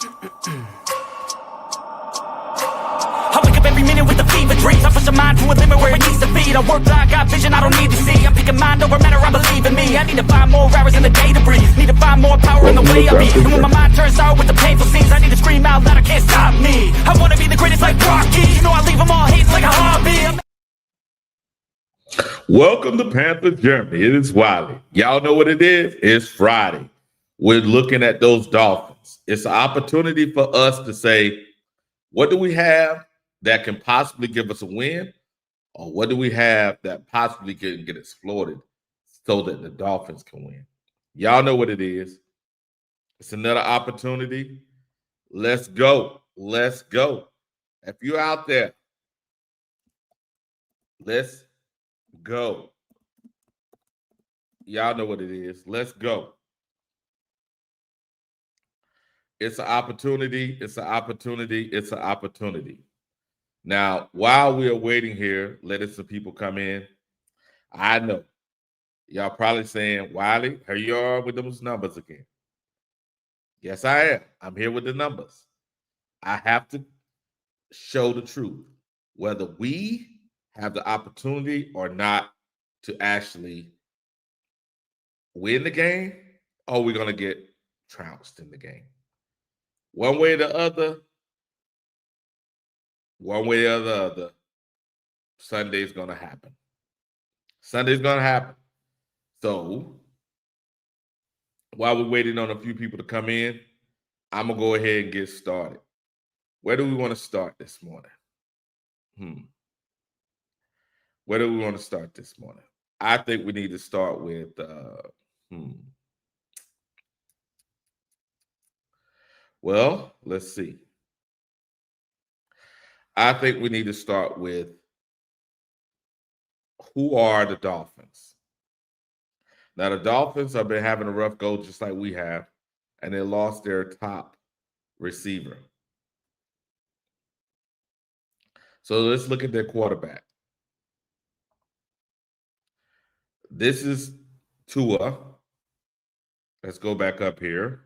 I wake up every minute with the fever dreams. I push my mind to a limit where it needs to feed. I work blind, got vision I don't need to see. I'm picking mind over matter, I believe in me. I need to find more hours in the day to breathe. Need to find more power in the way I be. And when my mind turns out with the painful scenes, I need to scream out loud, I can't stop me. I wanna be the greatest like Rocky. You know I leave them all hating like a hobby. Welcome to Panthers Germany. It is Wiley. Y'all know what it is? It's Friday. We're looking at those Dolphins. It's an opportunity for us to say, what do we have that can possibly give us a win? Or what do we have that possibly can get exploited so that the Dolphins can win? Y'all know what it is. It's another opportunity. Let's go. Let's go. If you're out there, let's go. Y'all know what it is. Let's go. It's an opportunity. It's an opportunity. It's an opportunity. Now, while we are waiting here, letting some people come in, I know y'all probably saying, Wiley, here you are with those numbers again. Yes, I am. I'm here with the numbers. I have to show the truth, whether we have the opportunity or not to actually win the game, or we're going to get trounced in the game. One way or the other, Sunday's going to happen. Sunday's going to happen. So while we're waiting on a few people to come in, I'm going to go ahead and get started. Where do we want to start this morning? Where do we want to start this morning? I think we need to start with well, let's see. I think we need to start with who are the Dolphins? Now, the Dolphins have been having a rough go just like we have, and they lost their top receiver. So let's look at their quarterback. This is Tua. Let's go back up here.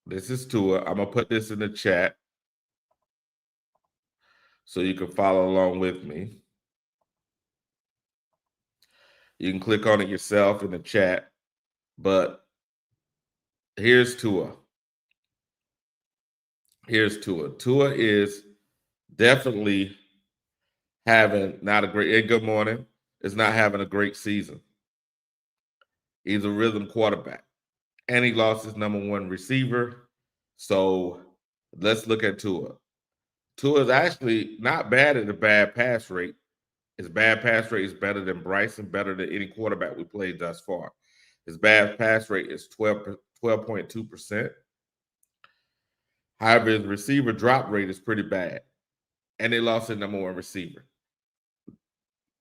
This is Tua. I'm going to put this in the chat so you can follow along with me. You can click on it yourself in the chat, but here's Tua. Here's Tua. Tua is definitely having not a great, good morning, is not having a great season. He's a rhythm quarterback. And he lost his number one receiver. So let's look at Tua. Tua is actually not bad at a bad pass rate. His bad pass rate is better than Bryson, better than any quarterback we played thus far. His bad pass rate is 12.2%. However, his receiver drop rate is pretty bad. And they lost their number one receiver.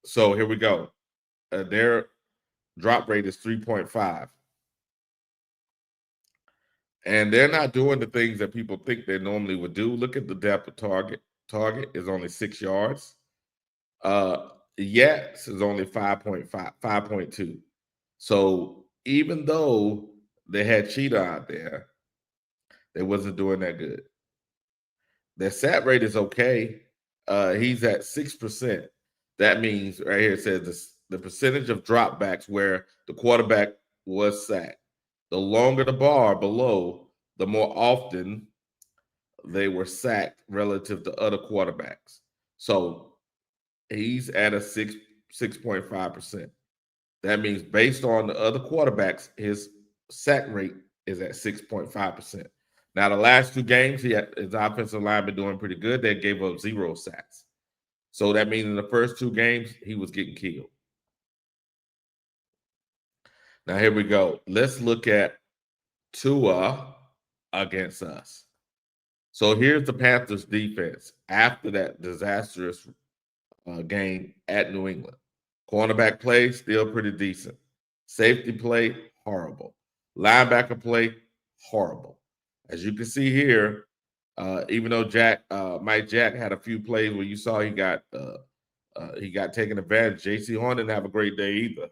So here we go. Their drop rate is 3.5. And they're not doing the things that people think they normally would do. Look at the depth of target. Target is only 6 yards. Yes is only 5.2. So even though they had Cheetah out there, they wasn't doing that good. Their sat rate is okay. He's at 6%. That means right here it says the percentage of dropbacks where the quarterback was sacked. The longer the bar below, the more often they were sacked relative to other quarterbacks. So he's at a 6.5%. That means based on the other quarterbacks, his sack rate is at 6.5%. Now, the last two games, his offensive line been doing pretty good. They gave up 0 sacks. So that means in the first two games, he was getting killed. Now, here we go. Let's look at Tua against us. So here's the Panthers defense after that disastrous game at New England. Cornerback play, still pretty decent. Safety play, horrible. Linebacker play, horrible. As you can see here, even though Mike Jack had a few plays where you saw he got taken advantage, J.C. Horn didn't have a great day either.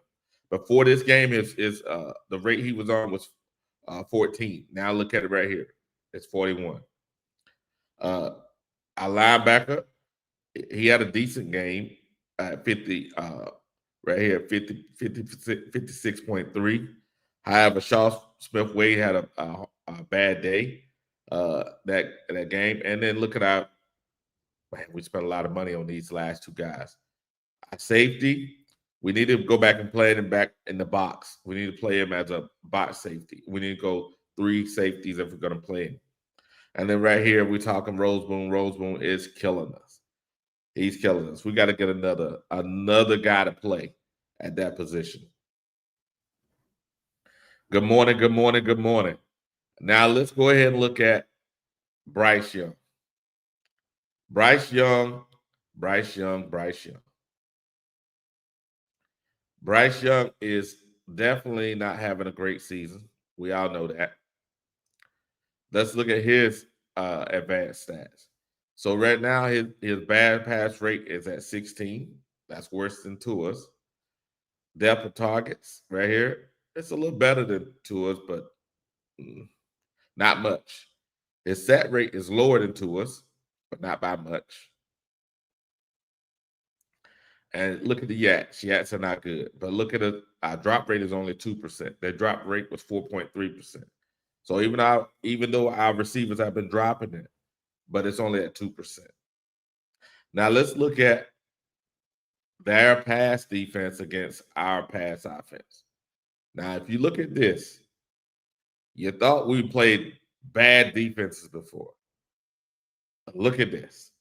Before this game, the rate he was on was 14. Now look at it right here. It's 41. Our linebacker, he had a decent game at 50, right here, 56.3. However, Shaw Smith Wade had a bad day that game. And then look at man, we spent a lot of money on these last two guys. Our safety, we need to go back and play him back in the box. We need to play him as a box safety. We need to go 3 safeties if we're going to play him. And then right here, we're talking Roseboom. Roseboom is killing us. He's killing us. We got to get another guy to play at that position. Good morning, good morning, good morning. Now let's go ahead and look at Bryce Young. Bryce Young. Bryce Young is definitely not having a great season. We all know that. Let's look at his advanced stats. So right now, his bad pass rate is at 16. That's worse than Tua's. Depth of targets right here, it's a little better than Tua's, but not much. His set rate is lower than Tua's, but not by much. And look at the Yats. Yats are not good. But look at our drop rate is only 2%. Their drop rate was 4.3%. So even though our receivers have been dropping it, but it's only at 2%. Now let's look at their pass defense against our pass offense. Now, if you look at this, you thought we played bad defenses before. Look at this.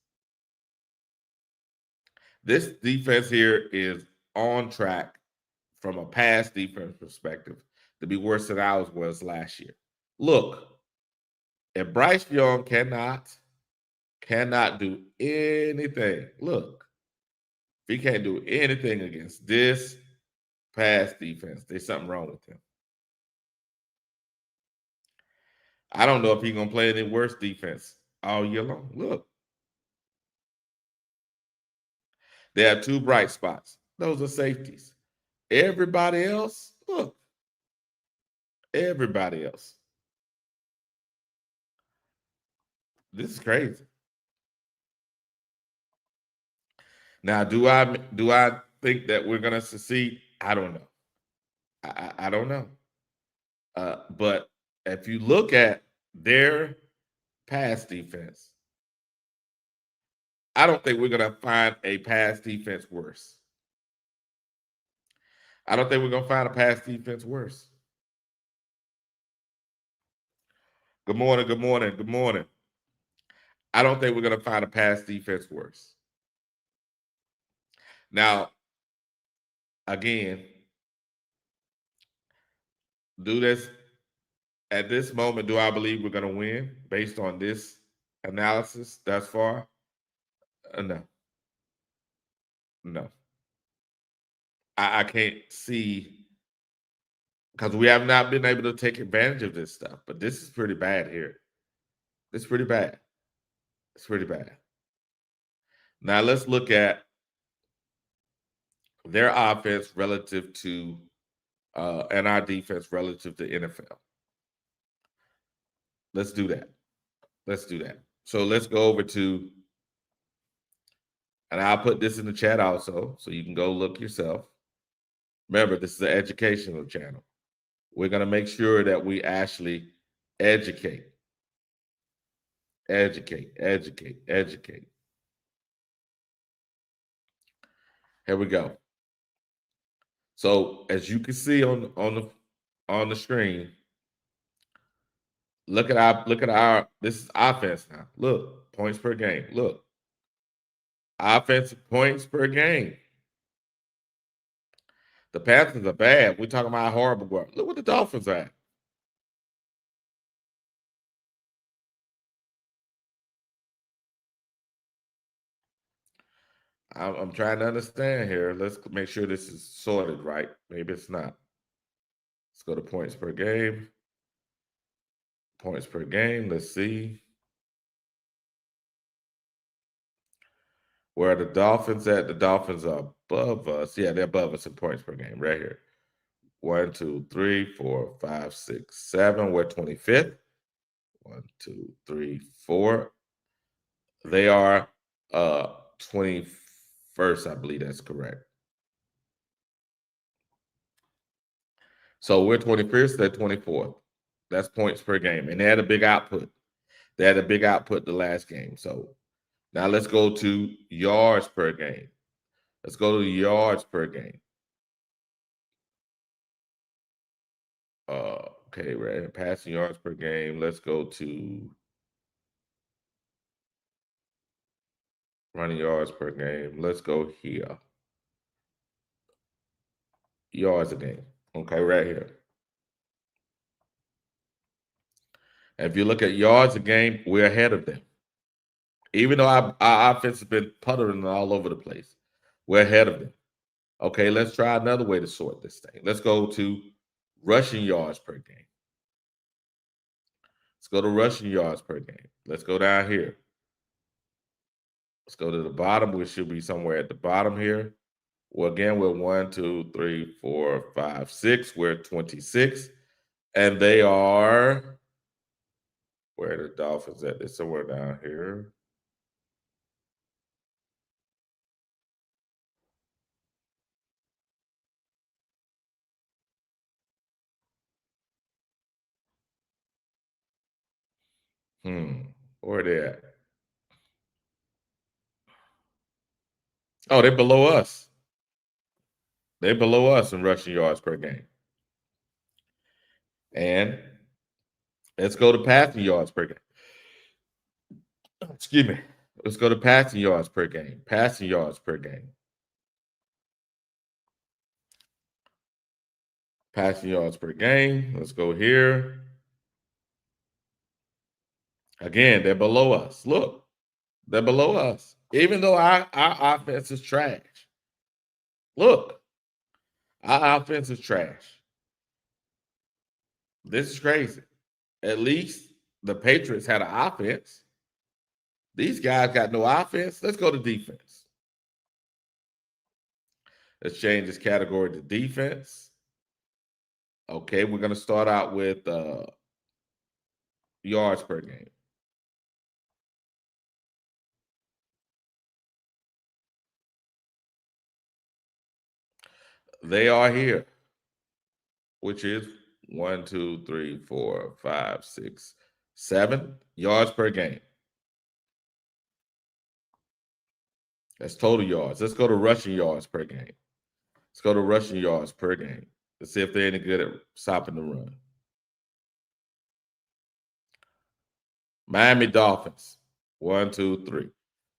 This defense here is on track from a pass defense perspective to be worse than ours was last year. Look, if Bryce Young cannot do anything, look, if he can't do anything against this pass defense, there's something wrong with him. I don't know if he's going to play any worse defense all year long. Look. There are 2 bright spots. Those are safeties. Everybody else, look. Everybody else. This is crazy. Now, do I think that we're going to succeed? I don't know. I don't know. But if you look at their pass defense, I don't think we're going to find a pass defense worse. I don't think we're going to find a pass defense worse. Good morning, good morning, good morning. I don't think we're going to find a pass defense worse. Now, again, at this moment, do I believe we're going to win based on this analysis thus far? No. No. I can't see, because we have not been able to take advantage of this stuff. But this is pretty bad here. It's pretty bad. It's pretty bad. Now let's look at their offense relative to and our defense relative to NFL. Let's do that. Let's do that. So let's go over to, and I'll put this in the chat also, so you can go look yourself. Remember, this is an educational channel. We're going to make sure that we actually educate. Educate. Here we go. So as you can see on the screen, look at our this is offense now. Look, points per game. Look. Offensive points per game. The Panthers are bad. We're talking about horrible work. Look what the Dolphins are at. I'm trying to understand here. Let's make sure this is sorted right. Maybe it's not. Let's go to points per game. Points per game. Let's see. Where are the Dolphins at? The Dolphins are above us. Yeah, they're above us in points per game right here. 1, 2, 3, 4, 5, 6, 7. We're 25th. 1, 2, 3, 4. They are 21st, I believe that's correct. So we're 21st, they're 24th. That's points per game. And they had a big output. They had a big output the last game. So now let's go to yards per game. Let's go to yards per game. Okay, right. Passing yards per game. Let's go to running yards per game. Let's go here. Yards a game. Okay, right here. And if you look at yards a game, we're ahead of them. Even though our offense has been puttering all over the place, we're ahead of them. Okay, let's try another way to sort this thing. Let's go to rushing yards per game. Let's go to rushing yards per game. Let's go down here. Let's go to the bottom. We should be somewhere at the bottom here. Well, again, we're 1, 2, 3, 4, 5, 6. We're 26. And they are, where are the Dolphins at? They're somewhere down here. Where are they at? Oh, they're below us. They're below us in rushing yards per game. And let's go to passing yards per game. Excuse me. Let's go to passing yards per game. Passing yards per game. Passing yards per game. Let's go here. Again, they're below us. Look, they're below us. Even though our offense is trash. Look, our offense is trash. This is crazy. At least the Patriots had an offense. These guys got no offense. Let's go to defense. Let's change this category to defense. Okay, we're going to start out with yards per game. They are here, which is 1, 2, 3, 4, 5, 6, 7 yards per game. That's total yards. Let's go to rushing yards per game. Let's go to rushing yards per game. Let's see if they're any good at stopping the run. Miami Dolphins, 1, 2, 3.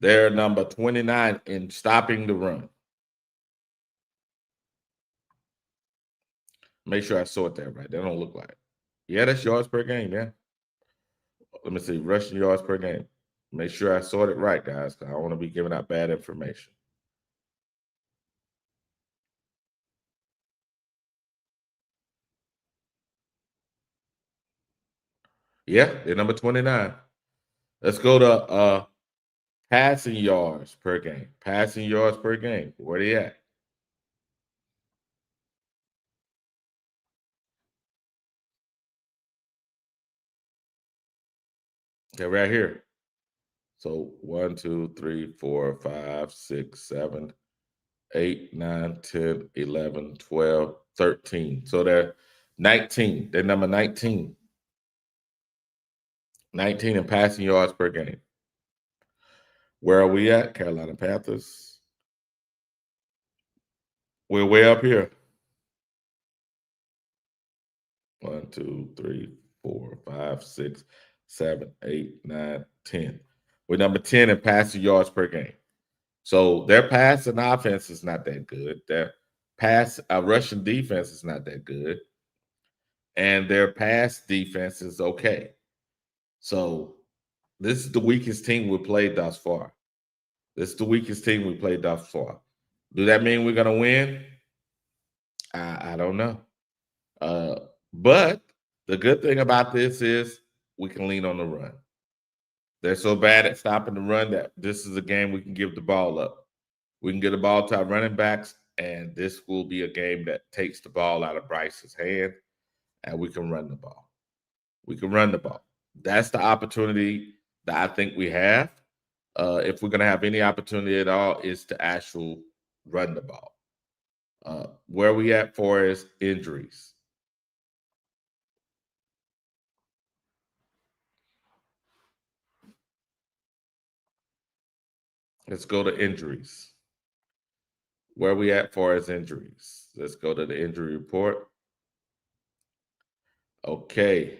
They're number 29 in stopping the run. Make sure I sort that right. They don't look like it. Yeah, that's yards per game, yeah. Let me see, rushing yards per game. Make sure I sort it right, guys, because I don't want to be giving out bad information. Yeah, they're number 29. Let's go to passing yards per game. Passing yards per game. Where they at? Okay, right here. So 1, 2, 3, 4, 5, 6, 7, 8, 9, 10, 11, 12, 13. So they're 19. They're number 19. 19 in passing yards per game. Where are we at? Carolina Panthers. We're way up here. 1, 2, 3, 4, 5, 6, 7, 8, 9, 10. We're number 10 in passing yards per game. So their passing offense is not that good. Their rushing defense is not that good. And their pass defense is okay. So this is the weakest team we played thus far. This is the weakest team we played thus far. Do that mean we're going to win? I don't know. But the good thing about this is we can lean on the run. They're so bad at stopping the run that this is a game we can give the ball up. We can get the ball to our running backs and this will be a game that takes the ball out of Bryce's hand, and we can run the ball. We can run the ball. That's the opportunity that I think we have. If we're going to have any opportunity at all, is to actual run the ball. Where we at for is injuries. Let's go to injuries. Where we at for is injuries. Let's go to the injury report. Okay.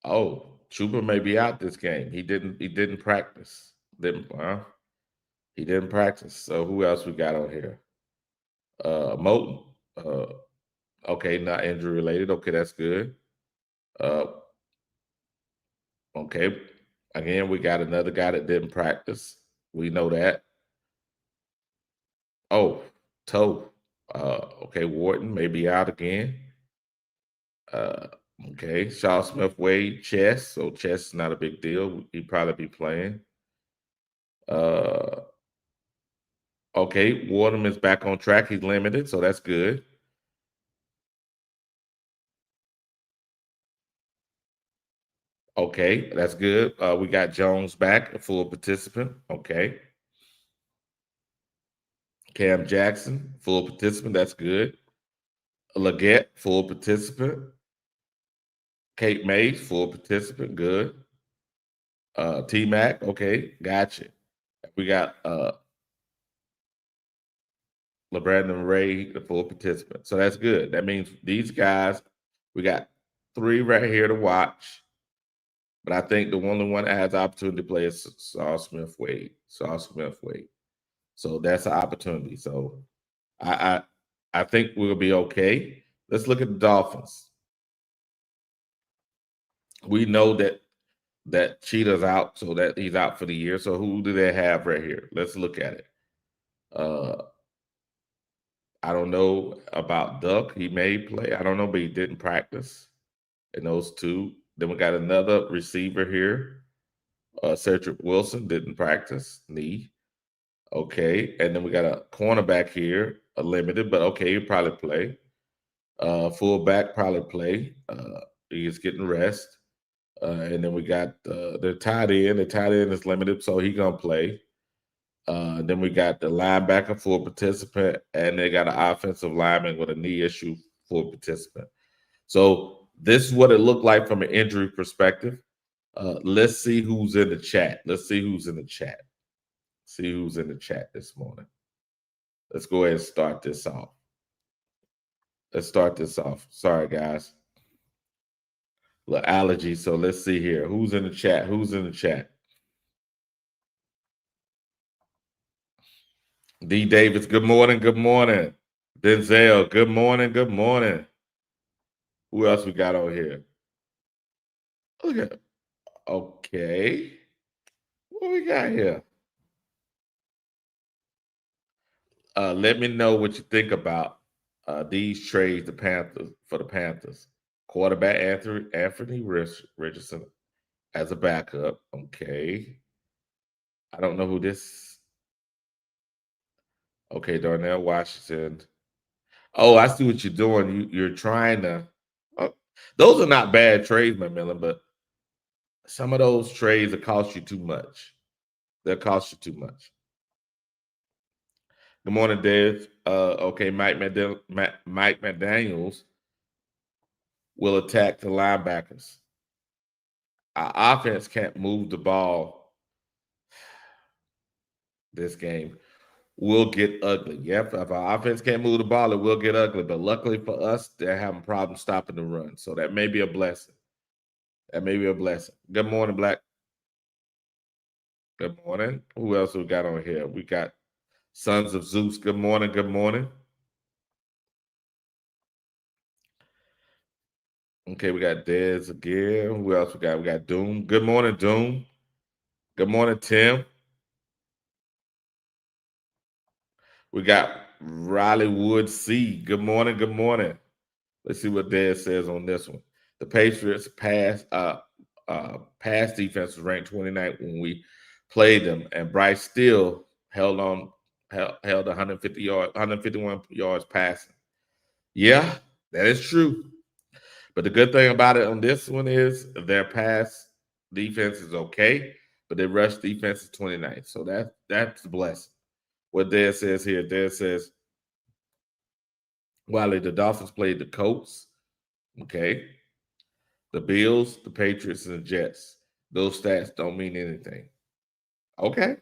Oh, Chuba may be out this game. He didn't practice. He didn't practice. So who else we got on here? Moten. Okay, not injury related. Okay, that's good. Okay. Again, we got another guy that didn't practice. We know that. Oh, toe. Okay, Wharton may be out again. Okay, Shaw Smith Wade, chest. So chest is not a big deal. He'd probably be playing. Okay, Wardham is back on track. He's limited, so that's good. Okay, that's good. We got Jones back, a full participant. Okay. Cam Jackson, full participant. That's good. Leggett, full participant. Kate Mays, full participant. Good. T Mac, okay, gotcha. We got LeBrandon Ray, the full participant. So that's good. That means these guys, we got 3 right here to watch. But I think the only one that has the opportunity to play is Saul Smith Wade. So that's an opportunity. So I think we'll be okay. Let's look at the Dolphins. We know that Cheetah's out, so that he's out for the year. So who do they have right here? Let's look at it. I don't know about Duck. He may play. I don't know, but he didn't practice in those 2. Then we got another receiver here. Cedric Wilson didn't practice, knee. Okay. And then we got a cornerback here, a limited, but okay, he'll probably play. Fullback probably play. He's getting rest. And then we got the tight end. The tight end is limited, so he's going to play. Then we got the linebacker, full participant, and they got an offensive lineman with a knee issue, full participant. So this is what it looked like from an injury perspective. Let's see who's in the chat. See who's in the chat this morning. Let's go ahead and start this off. Sorry, guys. Little allergy. So let's see here. Who's in the chat? D. Davis, good morning. Denzel, good morning. Who else we got on here? Look at, okay. What we got here? Let me know what you think about these trades for the Panthers. Quarterback Anthony Richardson as a backup. Okay. I don't know who this. Okay, Darnell Washington. Oh, I see what you're doing. You're trying to. Those are not bad trades, McMillan, but some of those trades will cost you too much. They'll cost you too much. Good morning, Dave. Okay, Mike McDaniels will attack the linebackers. Our offense can't move the ball this game. Will get ugly. Yep, if our offense can't move the ball, it will get ugly. But luckily for us, they're having problems stopping the run. So that may be a blessing. Good morning, Black. Good morning. Who else we got on here? We got Sons of Zeus. Good morning. Okay, we got Dez again. Who else we got? We got Doom. Good morning, Doom. Good morning, Tim. We got Riley Wood C. Good morning. Let's see what Dez says on this one. The Patriots pass defense was ranked 29th when we played them, and Bryce still held on held 151 yards passing. Yeah, that is true. But the good thing about it on this one is their pass defense is okay, but their rush defense is 29th. So that's a blessing. What Dad says here, Dad says, while the Dolphins played the Colts, okay, the Bills, the Patriots, and the Jets. Those stats don't mean anything. Okay.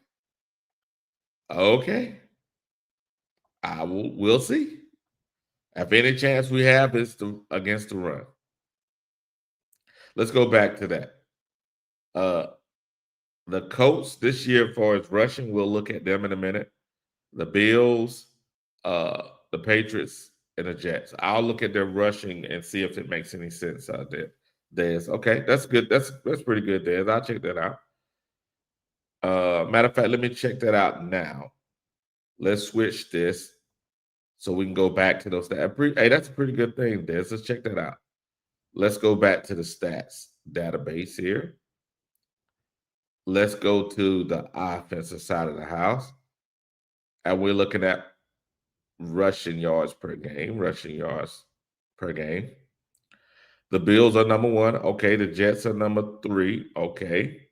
Okay. We'll see. If any chance we have is against the run. Let's go back to that. The Colts this year, as far as rushing, we'll look at them in a minute. The Bills, the Patriots, and the Jets. I'll look at their rushing and see if it makes any sense out there. Dez. Okay, that's good. That's pretty good, Dez. I'll check that out. Matter of fact, let me check that out now. Let's switch this so we can go back to those stats. Hey, that's a pretty good thing, Dez. Let's check that out. Let's go back to the stats database here. Let's go to the offensive side of the house. And we're looking at rushing yards per game. The Bills are number 1. Okay. The Jets are number 3. Okay.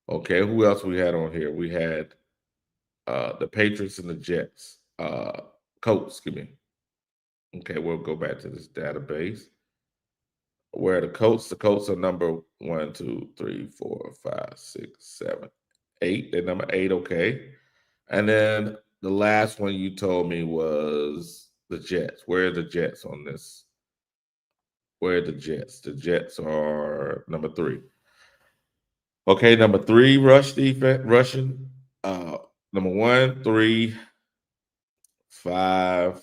Okay. Who else we had on here? We had the Patriots and the Jets. Colts, excuse me. Okay, we'll go back to this database. Where the Colts are number 1, 2, 3, 4, 5, 6, 7, 8. They're number 8, okay. And then the last one you told me was the Jets. Where are the Jets on this? Where are the Jets? The Jets are number 3. Okay, number 3 rush defense, rushing. Number 1, 3, 5.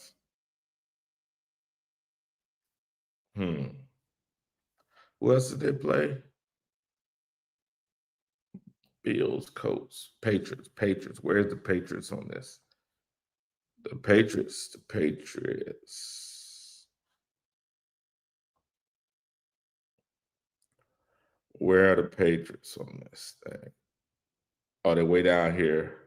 Who else did they play? Bills, Colts, Patriots. Where's the Patriots on this? The Patriots. Where are the Patriots on this thing? Oh, they're way down here.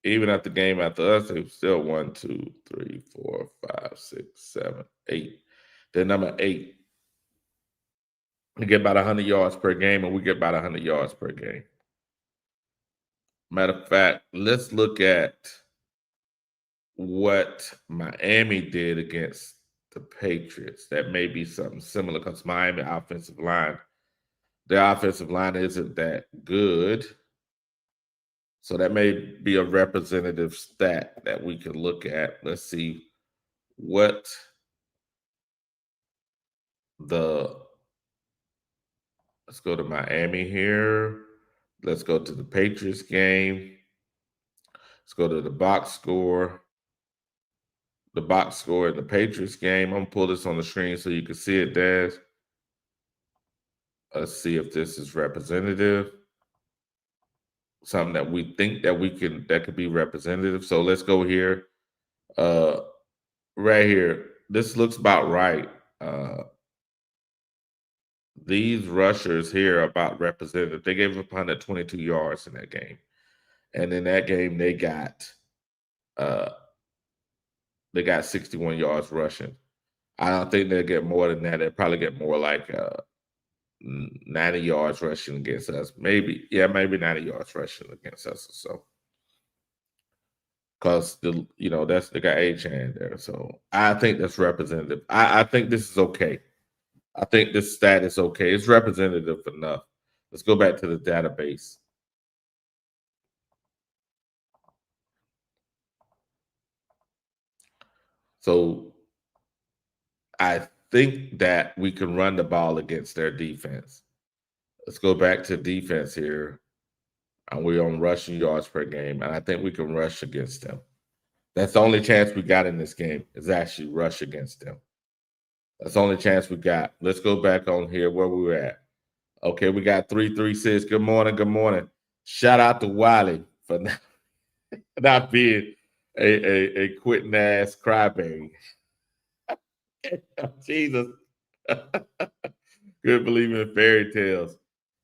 Even at the game after us, they still 1, 2, 3, 4, 5, 6, 7, 8. They're number 8. We get about 100 yards per game, and we get about 100 yards per game. Matter of fact, let's look at what Miami did against the Patriots. That may be something similar because Miami offensive line, their offensive line isn't that good. So that may be a representative stat that we can look at. Let's see what let's go to Miami here. Let's go to the Patriots game. Let's go to the box score. The box score in the Patriots game. I'm gonna pull this on the screen so you can see it, Daz. Let's see if this is representative. Something that we think that could be representative. So let's go here. Right here. This looks about right. These rushers here are about representative. They gave up 122 yards in that game. And in that game, they got 61 yards rushing. I don't think they'll get more than that. They'll probably get more like 90 yards rushing against us. Maybe 90 yards rushing against us or so. Because that's they got A-Chan there. So I think that's representative. I think this is okay. I think this stat is okay. It's representative enough. Let's go back to the database. So I think that we can run the ball against their defense. Let's go back to defense here. And we're on rushing yards per game. And I think we can rush against them. That's the only chance we got in this game is actually rush against them. That's the only chance we got. Let's go back on here where we were at. Okay, we got 336. Good morning. Shout out to Wiley for not being a quitting ass crybaby. Jesus. Good believing in fairy tales.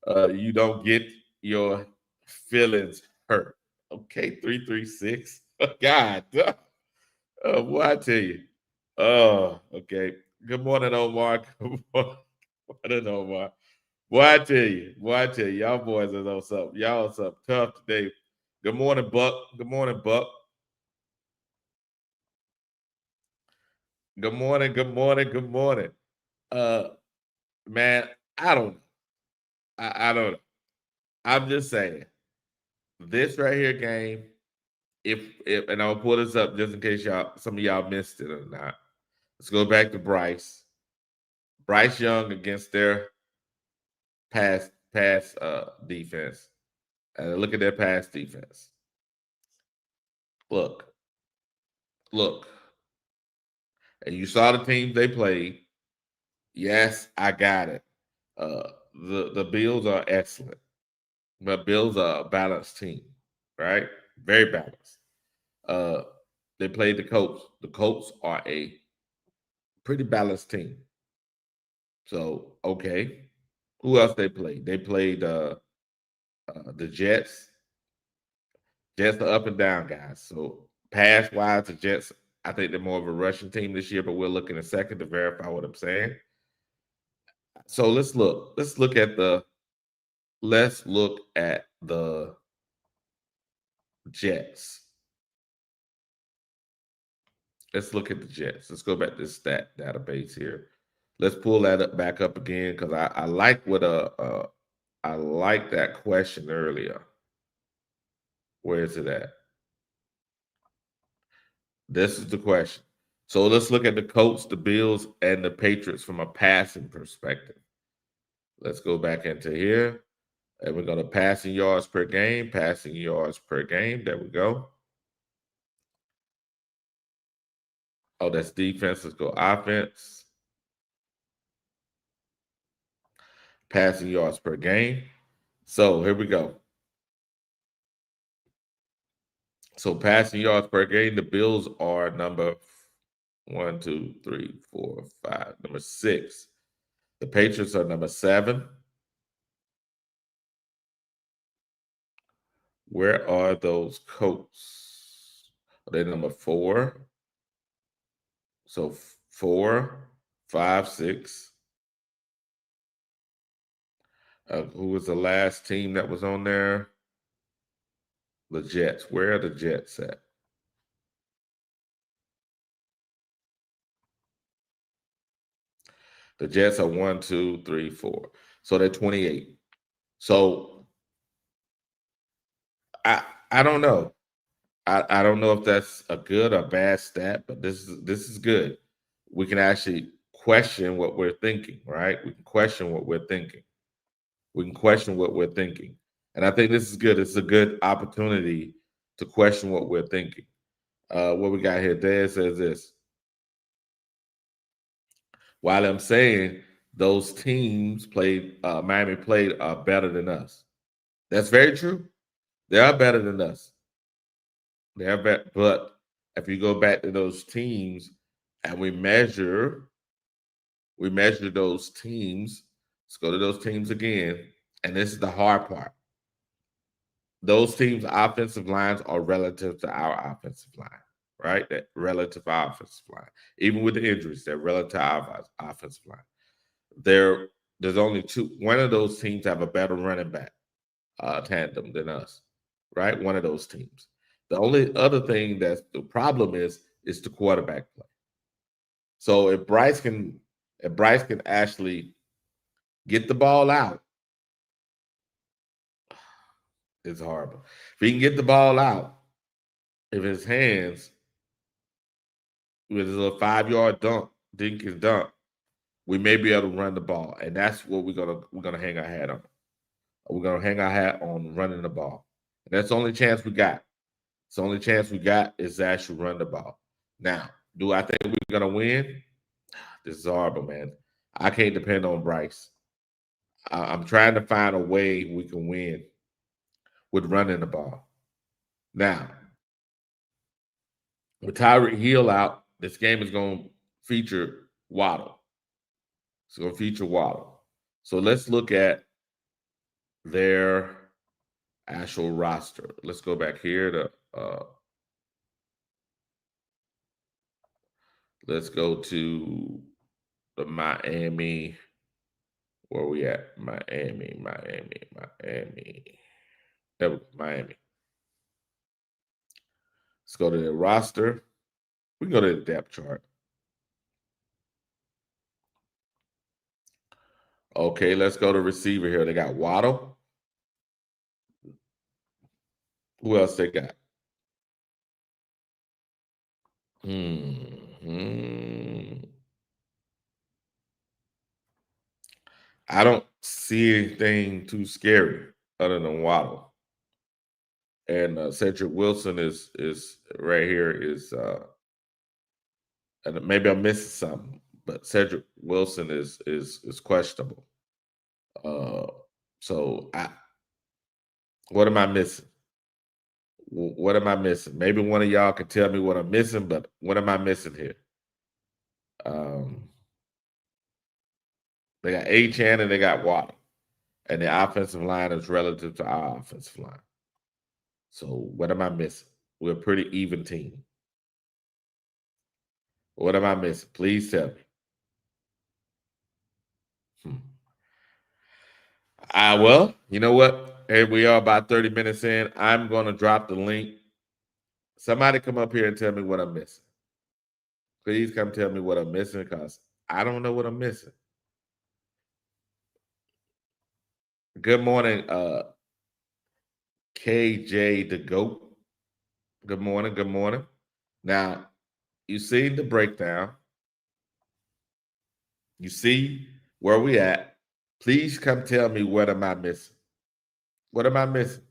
You don't get your Feelings hurt. Okay, 336. God. Boy, I tell you. Oh, okay. Good morning, Omar. Good morning, Omar. Boy, I tell you. Boy, I tell you. Y'all boys are on something. Y'all on something tough today. Good morning, Buck. Good morning, Buck. Good morning. Good morning. Good morning. Uh, man, I don't know. I don't know. I'm just saying. This right here game, if and I'll pull this up just in case some of y'all missed it or not. Let's go back to Bryce. Bryce Young against their pass defense. And look at their pass defense. Look, look. And you saw the teams they played. Yes, I got it. The Bills are excellent. But Bills are a balanced team, right? Very balanced. Uh, they played the Colts. The Colts are a pretty balanced team. So, okay. Who else they played? They played the Jets. Jets are up and down, guys. So pass wise, the Jets, I think they're more of a rushing team this year, but we'll look in a second to verify what I'm saying. So let's look. Let's look at the Jets. Let's look at the Jets. Let's go back to the stat database here. Let's pull that back up again because I like I like that question earlier. Where is it at? This is the question. So let's look at the Colts, the Bills, and the Patriots from a passing perspective. Let's go back into here. And we're going to passing yards per game, passing yards per game. There we go. Oh, that's defense. Let's go offense. Passing yards per game. So here we go. So passing yards per game, the Bills are number 1, 2, 3, 4, 5, number 6. The Patriots are number 7. Where are those Colts? Are they number 4? So 4, 5, 6. Who was the last team that was on there? The Jets. Where are the Jets at? The Jets are 1, 2, 3, 4. So they're 28. So I don't know. I don't know if that's a good or bad stat, but this is good. We can actually question what we're thinking, right? We can question what we're thinking. We can question what we're thinking. And I think this is good. It's a good opportunity to question what we're thinking. What we got here, Dad says this. While I'm saying those teams played, Miami played better than us. That's very true. They are better than us. They are better. But if you go back to those teams and we measure those teams. Let's go to those teams again. And this is the hard part. Those teams' offensive lines are relative to our offensive line, right? That relative offensive line. Even with the injuries, they're relative to our offensive line. There's only two. One of those teams have a better running back tandem than us, right? One of those teams. The only other thing that's the problem is the quarterback play. So if Bryce can actually get the ball out, it's horrible. If he can get the ball out, if his hands with his little 5-yard dunk, dink his dunk, we may be able to run the ball, and that's what we're gonna hang our hat on. We're gonna hang our hat on running the ball. And that's the only chance we got. It's the only chance we got is to actually run the ball. Now, do I think we're gonna win? This is horrible, man. I can't depend on Bryce. I'm trying to find a way we can win with running the ball. Now, with Tyreek Hill out, this game is going to feature Waddle. It's going to feature Waddle. So let's look at their Actual roster. Let's go back here to let's go to the Miami. Where we at? Miami. There we go, Miami. Let's go to the roster. We can go to the depth chart. Okay, let's go to receiver here. They got Waddle. Who else they got? I don't see anything too scary other than Waddle. And Cedric Wilson is right here is and maybe I'm missing something, but Cedric Wilson is questionable. So what am I missing? What am I missing? Maybe one of y'all can tell me what I'm missing, but what am I missing here? They got Achane and they got Waddle, and the offensive line is relative to our offensive line. So what am I missing? We're a pretty even team. What am I missing? Please tell me. Well, you know what? Hey, we are about 30 minutes in. I'm going to drop the link. Somebody come up here and tell me what I'm missing. Please come tell me what I'm missing because I don't know what I'm missing. Good morning, KJ the GOAT. Good morning. Good morning. Now, you see the breakdown. You see where we at. Please come tell me what am I missing. What am I missing?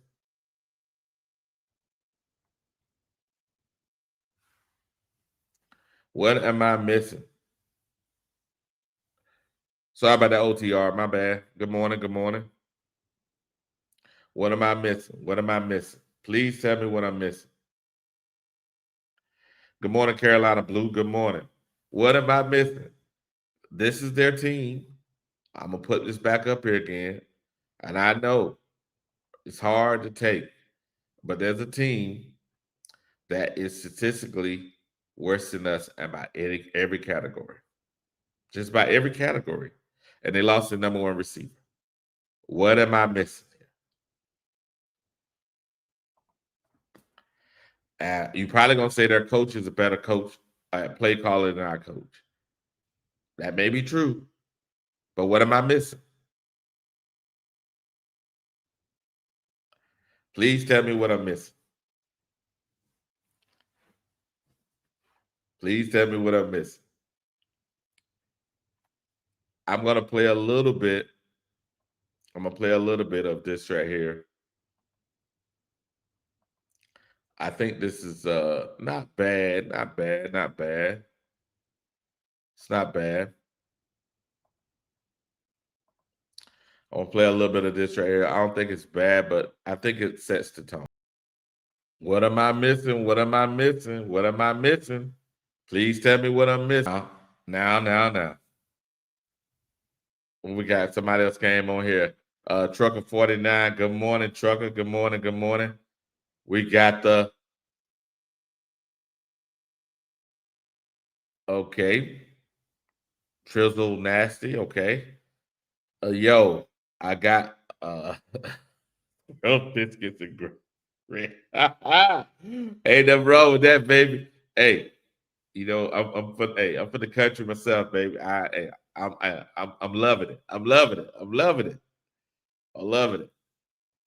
What am I missing? Sorry about that OTR. My bad. Good morning. Good morning. What am I missing? What am I missing? Please tell me what I'm missing. Good morning, Carolina Blue. Good morning. What am I missing? This is their team. I'm going to put this back up here again. And I know it's hard to take, but there's a team that is statistically worse than us about every category. Just about every category. And they lost the number one receiver. What am I missing? You're probably going to say their coach is a better coach, play caller than our coach. That may be true, but what am I missing? Please tell me what I'm missing. Please tell me what I'm missing. I'm going to play a little bit. I'm going to play a little bit of this right here. I think this is not bad, not bad, not bad. It's not bad. I'm going to play a little bit of this right here. I don't think it's bad, but I think it sets the tone. What am I missing? What am I missing? What am I missing? Please tell me what I'm missing. Now. We got somebody else came on here. Trucker 49. Good morning, Trucker. Good morning. Good morning. We got the okay. Trizzle Nasty. Okay. Yo, I got biscuits and gravy. Ain't nothing wrong with that, baby. Hey, you know, I'm for the country myself, baby. I'm loving it. I'm loving it. I'm loving it. I'm loving it.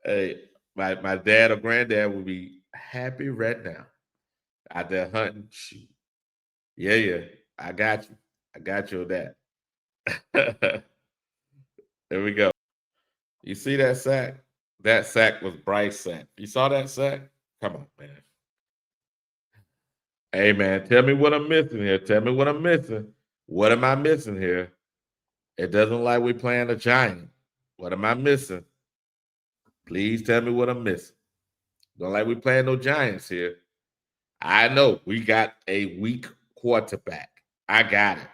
Hey, my dad or granddad would be happy right now. Out there hunting. Shoot. Yeah. I got you. I got you on that. There we go. You see that sack? That sack was Bryce sack. You saw that sack? Come on, man. Hey, man, tell me what I'm missing here. Tell me what I'm missing. What am I missing here? It doesn't look like we're playing a giant. What am I missing? Please tell me what I'm missing. Don't like we playing no giants here. I know we got a weak quarterback. I got it.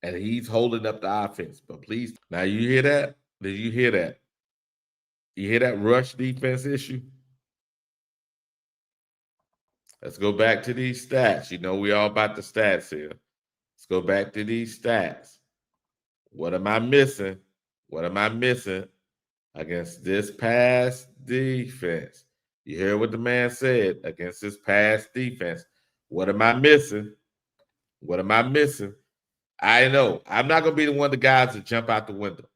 And he's holding up the offense. But please, now you hear that? Did you hear that? You hear that rush defense issue? Let's go back to these stats. You know, we all about the stats here. Let's go back to these stats. What am I missing? What am I missing against this pass defense? You hear what the man said against this pass defense. What am I missing? What am I missing? I know. I'm not going to be the one of the guys that jump out the window.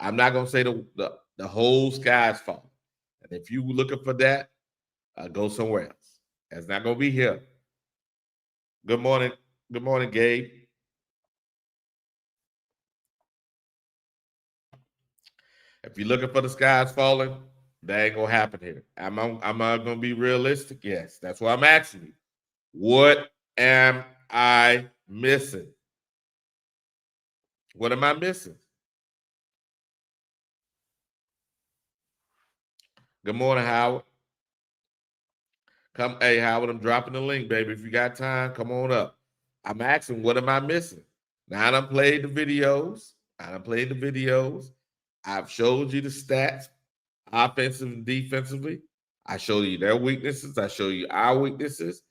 I'm not going to say the whole sky's falling. And if you looking for that, go somewhere else. It's not going to be here. Good morning. Good morning, Gabe. If you're looking for the skies falling, that ain't gonna happen here. Am I gonna be realistic? Yes. That's why I'm asking you. What am I missing? What am I missing? Good morning, Howard. Hey, Howard, I'm dropping the link, baby. If you got time, come on up. I'm asking, what am I missing? Now I done played the videos. I've showed you the stats, offensive and defensively. I showed you their weaknesses. I show you our weaknesses.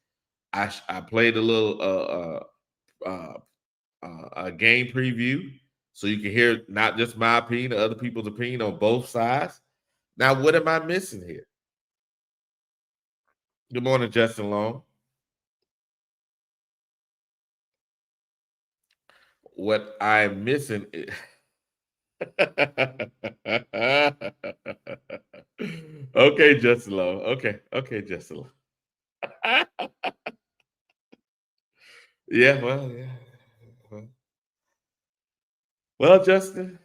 I played a little a game preview so you can hear not just my opinion, other people's opinion on both sides. Now, what am I missing here? Good morning, Justin Long. What I'm missing is okay, Justin Long. Okay, Justin Long. Yeah. Well, Justin.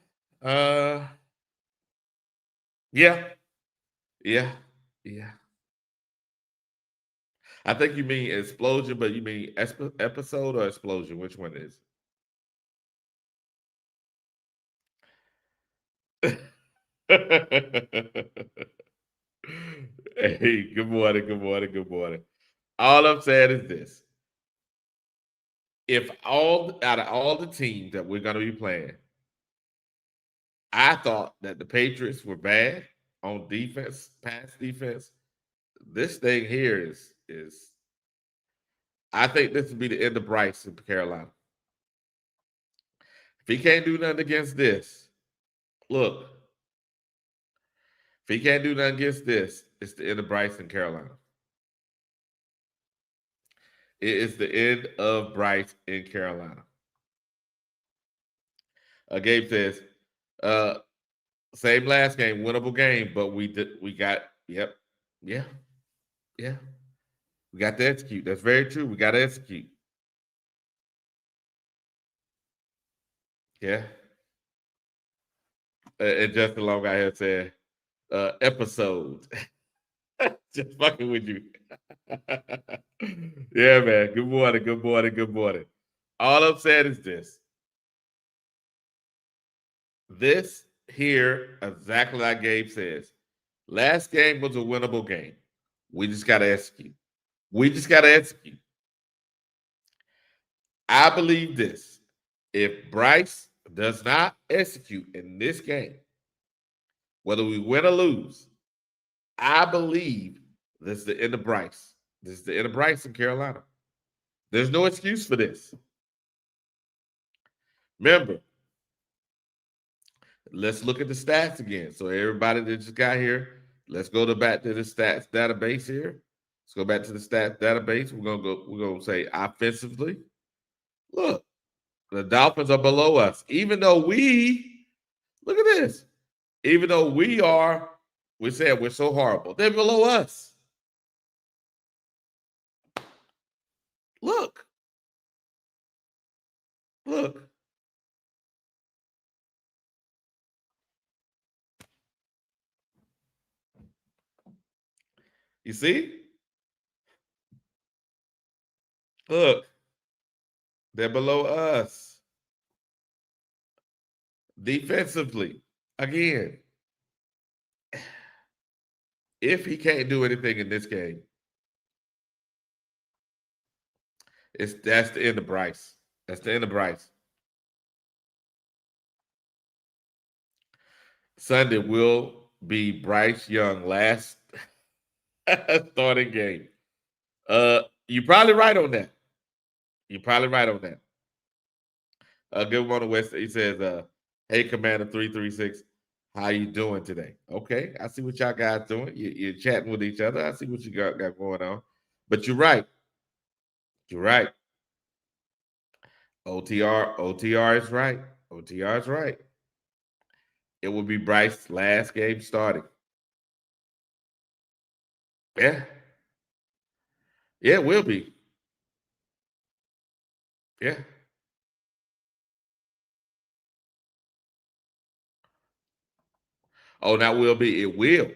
Yeah. I think you mean explosion, but you mean episode or explosion? Which one is it? Hey, good morning. All I'm saying is this. If out of all the teams that we're going to be playing, I thought that the Patriots were bad on defense, pass defense. This thing here is I think this would be the end of Bryce in Carolina. If he can't do nothing against this, look, if he can't do nothing against this, it's the end of Bryce in Carolina. It is the end of Bryce in Carolina. Gabe says, same last game, winnable game, but we got we got to execute. That's very true. We got to execute. Yeah. And Justin Long out here said, episode. Just fucking with you. Yeah, man. Good morning. All I'm saying is this. This here, exactly like Gabe says, last game was a winnable game. We just got to execute. I believe this. If Bryce does not execute in this game, whether we win or lose, I believe this is the end of Bryce. This is the end of Bryce in Carolina. There's no excuse for this. Remember, let's look at the stats again. So everybody that just got here, let's go back to the stats database here. Let's go back to the stats database. We're gonna say offensively. Look, the Dolphins are below us. Even though look at this. Even though we said we're so horrible. They're below us. Look. You see? Look. They're below us. Defensively, again, if he can't do anything in this game, that's the end of Bryce. That's the end of Bryce. Sunday, will be Bryce Young last starting game. You're probably right on that. You're probably right on that. Good morning, West. He says, "Hey, Commander 336, how you doing today?" Okay, I see what y'all guys doing. You're chatting with each other. I see what you got going on. But you're right. You're right. OTR is right. OTR is right. It will be Bryce's last game starting. Yeah. Yeah, it will be. Yeah. Oh, that will be. It will.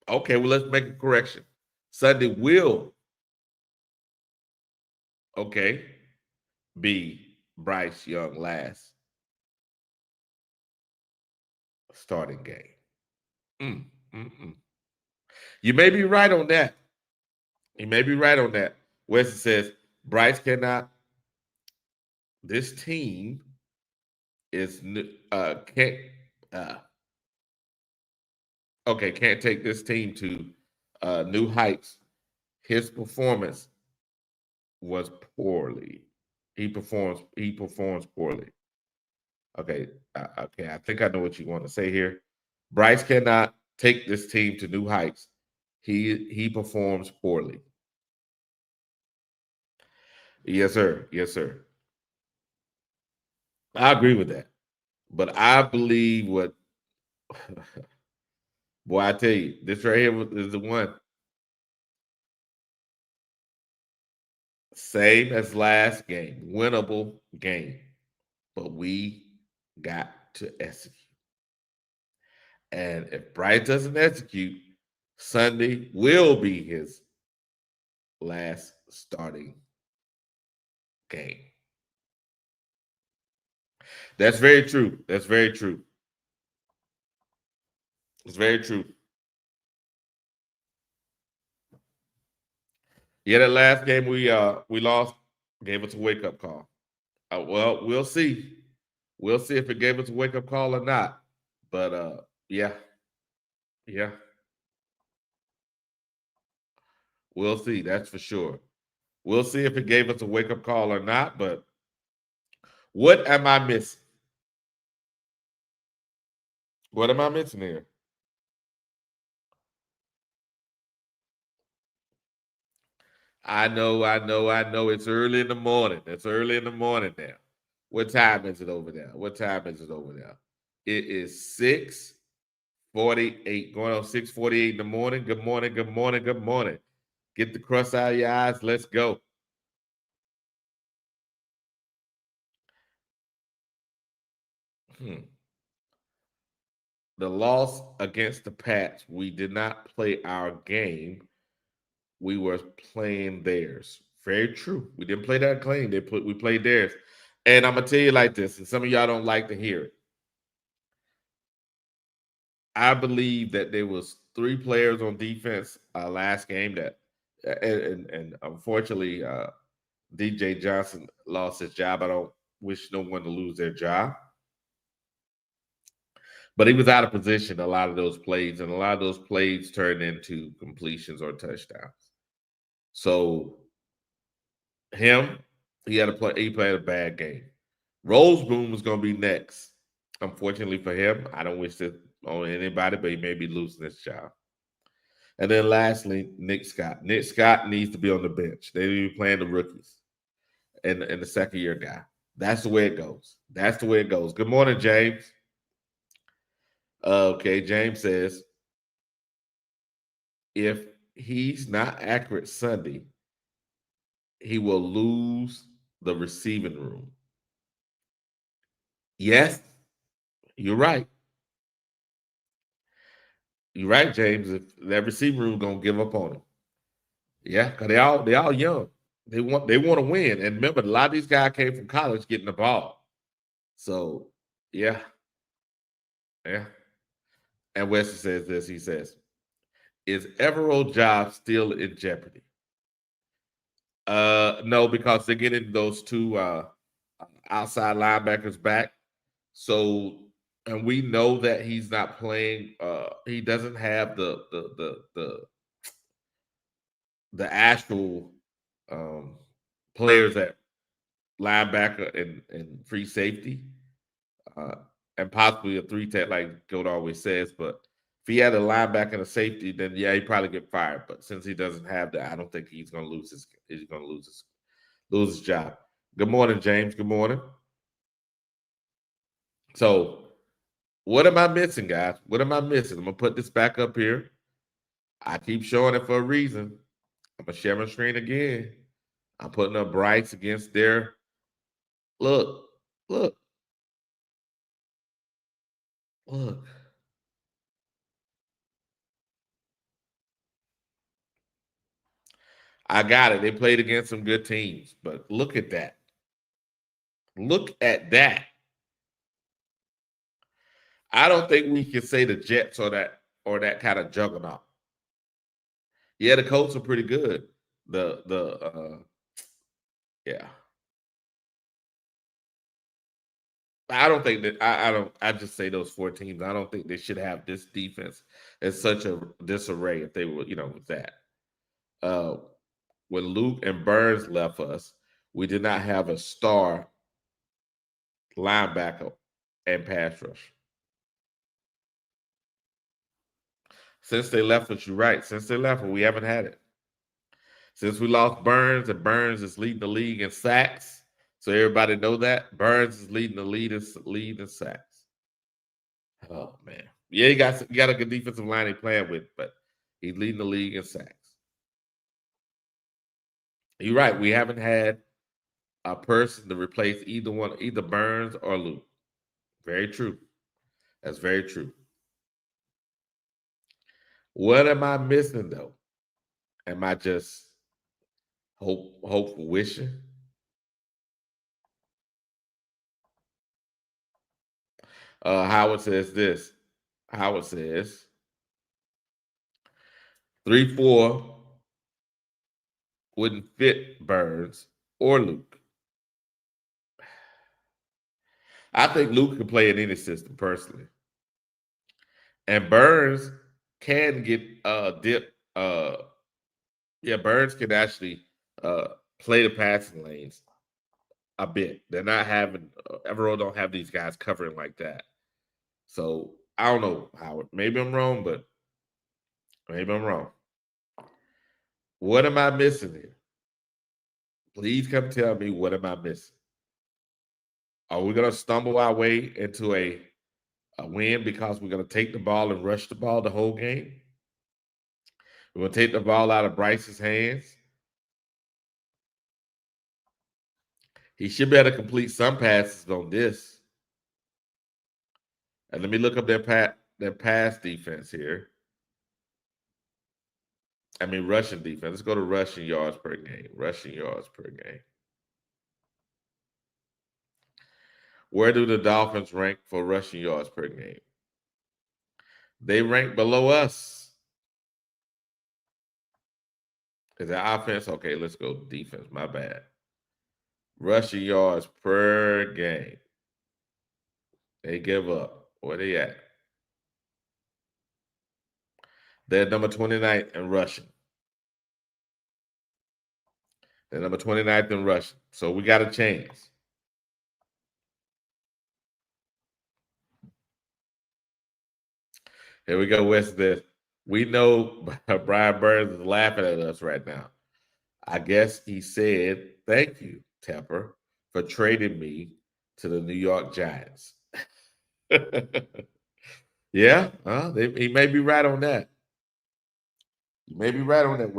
Okay, well, let's make a correction. Sunday will, okay, be Bryce Young last starting game. Mm, mm, mm. You may be right on that. You may be right on that. Wesley says Bryce cannot. This team is can't. Uh, okay, can't take this team to new heights. His performance was poorly. He performs poorly. Okay, okay. I think I know what you want to say here. Bryce cannot take this team to new heights. He performs poorly. Yes, sir. Yes, sir. I agree with that. But I believe what boy, I tell you, this right here is the one. Same as last game, winnable game. But we got to execute. And if Bryce doesn't execute, Sunday will be his last starting game. That's very true. That's very true. It's very true. Yeah, that last game we lost gave us a wake up call. Well, we'll see. We'll see if it gave us a wake up call or not. But yeah, yeah, we'll see. That's for sure. We'll see if it gave us a wake up call or not. But what am I missing? What am I missing here? I know. It's early in the morning. It's early in the morning now. What time is it over there? What time is it over there? It is 6:48, going on 6:48 in the morning. Good morning, good morning, good morning. Get the crust out of your eyes. Let's go. Hmm. The loss against the Pats, we did not play our game. We were playing theirs. Very true. We didn't play that game. We played theirs. And I'm gonna tell you like this, and some of y'all don't like to hear it. I believe that there was 3 players on defense last game that, and unfortunately, DJ Johnson lost his job. I don't wish no one to lose their job, but he was out of position a lot of those plays, and a lot of those plays turned into completions or touchdowns. So him, he had to play. He played a bad game. Roseboom was going to be next. Unfortunately for him, I don't wish this on anybody, but he may be losing his job. And then lastly, Nick Scott. Nick Scott needs to be on the bench. They need to be playing the rookies and the second year guy. That's the way it goes. That's the way it goes. Good morning, James. Okay, James says if he's not accurate Sunday, he will lose the receiving room. Yes, you're right. You're right, James. If that receiving room gonna give up on him. Yeah, because they all young. They want to win. And remember, a lot of these guys came from college getting the ball. So yeah, yeah. And Wesley says this. He says, "Is Evero's job still in jeopardy?" No, because they're getting those 2 outside linebackers back. So and we know that he's not playing. He doesn't have the actual players at linebacker and free safety, uh, and possibly a three tech, like Goat always says. But if he had a linebacker and a safety, then yeah, he'd probably get fired. But since he doesn't have that, I don't think he's going to lose his job. Good morning, James. Good morning. So, what am I missing, guys? What am I missing? I'm gonna put this back up here. I keep showing it for a reason. I'm gonna share my screen again. I'm putting up Bryce against their look, look, look. I got it. They played against some good teams, but look at that. Look at that. I don't think we can say the Jets or that kind of juggernaut. Yeah, the Colts are pretty good. Yeah. I don't think that I don't. I just say those four teams. I don't think they should have this defense in such a disarray if they were, with that. Uh, when Luke and Burns left us, we did not have a star linebacker and pass rush. Since they left us, you're right. Since they left us, we haven't had it. Since we lost Burns, and Burns is leading the league in sacks, so everybody know that Burns is leading the lead in sacks. Oh man, yeah, you got a good defensive line he's playing with, but he's leading the league in sacks. You're right. We haven't had a person to replace either Burns or Luke. Very true. That's very true. What am I missing though? Am I just hopeful wishing? Howard says this. Howard says 3-4 wouldn't fit Burns or Luke. I think Luke can play in any system personally. And Burns can get dip. Yeah, Burns can actually play the passing lanes a bit. They're not having Everett don't have these guys covering like that. So I don't know, Howard. Maybe I'm wrong, but maybe I'm wrong. What am I missing here? Please come tell me what am I missing? Are we gonna stumble our way into a win because we're gonna take the ball and rush the ball the whole game? We're gonna take the ball out of Bryce's hands. He should be able to complete some passes on this. And let me look up their pass defense here. I mean, rushing defense. Let's go to rushing yards per game. Rushing yards per game. Where do the Dolphins rank for rushing yards per game? They rank below us. Is that offense? Okay, let's go defense. My bad. Rushing yards per game. They give up. Where they at? They're number 29th in rushing. They're number 29th in rushing. So we got to change. Here we go, West. We know Brian Burns is laughing at us right now. I guess he said, "Thank you, Tepper, for trading me to the New York Giants." Yeah, he may be right on that. You may be right on that,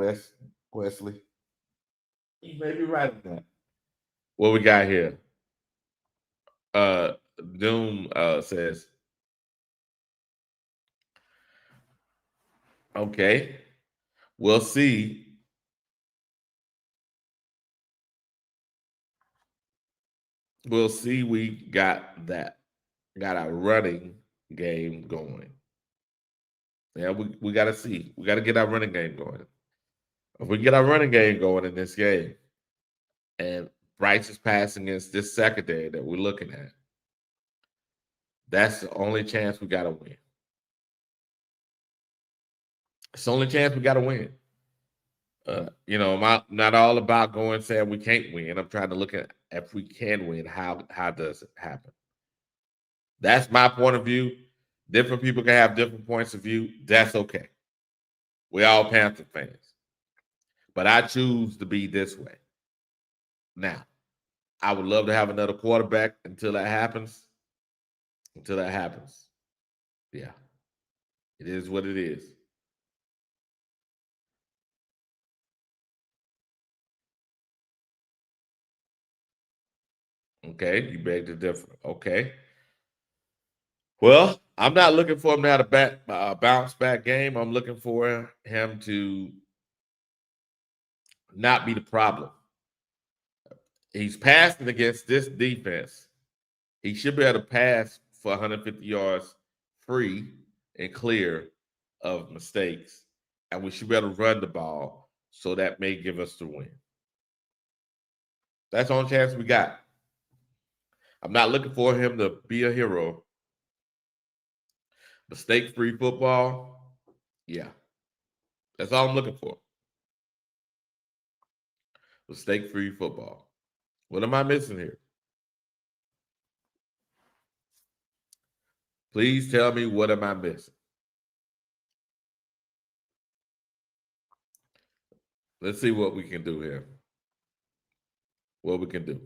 Wesley. You may be right on that. What we got here? Doom says, okay, we'll see. We'll see. We got a running game going. Yeah, we got to see. We got to get our running game going. If we get our running game going in this game, and Bryce is passing against this secondary that we're looking at, That's the only chance we got to win. It's the only chance we got to win. I'm not all about going saying we can't win. I'm trying to look at if we can win, how does it happen? That's my point of view. Different people can have different points of view. That's okay. We're all Panther fans. But I choose to be this way. Now, I would love to have another quarterback until that happens. Yeah. It is what it is. Okay, you beg to differ. Okay. Well, I'm not looking for him to have a bounce back game. I'm looking for him to not be the problem. He's passing against this defense. He should be able to pass for 150 yards free and clear of mistakes. And we should be able to run the ball. So that may give us the win. That's the only chance we got. I'm not looking for him to be a hero. Mistake-free football, yeah. That's all I'm looking for. Mistake-free football. What am I missing here? Please tell me, what am I missing? Let's see what we can do here. What we can do.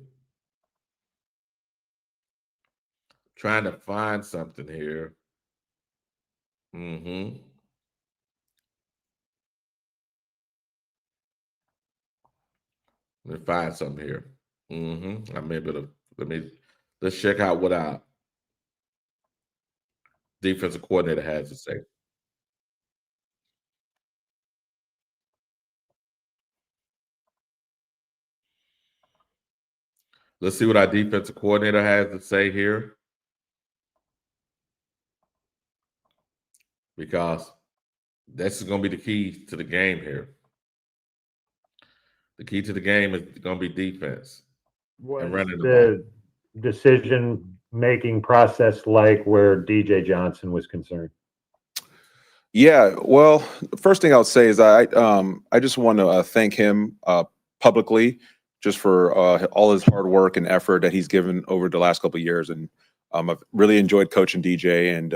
Trying to find something here. Let me find something here. I'm able to let's check out what our defensive coordinator has to say. Let's see what our defensive coordinator has to say here. Because this is going to be the key to the game here. The key to the game is going to be defense. What's the decision-making process like where DJ Johnson was concerned? Yeah, well, the first thing I'll say is I just want to thank him publicly just for all his hard work and effort that he's given over the last couple of years. And I've really enjoyed coaching DJ. And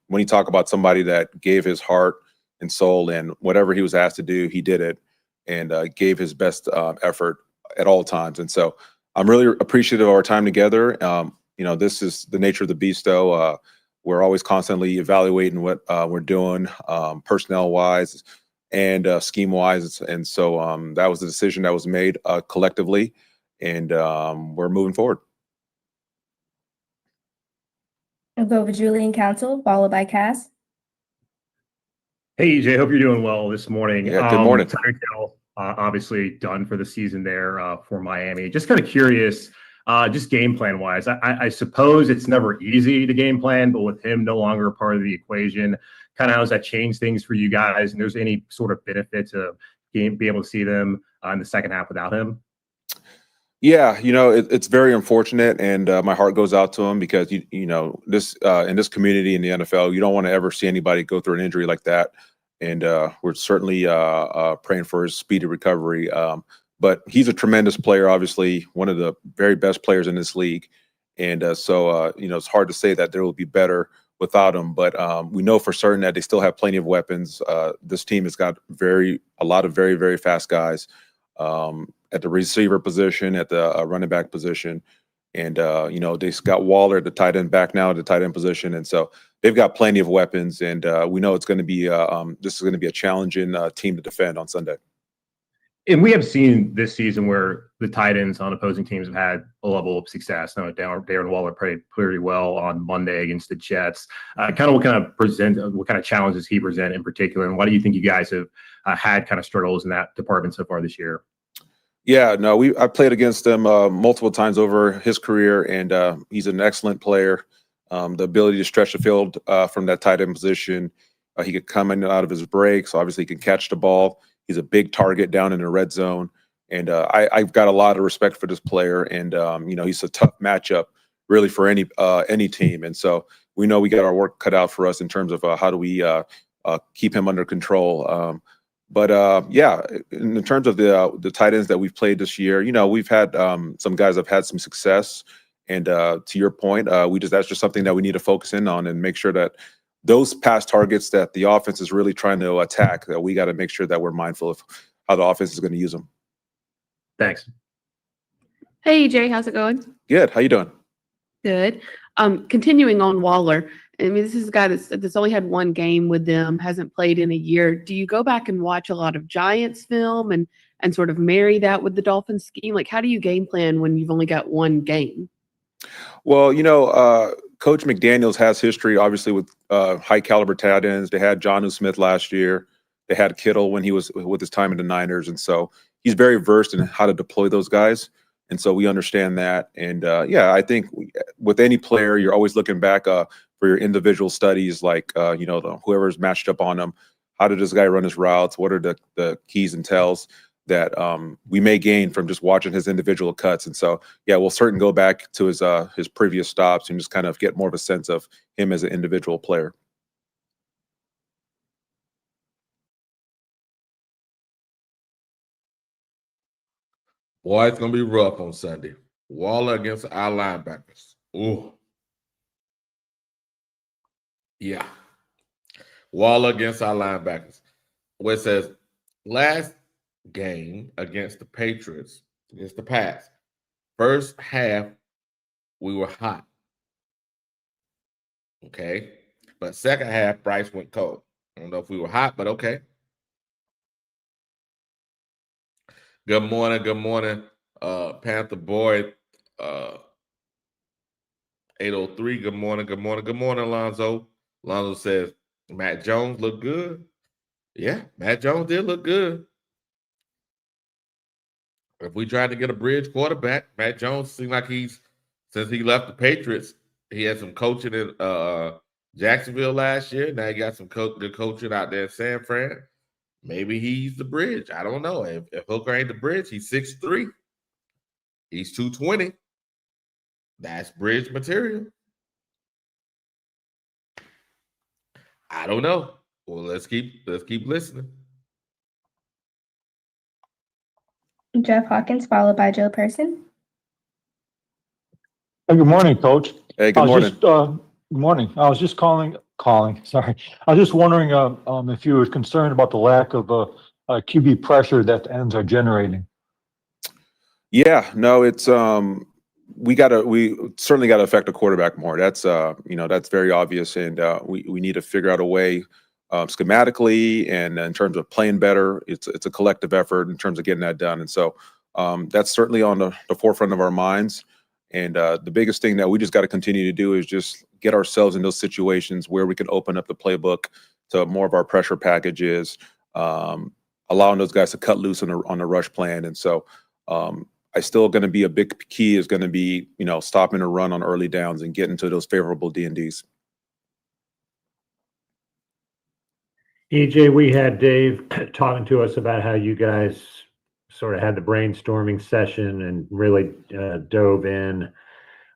when you talk about somebody that gave his heart and soul and whatever he was asked to do, he did it and gave his best effort at all times. And so I'm really appreciative of our time together. This is the nature of the beast, though. We're always constantly evaluating what we're doing personnel-wise and scheme-wise. And so that was the decision that was made collectively, and we're moving forward. We'll go with Julian Council, followed by Cass. Hey, EJ, hope you're doing well this morning. Yeah, good morning. Tyreek Hill, obviously done for the season there for Miami. Just kind of curious, just game plan wise, I suppose it's never easy to game plan, but with him no longer a part of the equation, kind of how does that change things for you guys? And there's any sort of benefit to be able to see them in the second half without him? Yeah, it's very unfortunate, and my heart goes out to him because this in this community in the NFL, you don't want to ever see anybody go through an injury like that, and we're certainly praying for his speedy recovery. But he's a tremendous player, obviously one of the very best players in this league, and so it's hard to say that there will be better without him. But we know for certain that they still have plenty of weapons. This team has got a lot of very, very fast guys. At the receiver position, at the running back position. And, they got Waller at the tight end back now at the tight end position. And so they've got plenty of weapons. And we know it's going to be this is going to be a challenging team to defend on Sunday. And we have seen this season where the tight ends on opposing teams have had a level of success. Now, Darren Waller played pretty well on Monday against the Jets. What kind of challenges he present in particular? And why do you think you guys have had kind of struggles in that department so far this year? Yeah, no, I played against him multiple times over his career, and he's an excellent player. The ability to stretch the field from that tight end position, he could come in and out of his breaks. Obviously, he can catch the ball. He's a big target down in the red zone, and I've got a lot of respect for this player. And he's a tough matchup really for any team. And so we know we got our work cut out for us in terms of how do we keep him under control. Yeah, in terms of the tight ends that we've played this year, we've had some guys have had some success. And to your point, that's just something that we need to focus in on and make sure that those pass targets that the offense is really trying to attack, that we got to make sure that we're mindful of how the offense is going to use them. Thanks. Hey, Jay, how's it going? Good. How you doing? Good. Continuing on Waller, I mean, this is a guy that's only had one game with them, hasn't played in a year. Do you go back and watch a lot of Giants film and sort of marry that with the Dolphins scheme? Like, how do you game plan when you've only got one game? Well, Coach McDaniels has history, obviously, with high caliber tight ends. They had Jonnu Smith last year. They had Kittle when he was with his time in the Niners. And so he's very versed in how to deploy those guys. And so we understand that. And I think with any player, you're always looking back for your individual studies, like, whoever's matched up on them. How did this guy run his routes? What are the keys and tells that we may gain from just watching his individual cuts? And so, we'll certainly go back to his previous stops and just kind of get more of a sense of him as an individual player. Boy, it's going to be rough on Sunday. Waller against our linebackers. Ooh. Yeah. Waller against our linebackers. Where it says, last game against the Patriots, against the Pats, first half, we were hot. Okay. But second half, Bryce went cold. I don't know if we were hot, but okay. Good morning, Panther Boy, 803. Good morning, Alonzo. Alonzo says, Matt Jones looked good. Yeah, Matt Jones did look good. If we tried to get a bridge quarterback, Matt Jones seemed like since he left the Patriots, he had some coaching in Jacksonville last year. Now he got some good coaching out there in San Fran. Maybe he's the bridge. I don't know. If Hooker ain't the bridge, he's 6'3". He's 220. That's bridge material. I don't know. Well, let's keep listening. Jeff Hawkins, followed by Joe Person. Hey, good morning, Coach. Hey, good morning. Good morning. I was just calling. Sorry. I was just wondering if you were concerned about the lack of QB pressure that the ends are generating. Yeah, no, it's we certainly got to affect the quarterback more. That's that's very obvious, and we need to figure out a way schematically and in terms of playing better. It's a collective effort in terms of getting that done, and so that's certainly on the forefront of our minds. And the biggest thing that we just got to continue to do is just get ourselves in those situations where we can open up the playbook to more of our pressure packages, allowing those guys to cut loose on the rush plan. And so I still going to be a big key is going to be, stopping a run on early downs and getting to those favorable D&Ds. EJ, we had Dave talking to us about how you guys sort of had the brainstorming session and really dove in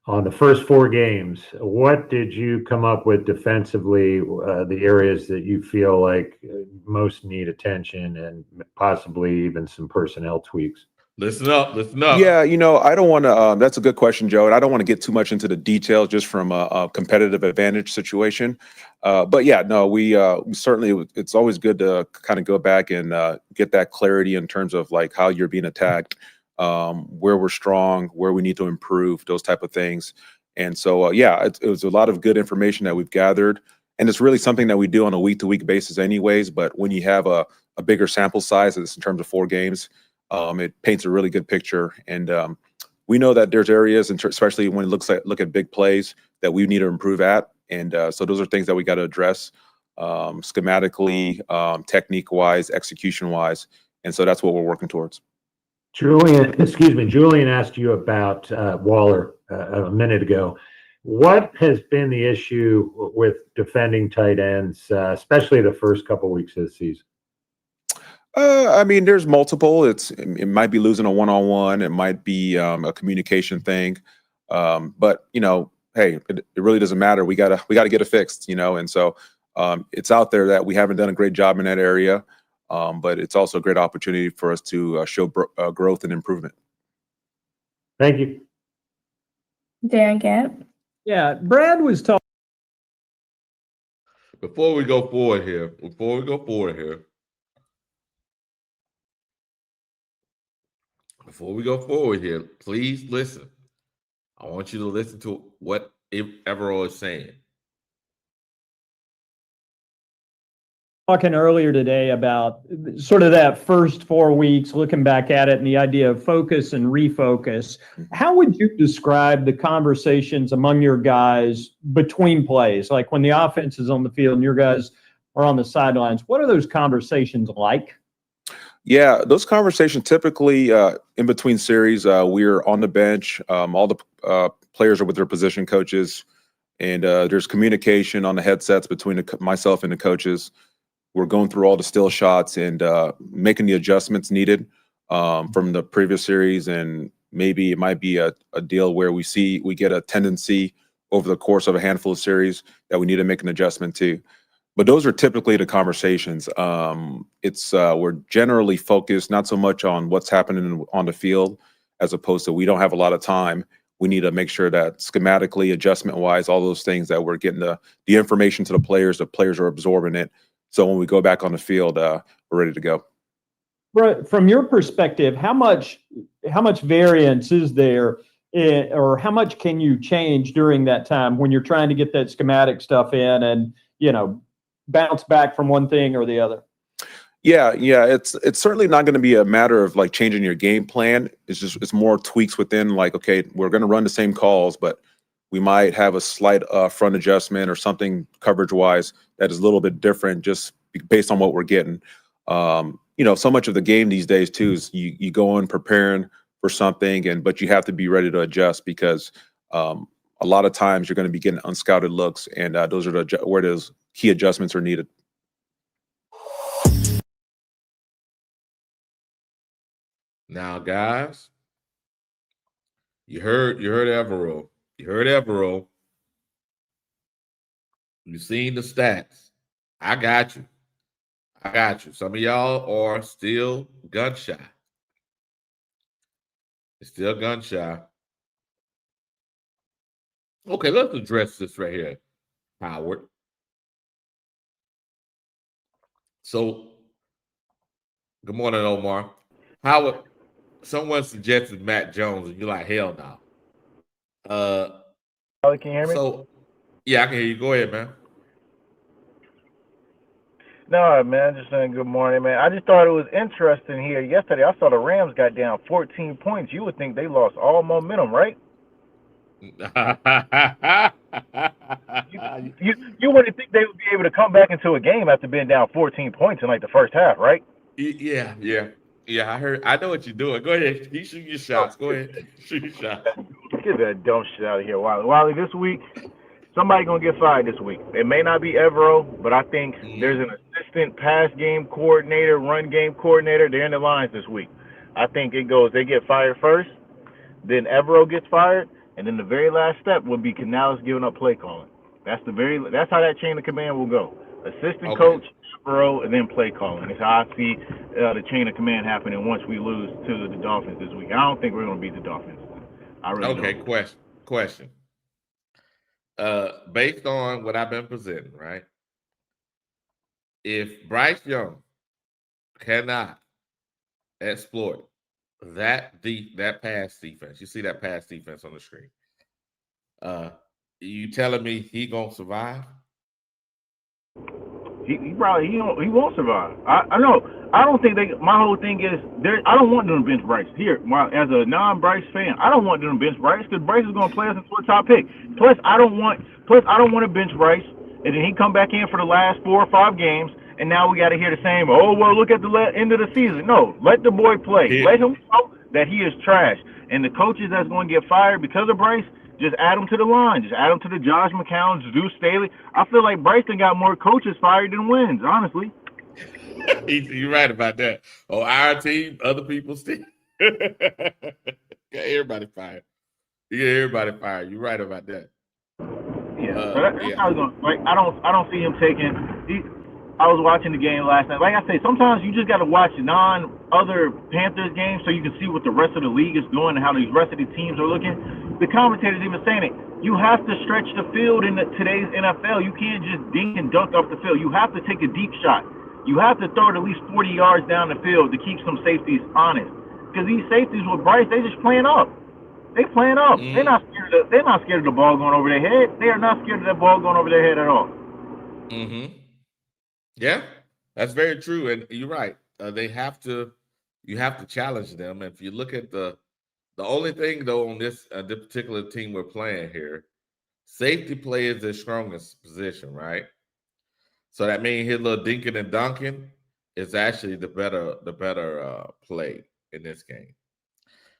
on the first 4 games. What did you come up with defensively, the areas that you feel like most need attention and possibly even some personnel tweaks? Listen up. Yeah, I don't want to, that's a good question, Joe. And I don't want to get too much into the details just from a competitive advantage situation. But yeah, no, we certainly, it's always good to kind of go back and get that clarity in terms of like how you're being attacked, where we're strong, where we need to improve, those type of things. And so, it was a lot of good information that we've gathered. And it's really something that we do on a week-to-week basis anyways. But when you have a bigger sample size, it's in terms of 4 games, it paints a really good picture. And we know that there's areas, especially when it look at big plays, that we need to improve at. And so those are things that we got to address schematically, technique-wise, execution-wise. And so that's what we're working towards. Julian asked you about Waller a minute ago. What has been the issue with defending tight ends, especially the first couple of weeks of the season? I mean, there's multiple. It might be losing a one-on-one. It might be a communication thing. But hey, it really doesn't matter. We gotta get it fixed, and so it's out there that we haven't done a great job in that area, but it's also a great opportunity for us to show growth and improvement. Thank you. Darren Camp. Yeah, Brad was talking. Before we go forward here, please listen. I want you to listen to what Evero is saying. Talking earlier today about sort of that first 4 weeks, looking back at it and the idea of focus and refocus. How would you describe the conversations among your guys between plays? Like when the offense is on the field and your guys are on the sidelines, what are those conversations like? Yeah, those conversations typically in between series, we're on the bench. All the players are with their position coaches, and there's communication on the headsets between myself and the coaches. We're going through all the still shots and making the adjustments needed from the previous series. And maybe it might be a deal where we get a tendency over the course of a handful of series that we need to make an adjustment to. But those are typically the conversations. We're generally focused not so much on what's happening on the field, as opposed to we don't have a lot of time. We need to make sure that schematically, adjustment-wise, all those things that we're getting the information to the players are absorbing it. So when we go back on the field, we're ready to go. From your perspective, how much variance is there, or how much can you change during that time when you're trying to get that schematic stuff in and bounce back from one thing or the other? Yeah, it's certainly not going to be a matter of like changing your game plan. It's more tweaks within, like, okay, we're going to run the same calls, but we might have a slight front adjustment or something coverage-wise that is a little bit different just based on what we're getting. So much of the game these days, too, is you go in preparing for something, but you have to be ready to adjust because a lot of times you're going to be getting unscouted looks, and those are where those key adjustments are needed. Now, guys, you heard Evero. You've seen the stats. I got you. Some of y'all are still gun shy. Okay, let's address this right here, Howard. So, good morning, Omar. Howard, someone suggested Matt Jones, and you're like, hell no. Can you hear me? So, yeah, I can hear you. Go ahead, man. No, man, just saying good morning, man. I just thought it was interesting here. Yesterday, I saw the Rams got down 14 points. You would think they lost all momentum, right? You wouldn't think they would be able to come back into a game after being down 14 points in like the first half, right? Yeah. I know what you're doing. Go ahead. You shoot your shots. Go ahead. Shoot your shots. Get that dumb shit out of here, Wiley. Wiley, this week, somebody going to get fired this week. It may not be Evero, but I think there's an assistant pass game coordinator, run game coordinator. They're in the lines this week. I think it goes, they get fired first, then Evero gets fired, and then the very last step would be Canales giving up play calling. That's how that chain of command will go. Assistant coach, Evero, and then play calling. That's how I see the chain of command happening once we lose to the Dolphins this week. I don't think we're going to beat the Dolphins. I really don't. Question. Based on what I've been presenting, right? If Bryce Young cannot exploit that pass defense, you see that pass defense on the screen. You telling me he gonna survive? He won't survive. I know. I don't think my whole thing is I don't want them to bench Bryce. As a non-Bryce fan, I don't want them to bench Bryce because Bryce is gonna play us into a top pick. Plus I don't want to bench Bryce and then he come back in for the last 4 or 5 games and now we got to hear the same. Oh well, look at the end of the season. No, let the boy play. Yeah. Let him know that he is trash. And the coaches that's going to get fired because of Bryce, just add them to the line. Just add them to the Josh McCown, Zeus Staley. I feel like Bryson got more coaches fired than wins, honestly. You're right about that. Oh, our team, other people's team. Got everybody fired. Yeah, everybody fired. You're right about that. Yeah, so that's how it's going. Like, I don't see him taking. I was watching the game last night. Like I say, sometimes you just got to watch other Panthers games so you can see what the rest of the league is doing and how these rest of the teams are looking. The commentators even saying it. You have to stretch the field in today's NFL. You can't just dink and dunk up the field. You have to take a deep shot. You have to throw it at least 40 yards down the field to keep some safeties honest. Because these safeties with Bryce, they just playing up. They playing up. They're not scared of the ball going over their head. They are not scared of that ball going over their head at all. Mm-hmm. Yeah, that's very true. And you're right. You have to challenge them. If you look at the only thing though on this particular team we're playing here, safety play is their strongest position, right? So that means his little dinking and dunking is actually the better play in this game.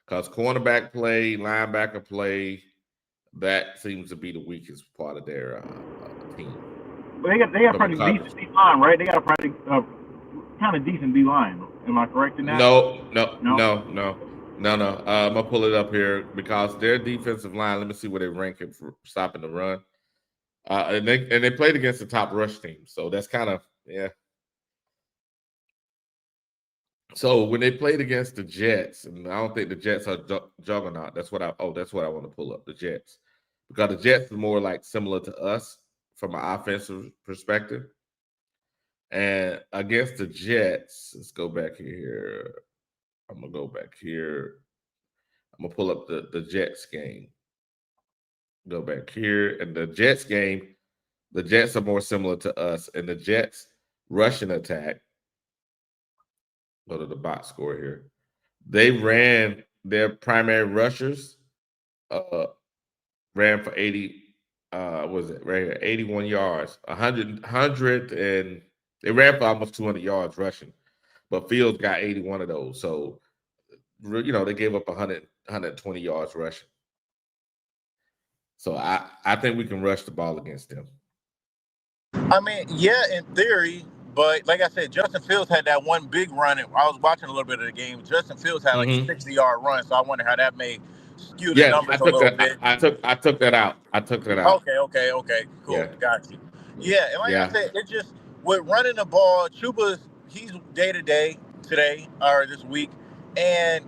Because cornerback play, linebacker play, that seems to be the weakest part of their team. But they got pretty decent D line, right? They got a pretty kind of decent D line. Am I correct in that? No. I'm gonna pull it up here because their defensive line. Let me see where they rank it for stopping the run. And they played against the top rush team, so that's kind of So when they played against the Jets, and I don't think the Jets are juggernaut. That's what I want to pull up, the Jets, because the Jets are more like similar to us from an offensive perspective. And against the Jets, let's go back here. I'm gonna go back here. I'm gonna pull up the Jets game. Go back here, and the Jets game. The Jets are more similar to us, and the Jets rushing attack. Go to the box score here. They ran their primary rushers, ran for 80. Was it right here? 81 yards, 100 and they ran for almost 200 yards rushing, but Fields got 81 of those. So, they gave up 120 yards rushing. So I think we can rush the ball against them. I mean, yeah, in theory, but like I said, Justin Fields had that one big run. I was watching a little bit of the game. Justin Fields had like a 60-yard run, so I wonder how that may skew the numbers a little bit. I took that out. Okay, cool, Yeah. Got you. Yeah, and like I said, it just with running the ball, he's day to day today or this week, and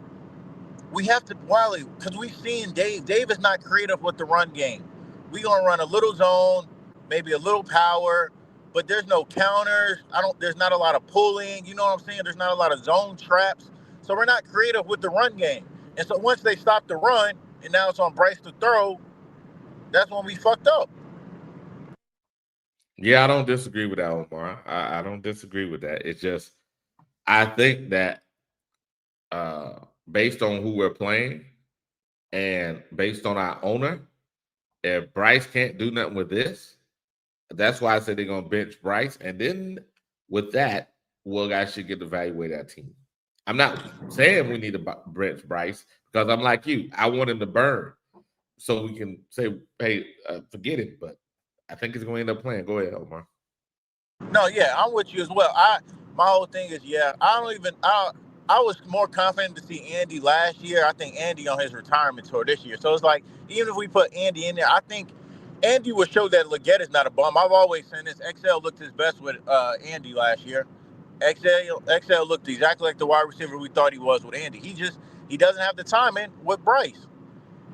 we have to Wiley because we've seen Dave. Dave is not creative with the run game. We gonna run a little zone, maybe a little power, but there's no counters. There's not a lot of pulling. You know what I'm saying? There's not a lot of zone traps. So we're not creative with the run game. And so once they stop the run, and now it's on Bryce to throw, that's when we fucked up. Yeah, I don't disagree with that, Omar. I don't disagree with that. It's just I think that based on who we're playing and based on our owner, if Bryce can't do nothing with this, that's why I said they're going to bench Bryce. And then with that, we'll actually get to evaluate our team. I'm not saying we need to bench Bryce because I'm like you. I want him to burn so we can say, hey, forget it. But I think he's going to end up playing. Go ahead, Omar. No, yeah, I'm with you as well. My whole thing is, I was more confident to see Andy last year. I think Andy on his retirement tour this year. So it's like, even if we put Andy in there, I think Andy would show that Leggett is not a bum. I've always said this. XL looked his best with Andy last year. XL looked exactly like the wide receiver we thought he was with Andy. He doesn't have the timing with Bryce.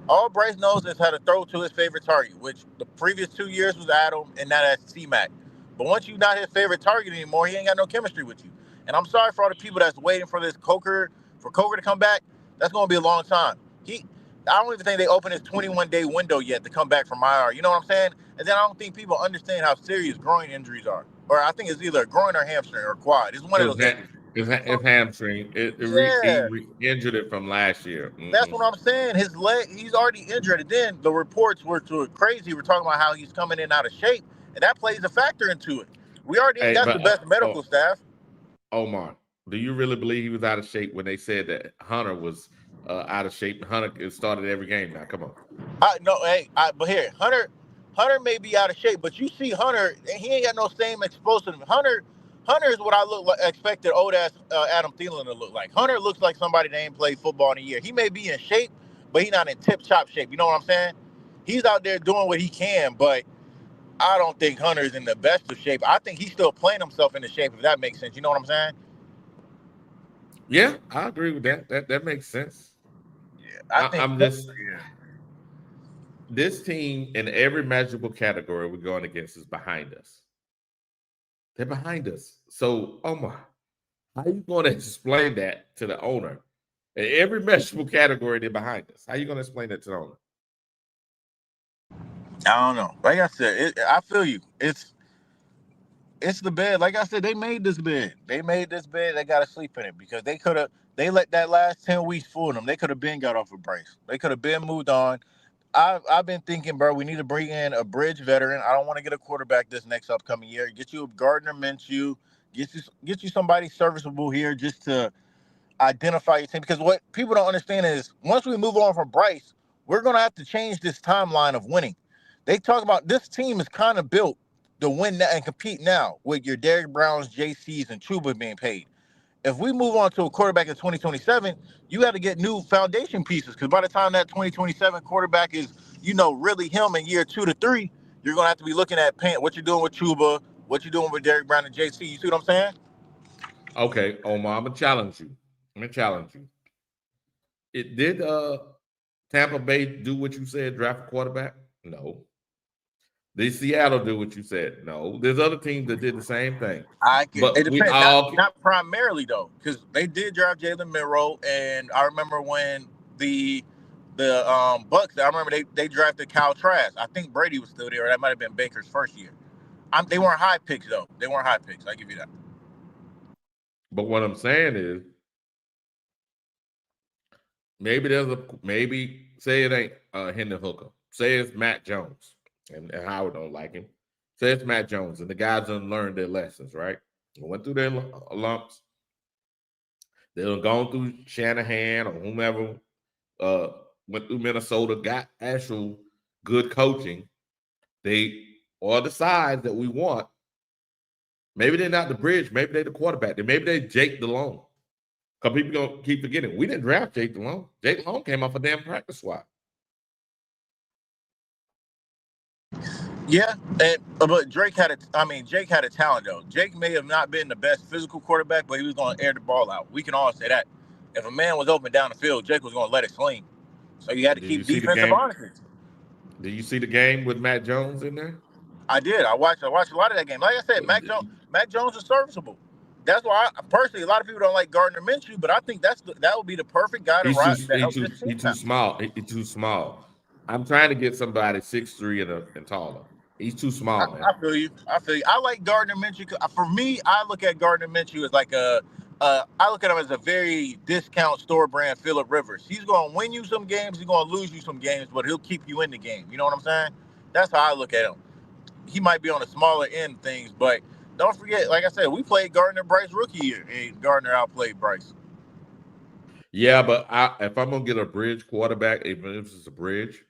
All Bryce knows is how to throw to his favorite target, which the previous 2 years was Adam and now that's C-Mac. But once you're not his favorite target anymore, he ain't got no chemistry with you. And I'm sorry for all the people that's waiting for Coker to come back. That's going to be a long time. I don't even think they opened his 21-day window yet to come back from IR. You know what I'm saying? And then I don't think people understand how serious groin injuries are. Or I think it's either a groin or hamstring or quad. It's one of those. It's hamstring. He injured it from last year. That's what I'm saying. His leg, he's already injured. And then the reports were crazy. We're talking about how he's coming in out of shape. And that plays a factor into it. We already got the best medical staff. Omar, do you really believe he was out of shape when they said that Hunter was out of shape? Hunter started every game now. Come on. But here, Hunter may be out of shape, but you see Hunter, he ain't got no same explosive. Hunter is what I expected old ass Adam Thielen to look like. Hunter looks like somebody that ain't played football in a year. He may be in shape, but he's not in tip-top shape. You know what I'm saying? He's out there doing what he can, but I don't think Hunter's in the best of shape. I think he's still playing himself into shape, if that makes sense. You know what I'm saying? Yeah, I agree with that. That makes sense. Yeah, I think. I'm just Yeah. this team in every measurable category we're going against is behind us. They're behind us. So, Omar, how are you going to explain that to the owner? In every measurable category, they're behind us. How are you going to explain that to the owner? I don't know. Like I said, I feel you. It's the bed. Like I said, they made this bed. They made this bed. They got to sleep in it because they let that last 10 weeks fool them. They could have been got off of Bryce. They could have been moved on. I've been thinking, bro, we need to bring in a bridge veteran. I don't want to get a quarterback this next upcoming year. Get you a Gardner Minshew. Get you somebody serviceable here just to identify your team. Because what people don't understand is once we move on from Bryce, we're going to have to change this timeline of winning. They talk about this team is kind of built to win and compete now with your Derrick Browns, JCs, and Chuba being paid. If we move on to a quarterback in 2027, you got to get new foundation pieces because by the time that 2027 quarterback is, really him in year 2 to 3, you're going to have to be looking at what you're doing with Chuba, what you're doing with Derrick Brown and JC. You see what I'm saying? Okay, Omar, I'm going to challenge you. It did Tampa Bay do what you said, draft a quarterback? No. Did Seattle do what you said? No. There's other teams that did the same thing. It But we depends. all Not primarily though, because they did draft Jalen Milroe, and I remember when the Bucks. I remember they drafted Kyle Trask. I think Brady was still there. Or that might have been Baker's first year. They weren't high picks though. They weren't high picks. I give you that. But what I'm saying is maybe say it ain't Hendon Hooker. Say it's Matt Jones. And Howard don't like him. Say it's Matt Jones, and the guys done learned their lessons, right? They went through their lumps. They done gone through Shanahan or whomever went through Minnesota, got actual good coaching. They are the size that we want. Maybe they're not the bridge. Maybe they're the quarterback. Maybe they Jake Delhomme. Because people going to keep forgetting. We didn't draft Jake Delhomme. Jake Delhomme came off a damn practice squad. Yeah, but Jake had a talent though. Jake may have not been the best physical quarterback, but he was going to air the ball out. We can all say that. If a man was open down the field, Jake was going to let it swing. So you had to keep defensive honesty. Did you see the game with Matt Jones in there? I did. I watched a lot of that game. Like I said, Matt Jones is serviceable. That's why personally, a lot of people don't like Gardner Minshew, but I think that would be the perfect guy to ride. He's too small. He's too small. I'm trying to get somebody 6'3" and taller. He's too small, man. I feel you. I like Gardner Minshew. For me, I look at Gardner Minshew as like I look at him as a very discount store brand Phillip Rivers. He's going to win you some games. He's going to lose you some games, but he'll keep you in the game. You know what I'm saying? That's how I look at him. He might be on the smaller end things, but don't forget, like I said, we played Gardner Bryce rookie year, and Gardner outplayed Bryce. Yeah, but if I'm going to get a bridge quarterback, even if it's a bridge,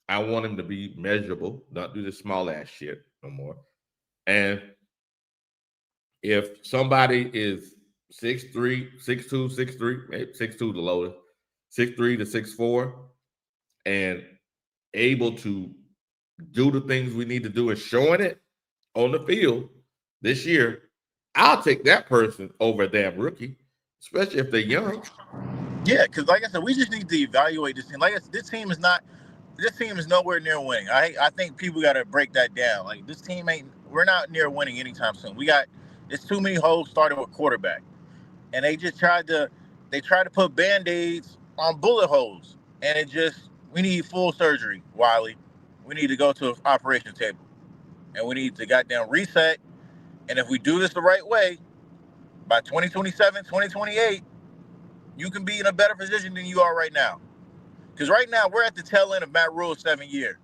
I want him to be measurable, not do this small ass shit no more. And if somebody is 6'3", 6'2", 6'3", maybe 6'2" the lowest, 6'3" to 6'4", and able to do the things we need to do and showing it on the field this year, I'll take that person over a damn rookie, especially if they're young. Yeah, because like I said, we just need to evaluate this team. Like I said, this team is nowhere near winning. I think people got to break that down. Like this team we're not near winning anytime soon. It's too many holes starting with quarterback. And they tried to put Band-Aids on bullet holes. And we need full surgery, Wiley. We need to go to an operation table. And we need to goddamn reset. And if we do this the right way, by 2027, 2028, you can be in a better position than you are right now. Because right now, we're at the tail end of Matt Rule's 7th year.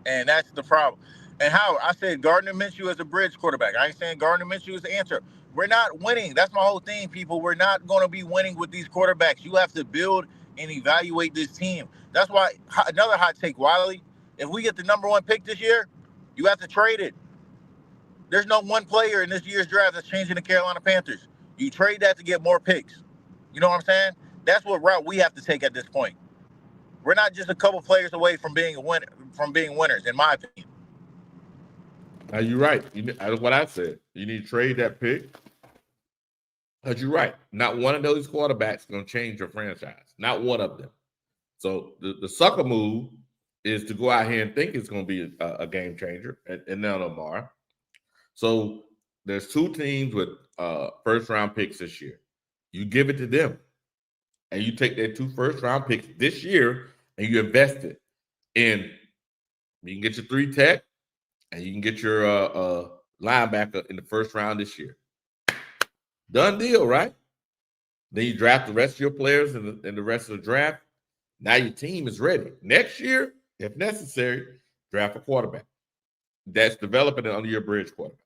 And that's the problem. And Howard, I said Gardner Minshew as a bridge quarterback. I ain't saying Gardner Minshew is the answer. We're not winning. That's my whole thing, people. We're not going to be winning with these quarterbacks. You have to build and evaluate this team. That's why, another hot take, Wiley, if we get the number 1 pick this year, you have to trade it. There's no one player in this year's draft that's changing the Carolina Panthers. You trade that to get more picks. You know what I'm saying? That's what route we have to take at this point. We're not just a couple players away from being a winner, from being winners, in my opinion. Now you're right. That's what I said. You need to trade that pick. Because you're right. Not one of those quarterbacks is going to change your franchise. Not one of them. So the sucker move is to go out here and think it's going to be a game changer, and none of them are. So there's two teams with first-round picks this year. You give it to them, and you take their 2 first-round picks this year, and you invest it in. You can get your 3 tech, and you can get your linebacker in the first round this year. Done deal, right? Then you draft the rest of your players in the rest of the draft. Now your team is ready. Next year, if necessary, draft a quarterback that's developing an under your bridge quarterback.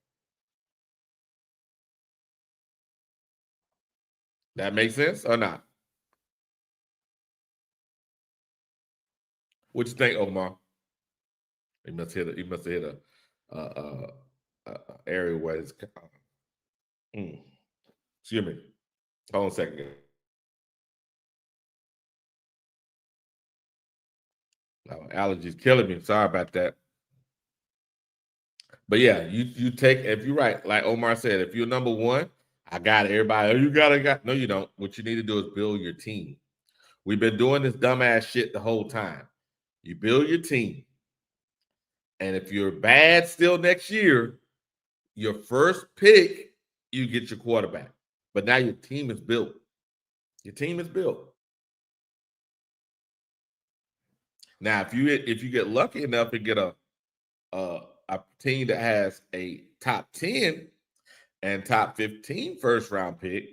That makes sense or not? What you think, Omar? He must have hit a area where it's. Excuse me. Hold on a second. Allergies killing me. Sorry about that. But yeah, you take, if you're right, like Omar said, if you're number one, I got it. Everybody, you got. No, you don't. What you need to do is build your team. We've been doing this dumbass shit the whole time. You build your team. And if you're bad still next year, your first pick, you get your quarterback. But now your team is built. Your team is built. Now, if you get lucky enough to get a team that has a top 10 and top 15 first round pick,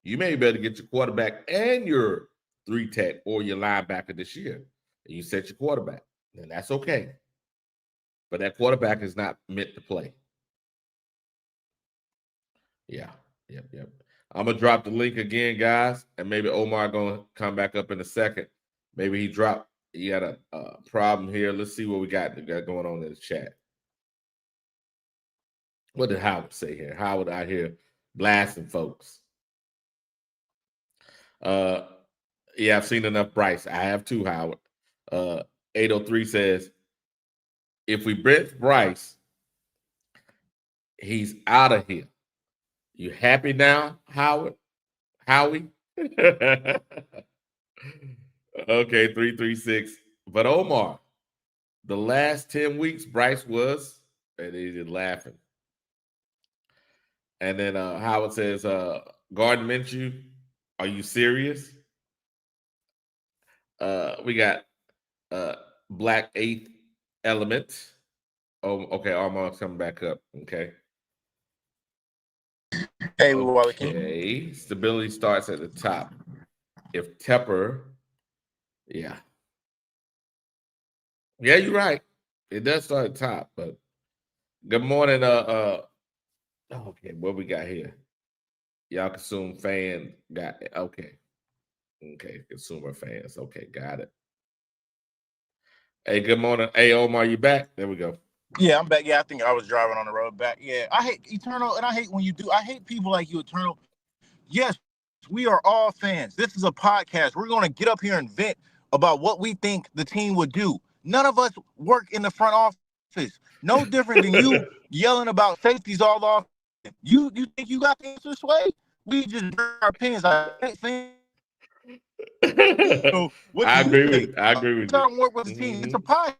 you may be able to get your quarterback and your 3 tech or your linebacker this year. And you set your quarterback. And that's okay. But that quarterback is not meant to play. Yeah. Yep. I'm going to drop the link again, guys. And maybe Omar going to come back up in a second. Maybe he had a problem here. Let's see what we got going on in the chat. What did Howard say here? Howard out here blasting folks. Yeah, I've seen enough Bryce. I have too, Howard. 803 says, if we bench Bryce, he's out of here. You happy now, Howard? Howie? Okay, 336. But Omar, the last 10 weeks, Bryce was, and he's just laughing. And then Howard says, Gardner Minshew, are you serious? We got Black Eighth Element. Oh, okay, Armand's coming back up. Okay. Hey, okay. Stability starts at the top. If Tepper, yeah, you're right. It does start at the top, but good morning. Okay, what we got here? Y'all consume fan got okay. Okay, consumer fans. Okay, got it. Hey, good morning. Hey, Omar, you back? There we go. Yeah, I'm back. Yeah, I think I was driving on the road back. Yeah, I hate Eternal, and I hate when you do. I hate people like you, Eternal. Yes, we are all fans. This is a podcast. We're going to get up here and vent about what we think the team would do. None of us work in the front office. No different than you yelling about safeties all off. You think you got the answer, Sway? We just bring our opinions. I think. So I agree with you. Don't work with the team. It's a podcast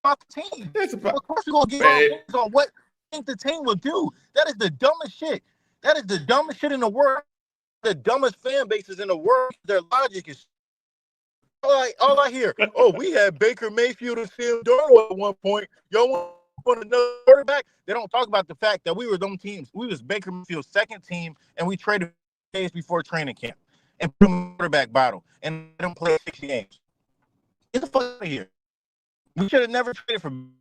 about the team. Of course, we're gonna get our opinions on what I think the team will do. That is the dumbest shit. That is the dumbest shit in the world. The dumbest fan bases in the world. Their logic is all I hear. Oh, we had Baker Mayfield and Sam Darnold at one point. Y'all want another quarterback? They don't talk about the fact that we were them teams. We was Baker Mayfield's second team, and we traded days before training camp and put him in the quarterback battle and let him play 60 games. Get the fuck out of here. We should have never traded for him.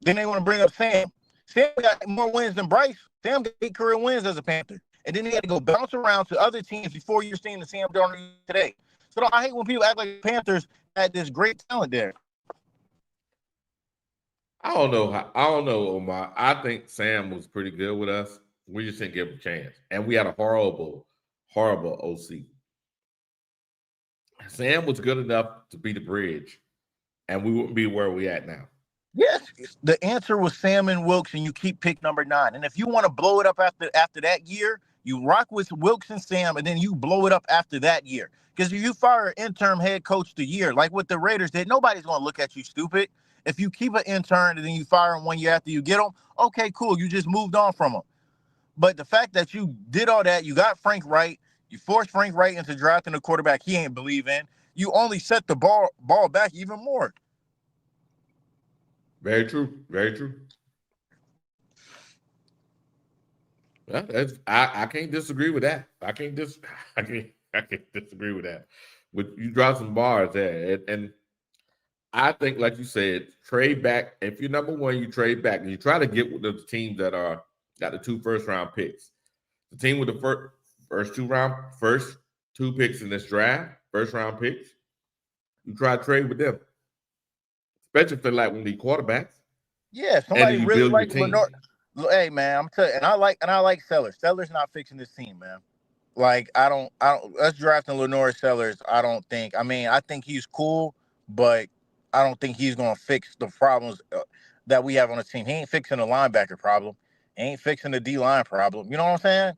Then they want to bring up Sam. Sam got more wins than Bryce. Sam got 8 career wins as a Panther. And then he had to go bounce around to other teams before you're seeing the Sam Darnold today. So I hate when people act like the Panthers had this great talent there. I don't know, Omar. I think Sam was pretty good with us. We just didn't give him a chance. And we had a horrible OC. Sam was good enough to be the bridge, and we wouldn't be where we at now. Yes, the answer was Sam and Wilkes, and you keep pick number 9. And if you want to blow it up after that year, you rock with Wilkes and Sam, and then you blow it up after that year. Because if you fire an interim head coach the year, like what the Raiders did, nobody's going to look at you stupid. If you keep an intern and then you fire him 1 year after you get him, okay, cool. You just moved on from him. But the fact that you did all that, you got Frank Wright, you forced Frank Wright into drafting a quarterback he ain't believe in, you only set the ball back even more. Very true. Very true. Well, I can't disagree with that. I can't disagree with that. But you draw some bars there, and I think, like you said, trade back. If you're number one, you trade back, and you try to get with the teams that are got the 2 first-round picks. The team with the first two picks in this draft, first-round picks, you try to trade with them, especially if they like one of these quarterbacks. Yeah, somebody really like Lenore. Hey man, I'm telling you, and I like Sellers. Sellers not fixing this team, man. Like I don't us drafting Lenore Sellers, I think he's cool, but I don't think he's gonna fix the problems that we have on the team. He ain't fixing the linebacker problem. He ain't fixing the D-line problem. You know what I'm saying?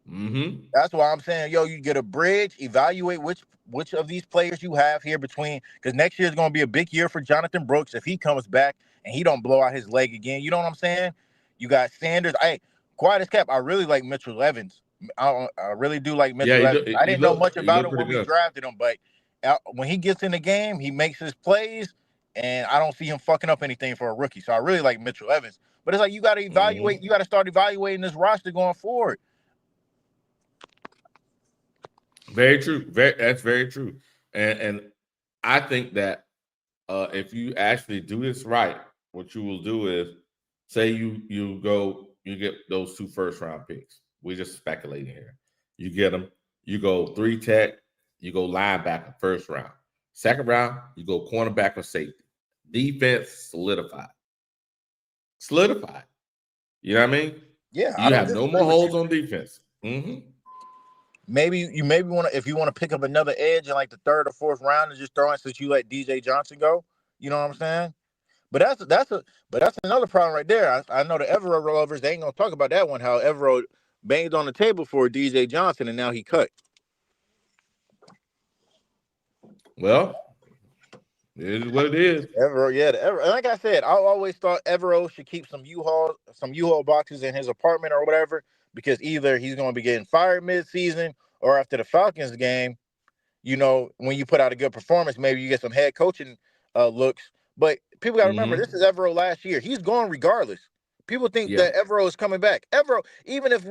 Mm-hmm. That's why I'm saying, you get a bridge, evaluate which of these players you have here between, because next year is going to be a big year for Jonathan Brooks if he comes back and he don't blow out his leg again. You know what I'm saying? You got Sanders. Hey, quiet as kept, I really like Mitchell Evans. I really do like Mitchell Evans. I didn't know much about him when we drafted him, but when he gets in the game, he makes his plays, and I don't see him fucking up anything for a rookie. So I really like Mitchell Evans. But it's like you got to evaluate. You got to start evaluating this roster going forward. Very true. That's very true. And I think that if you actually do this right, what you will do is say you get those 2 first-round picks. We're just speculating here. You get them. You go 3 tech. You go linebacker first round. Second round, you go cornerback or safety. Defense solidified. You know what I mean? Yeah. You have no more holes on defense. Mm-hmm. Maybe you want to, if you want to pick up another edge in like the 3rd or 4th round and just throw in since you let DJ Johnson go. You know what I'm saying? But that's another problem right there. I know the Evero lovers, they ain't gonna talk about that one. How Evero banged on the table for DJ Johnson and now he cut. Well, it is what it is. Evero, yeah. Like I said, I always thought Evero should keep some U-Haul boxes in his apartment or whatever, because either he's going to be getting fired mid-season or after the Falcons game, when you put out a good performance, maybe you get some head coaching looks. But people got to remember, this is Evero last year. He's gone regardless. People think that Evero is coming back. Evero, even if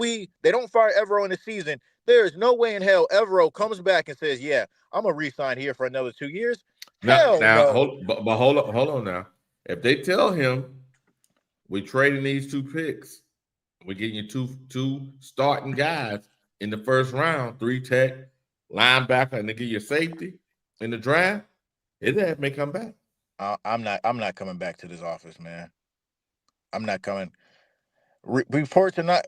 they don't fire Evero in the season, there is no way in hell Evero comes back and says, yeah, I'm going to re-sign here for another 2 years. Now, no. hold on now. If they tell him we're trading these 2 picks, we're getting you two starting guys in the first round, 3 tech, linebacker, and they give you safety in the draft, his ass may come back. I'm not coming back to this office, man. I'm not coming. Reports are not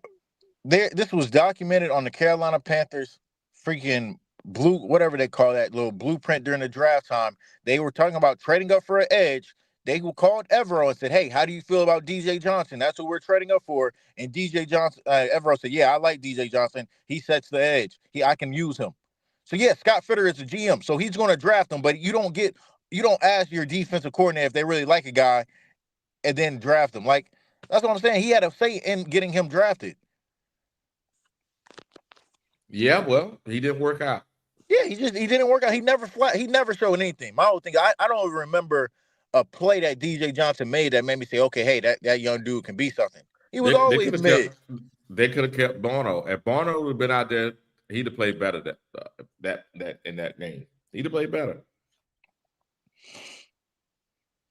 there. This was documented on the Carolina Panthers freaking whatever they call that little blueprint during the draft time. They were talking about trading up for an edge. They called Evero and said, hey, how do you feel about DJ Johnson? That's what we're trading up for. And DJ Johnson, Evero said, yeah, I like DJ Johnson. He sets the edge. I can use him. So yeah, Scott Fitter is the GM. So he's going to draft him, but you don't ask your defensive coordinator if they really like a guy and then draft him. Like, that's what I'm saying. He had a say in getting him drafted. Yeah, well, he didn't work out. Yeah, he didn't work out. He never showed anything. My whole thing, I don't even remember a play that DJ Johnson made that made me say, okay, hey, that young dude can be something. He was always mid. They could have kept Bono. If Bono would have been out there, he'd have played better that in that game. He'd have played better.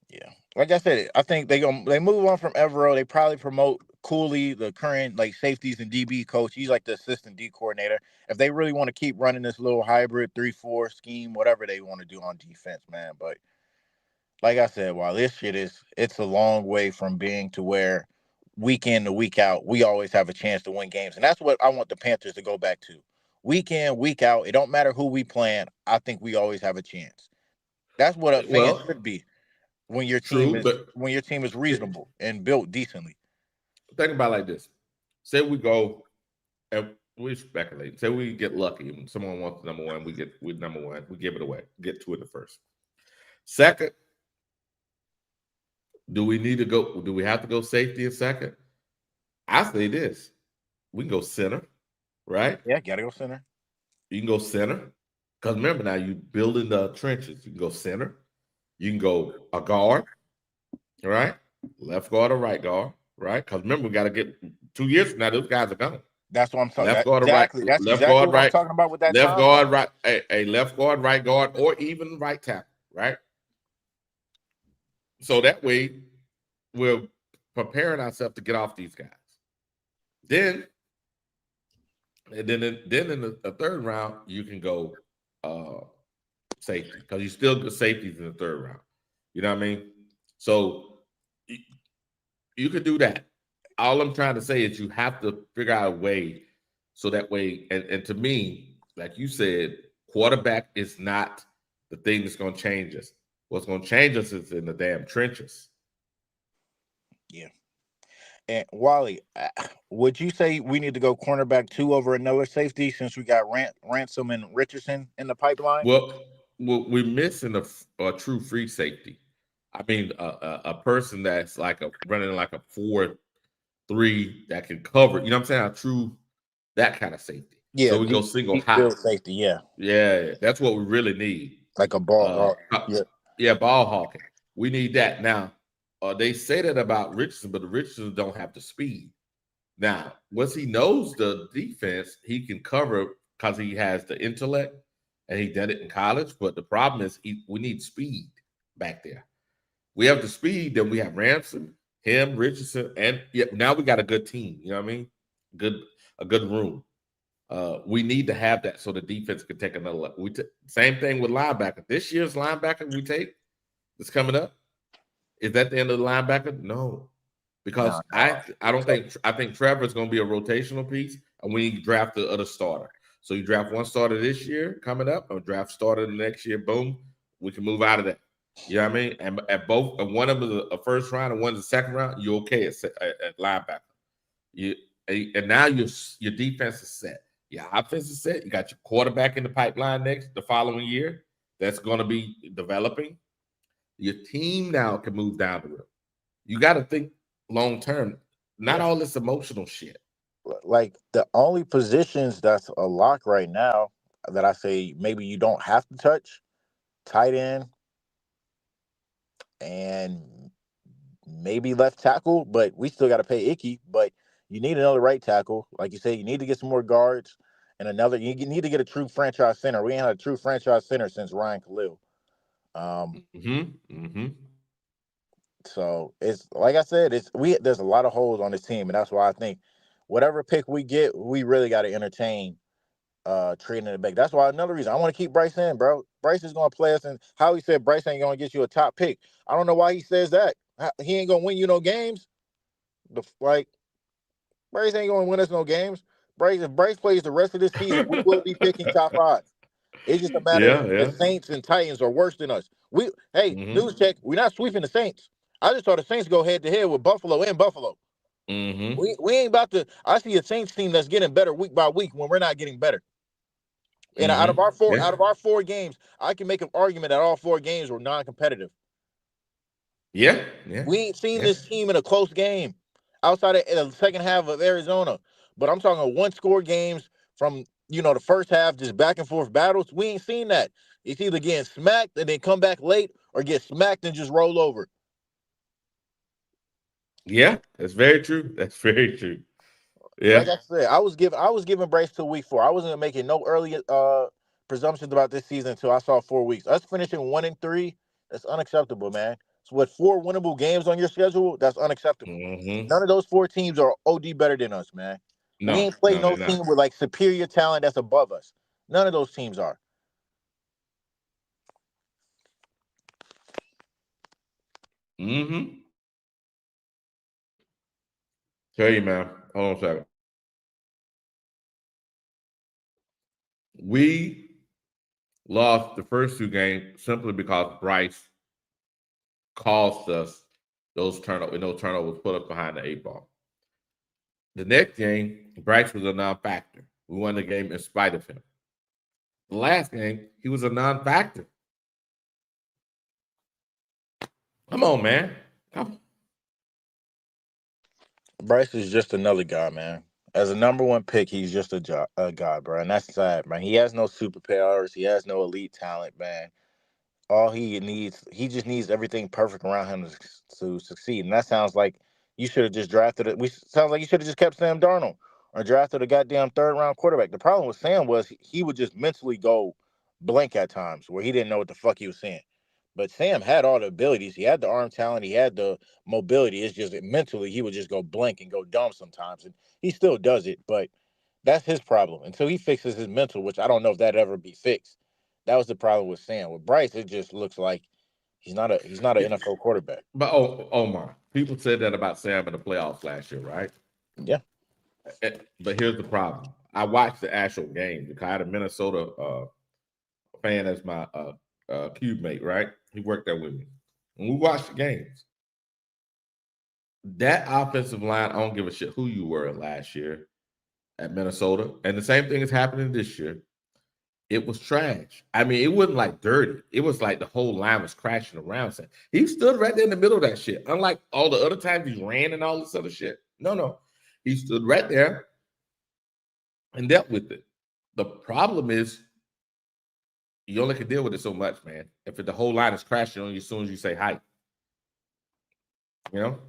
Yeah, like I said, I think they move on from Evero. They probably promote Cooley, the current safeties and DB coach. He's like the assistant D coordinator. If they really want to keep running this little hybrid 3-4 scheme, whatever they want to do on defense, man. But like I said, while this shit it's a long way from being to where week in to week out, we always have a chance to win games. And that's what I want the Panthers to go back to. week in, week out, it don't matter who we playing, I think we always have a chance. That's what a fan should be when your team is reasonable and built decently. Think about it like this. Say we go and we speculate. Say we get lucky and someone wants number one, we number one, we give it away. Get to it the first. Second, do we have to go safety in second? I say this. We can go center, right? Yeah, gotta go center. You can go center. Because remember now, you building the trenches. You can go center. You can go a guard, right? Left guard or right guard, right? Because remember, we got to get 2 years from now, those guys are gone. That's what I'm talking about. Left guard or Exactly. right. That's left exactly guard, what right. I'm talking about with that Left time guard, frame. right. A left guard, right guard, or even right tackle, right? So that way, we're preparing ourselves to get off these guys. Then in the third round, you can go safety because you still get safeties in the third round. You know what I mean? So you could do that. All I'm trying to say is you have to figure out a way so that way, and to me, like you said, quarterback is not the thing that's going to change us. What's going to change us is in the damn trenches. Yeah. And Wally, would you say we need to go cornerback 2 over another safety since we got Ransom and Richardson in the pipeline? Well, we're missing a true free safety. I mean, a person that's running like a 4-3 that can cover. You know what I'm saying? A true that kind of safety. Yeah, so we go single deep high field safety. Yeah, that's what we really need. Like a ball. Ball hawking. We need that now. They say that about Richardson, but the Richardson don't have the speed. Now, once he knows the defense, he can cover because he has the intellect and he did it in college. But the problem is we need speed back there. We have the speed, then we have Ransom, him, Richardson, and now we got a good team. You know what I mean? A good room. We need to have that so the defense can take another look. Same thing with linebacker. This year's linebacker we take that's coming up. Is that the end of the linebacker? No. Because I think Trevor's going to be a rotational piece, and we need to draft the other starter. So you draft one starter this year coming up, or draft starter the next year. Boom, we can move out of that. You know what I mean? And at both, one of them is a first round and one's a second round. You're okay at linebacker. And now your defense is set. Your offense is set. You got your quarterback in the pipeline the following year. That's going to be developing. Your team now can move down the road. You got to think long term, not all this emotional shit. Like the only positions that's a lock right now that I say maybe you don't have to touch, tight end and maybe left tackle, but we still got to pay Icky. But you need another right tackle. Like you say, you need to get some more guards and you need to get a true franchise center. We ain't had a true franchise center since Ryan Khalil. So it's like I said, there's a lot of holes on this team, and that's why I think whatever pick we get, we really got to entertain trading it back. That's why another reason I want to keep Bryce in, bro. Bryce is going to play us, and Howie said Bryce ain't going to get you a top pick. I don't know why he says that. He ain't going to win you no games. Bryce ain't going to win us no games. If Bryce plays the rest of this season, we will be picking top 5. It's just a matter of the Saints and Titans are worse than us. News check, we're not sweeping the Saints. I just saw the Saints go head-to-head with Buffalo and Buffalo. We ain't about to – I see a Saints team that's getting better week by week when we're not getting better. And out of our 4 games, I can make an argument that all 4 games were non-competitive. Yeah. We ain't seen this team in a close game outside of the second half of Arizona. But I'm talking 1-score games from – the first half, just back and forth battles. We ain't seen that. It's either getting smacked and then come back late or get smacked and just roll over. Yeah, that's very true. That's very true. Yeah. Like I said, I was giving Bryce till week 4. I wasn't making no early presumptions about this season until I saw 4 weeks. Us finishing 1-3, that's unacceptable, man. So with 4 winnable games on your schedule, that's unacceptable. None of those 4 teams are OD better than us, man. We ain't played no team with like superior talent that's above us. None of those teams are. Tell you, man. Hold on a second. We lost the first 2 games simply because Bryce cost us those turnovers put us behind the 8 ball. The next game, Bryce was a non-factor. We won the game in spite of him. The last game, he was a non-factor. Come on, man. Come. Bryce is just another guy, man. As a number 1 pick, he's just a guy, bro. And that's sad, man. He has no superpowers. He has no elite talent, man. All he just needs everything perfect around him to succeed. And that sounds like you should have just drafted it. Sounds like you should have just kept Sam Darnold or drafted a goddamn 3rd-round quarterback. The problem with Sam was he would just mentally go blank at times where he didn't know what the fuck he was saying. But Sam had all the abilities. He had the arm talent. He had the mobility. It's just that mentally he would just go blank and go dumb sometimes. And he still does it, but that's his problem. Until he fixes his mental, which I don't know if that'd ever be fixed. That was the problem with Sam. With Bryce, it just looks like he's not an NFL quarterback. But Omar, people said that about Sam in the playoffs last year, right? Yeah. But here's the problem. I watched the actual game because I had a Minnesota fan as my cube mate, right? He worked there with me. And we watched the games. That offensive line, I don't give a shit who you were last year at Minnesota. And the same thing is happening this year. It was trash. I mean, it wasn't like dirty. It was like the whole line was crashing around. He stood right there in the middle of that shit. Unlike all the other times he ran and all this other shit. No. He stood right there and dealt with it. The problem is you only can deal with it so much, man. If the whole line is crashing on you as soon as you say hi. You know?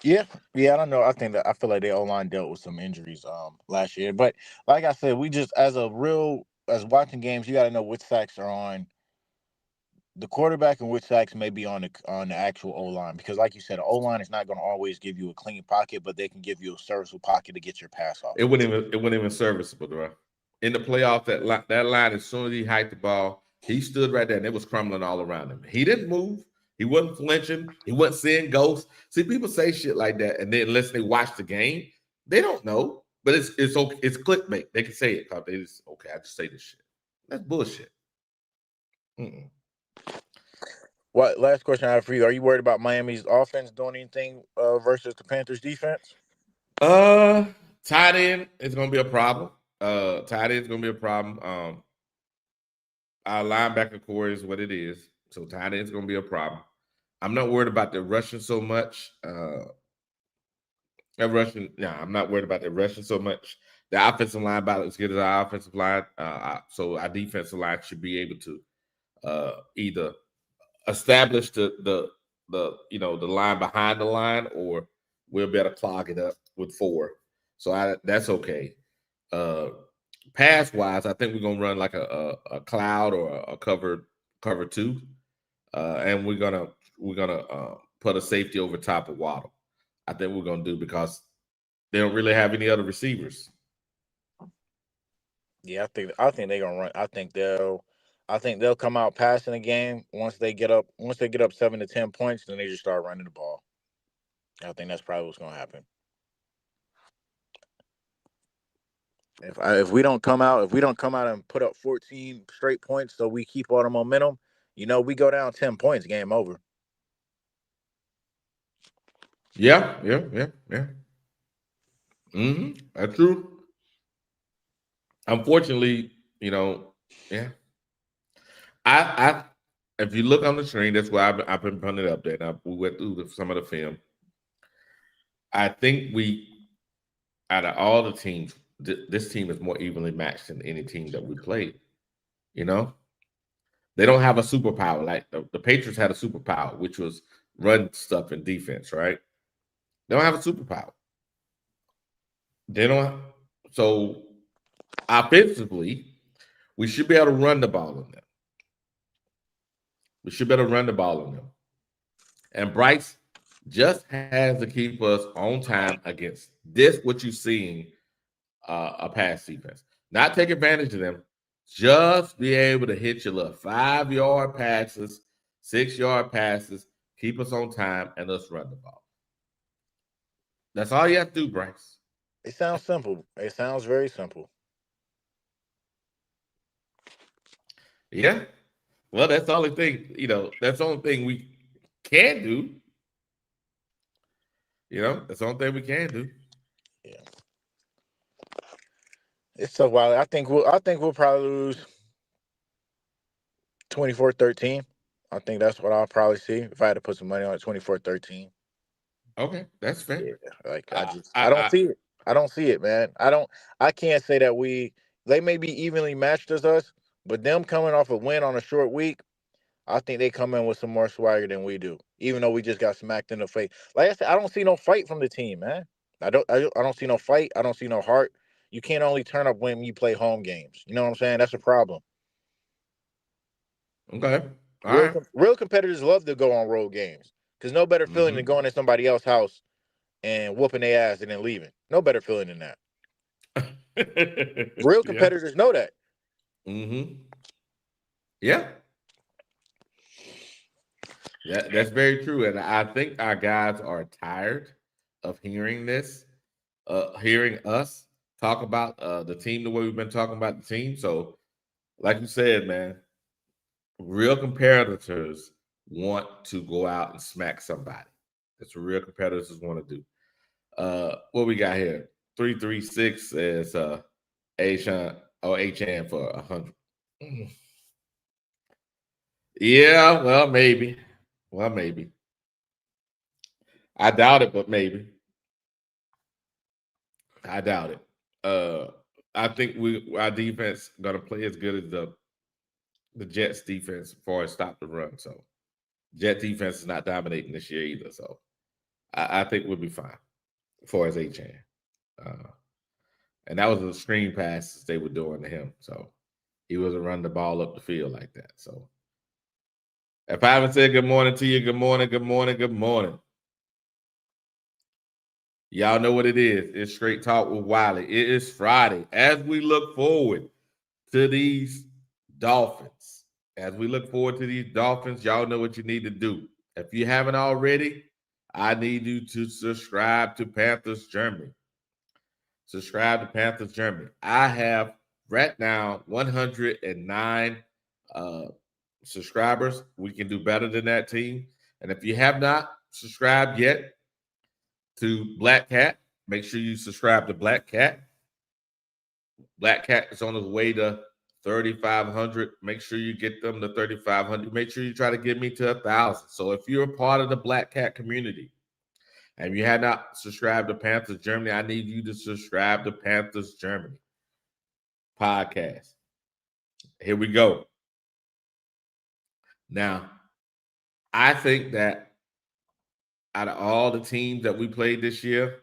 Yeah, I don't know. I feel like their O-line dealt with some injuries last year. But like I said, we just as watching games, you got to know which sacks are on the quarterback and which sacks may be on the actual O-line. Because like you said, the O-line is not going to always give you a clean pocket, but they can give you a serviceable pocket to get your pass off. It wasn't even serviceable, bro. In the playoffs, that line, as soon as he hiked the ball, he stood right there and it was crumbling all around him. He didn't move. He wasn't flinching. He wasn't seeing ghosts. See, people say shit like that, and then unless they watch the game, they don't know. But it's okay. It's clickbait. They can say it because they just I just say this shit. That's bullshit. What last question I have for you? Are you worried about Miami's offense doing anything versus the Panthers defense? Tight end is gonna be a problem. Tight end is gonna be a problem. Our linebacker core is what it is, so tight end is gonna be a problem. I'm not worried about the rushing so much. I'm not worried about the rushing so much. The offensive line about as good as our offensive line, so our defensive line should be able to either establish the line behind the line, or we'll better clog it up with 4. So that's okay. Pass wise, I think we're gonna run like a cloud or a cover 2, and we're gonna put a safety over top of Waddle. I think we're gonna do because they don't really have any other receivers. Yeah, I think they're gonna run. I think they'll come out passing the game once they get up 7 to 10 points. Then they just start running the ball. I think that's probably what's gonna happen. If we don't come out and put up 14 straight points, so we keep all the momentum, we go down 10 points, game over. Yeah. That's true. Unfortunately, yeah. I if you look on the screen, that's why I've been putting it up there. Now we went through some of the film. I think out of all the teams, this team is more evenly matched than any team that we played. They don't have a superpower like the Patriots had a superpower, which was run stuff in defense, right? They don't have a superpower. They don't. So offensively, we should be able to run the ball on them. And Bryce just has to keep us on time against what you're seeing, a pass defense. Not take advantage of them. Just be able to hit your little 5-yard passes, 6-yard passes, keep us on time, and us run the ball. That's all you have to do, Bryce. It sounds simple. It sounds very simple. Yeah. Well, that's the only thing, that's the only thing we can do. That's the only thing we can do. Yeah. It's so wild. I think we'll probably lose 24-13. I think that's what I'll probably see if I had to put some money on it. 24-13. Okay, that's fair. Yeah, like I, I don't I, see it. I don't see it, man. I can't say that they may be evenly matched as us, but them coming off a win on a short week, I think they come in with some more swagger than we do. Even though we just got smacked in the face. Like I said, I don't see no fight from the team, man. I don't see no fight. I don't see no heart. You can't only turn up when you play home games. You know what I'm saying? That's a problem. okay. All right. Real competitors love to go on road games because no better feeling than going to somebody else's house and whooping their ass and then leaving. No better feeling than that. Real competitors know that. Mm-hmm. Yeah. Yeah, that's very true. And I think our guys are tired of hearing this, hearing us talk about the team the way we've been talking about the team. So, like you said, man, real competitors want to go out and smack somebody. That's what real competitors want to do. What we got here? 336 is HN for 100. Yeah, well, maybe. Well, maybe. I doubt it, but maybe. I doubt it. I think our defense gonna play as good as the Jets defense as far as stop the run. So Jet defense is not dominating this year either. So I think we'll be fine as far as HN. And that was the screen passes they were doing to him. So he wasn't running the ball up the field like that. So if I haven't said good morning to you, good morning, good morning, good morning. Y'all know what it is. It's Straight Talk with Wiley. It is Friday. As we look forward to these Dolphins, y'all know what you need to do. If you haven't already, I need you to subscribe to Panthers Germany. Subscribe to Panthers Germany. I have right now 109 subscribers. We can do better than that, team. And if you have not subscribed yet to Black Cat, make sure you subscribe to Black Cat. Black Cat is on his way to 3,500. Make sure you get them to 3,500. Make sure you try to get me to 1,000. So if you're a part of the Black Cat community and you have not subscribed to Panthers Germany, I need you to subscribe to Panthers Germany podcast. Here we go. Now, I think that out of all the teams that we played this year,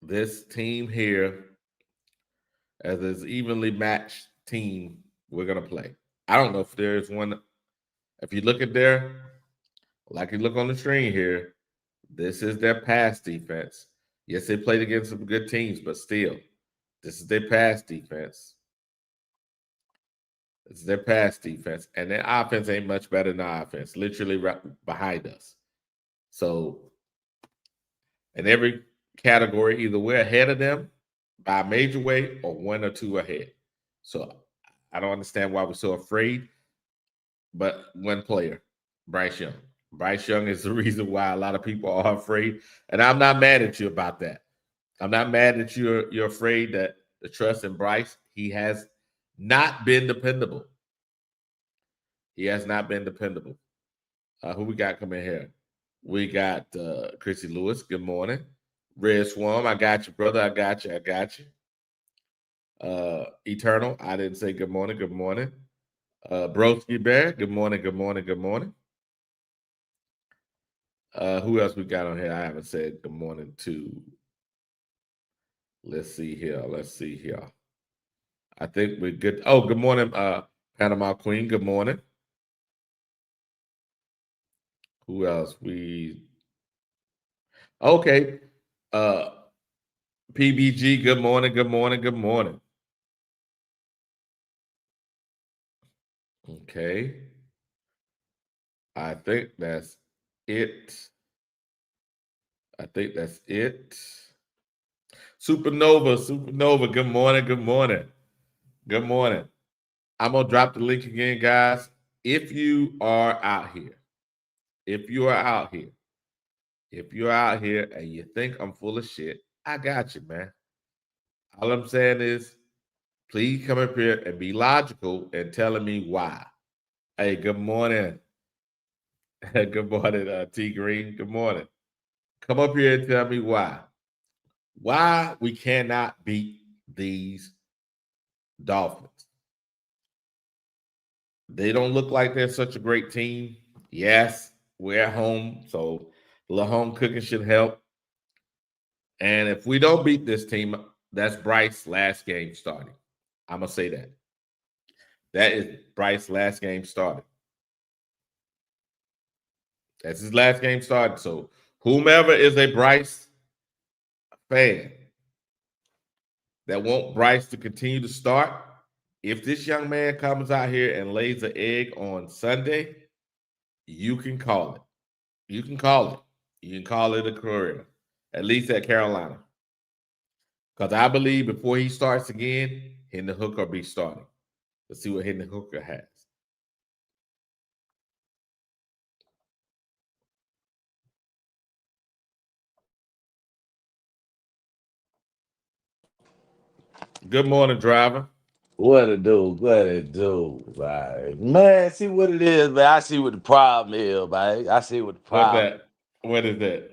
this team here, as this evenly matched team, we're going to play. I don't know if there's one. If you look at like you look on the screen here, this is their pass defense. Yes, they played against some good teams, but still, this is their pass defense. It's their pass defense, and their offense ain't much better than our offense, literally right behind us. So, in every category, either we're ahead of them by a major way or 1 or 2 ahead. So, I don't understand why we're so afraid. But one player, Bryce Young. Bryce Young is the reason why a lot of people are afraid, and I'm not mad at you about that. I'm not mad that you're afraid that the trust in Bryce. He has not been dependable. He has not been dependable. Who we got coming here? We got Chrissy Lewis. Good morning. Red Swarm. I got you, brother. I got you. Eternal. I didn't say good morning. Good morning. Broski Bear. Good morning. Good morning. Good morning. Who else we got on here? I haven't said good morning to. Let's see here. I think we're good. Oh, good morning, Panama Queen. Good morning. Who else? Okay. PBG, good morning, good morning, good morning. Okay. I think that's it. Supernova, good morning, good morning. Good morning. I'm gonna drop the link again, guys. If you are out here, and you think I'm full of shit, I got you, man. All I'm saying is, please come up here and be logical and telling me why. Hey, good morning. Good morning, T Green. Good morning. Come up here and tell me why. Why we cannot beat these Dolphins. They don't look like they're such a great team. Yes, we're at home, so a little home cooking should help. And if we don't beat this team, that's Bryce's last game starting. I'm going to say that. That is Bryce's last game starting. That's his last game starting. So whomever is a Bryce fan that want Bryce to continue to start, if this young man comes out here and lays an egg on Sunday, you can call it. You can call it. You can call it a career, at least at Carolina. Because I believe before he starts again, Hendon Hooker will be starting. Let's see what Hendon Hooker has. Good morning, driver. What it do? What it do, man? Man, see what it is, man. I see what the problem is, man. I see what the What's problem. that? What is that?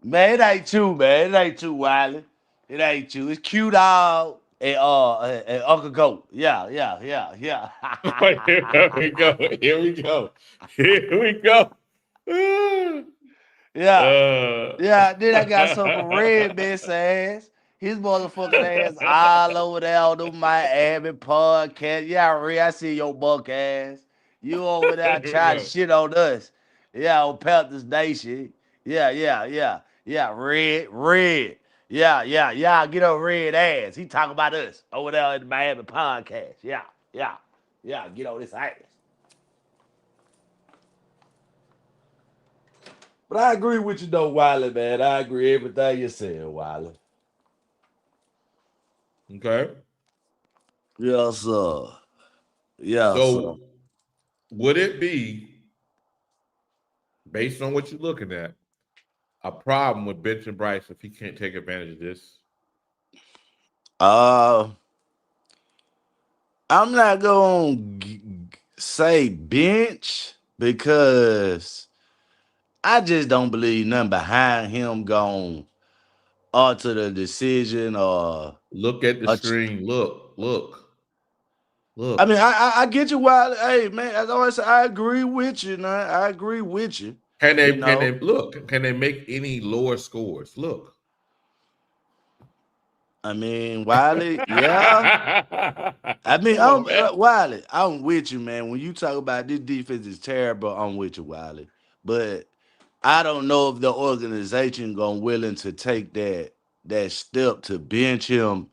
Man, it ain't you, man. It ain't you, Wiley. It ain't you. It's Q Dog and Uncle Goat. Yeah. Here we go. Here we go. Here we go. Yeah. Yeah, then I got some from Red Mess ass. His motherfucking ass all over there on the Miami podcast. Yeah, Red, I see your buck ass. You over there Here we trying to go. shit on us. Yeah, on Panthers Nation. Yeah. Red. Yeah. Get on Red ass. He talking about us over there in the Miami podcast. Yeah. Get on this ass. But I agree with you though, Wiley, man. I agree everything you said, Wiley. Okay. Yes, sir. Yes, sir. So would it be, based on what you're looking at, a problem with benching Bryce if he can't take advantage of this? I'm not gonna say bench because I just don't believe nothing behind him gonna alter the decision or. Look at the screen. Look. I mean, I get you, Wiley. Hey, man, as I always say, I agree with you, man. I agree with you. Can they You know? look? Can they make any lower scores? Look. I mean, Wiley, yeah. I mean, Come on, man. Wiley, I'm with you, man. When you talk about this defense is terrible, I'm with you, Wiley. But I don't know if the organization gonna willing to take that step to bench him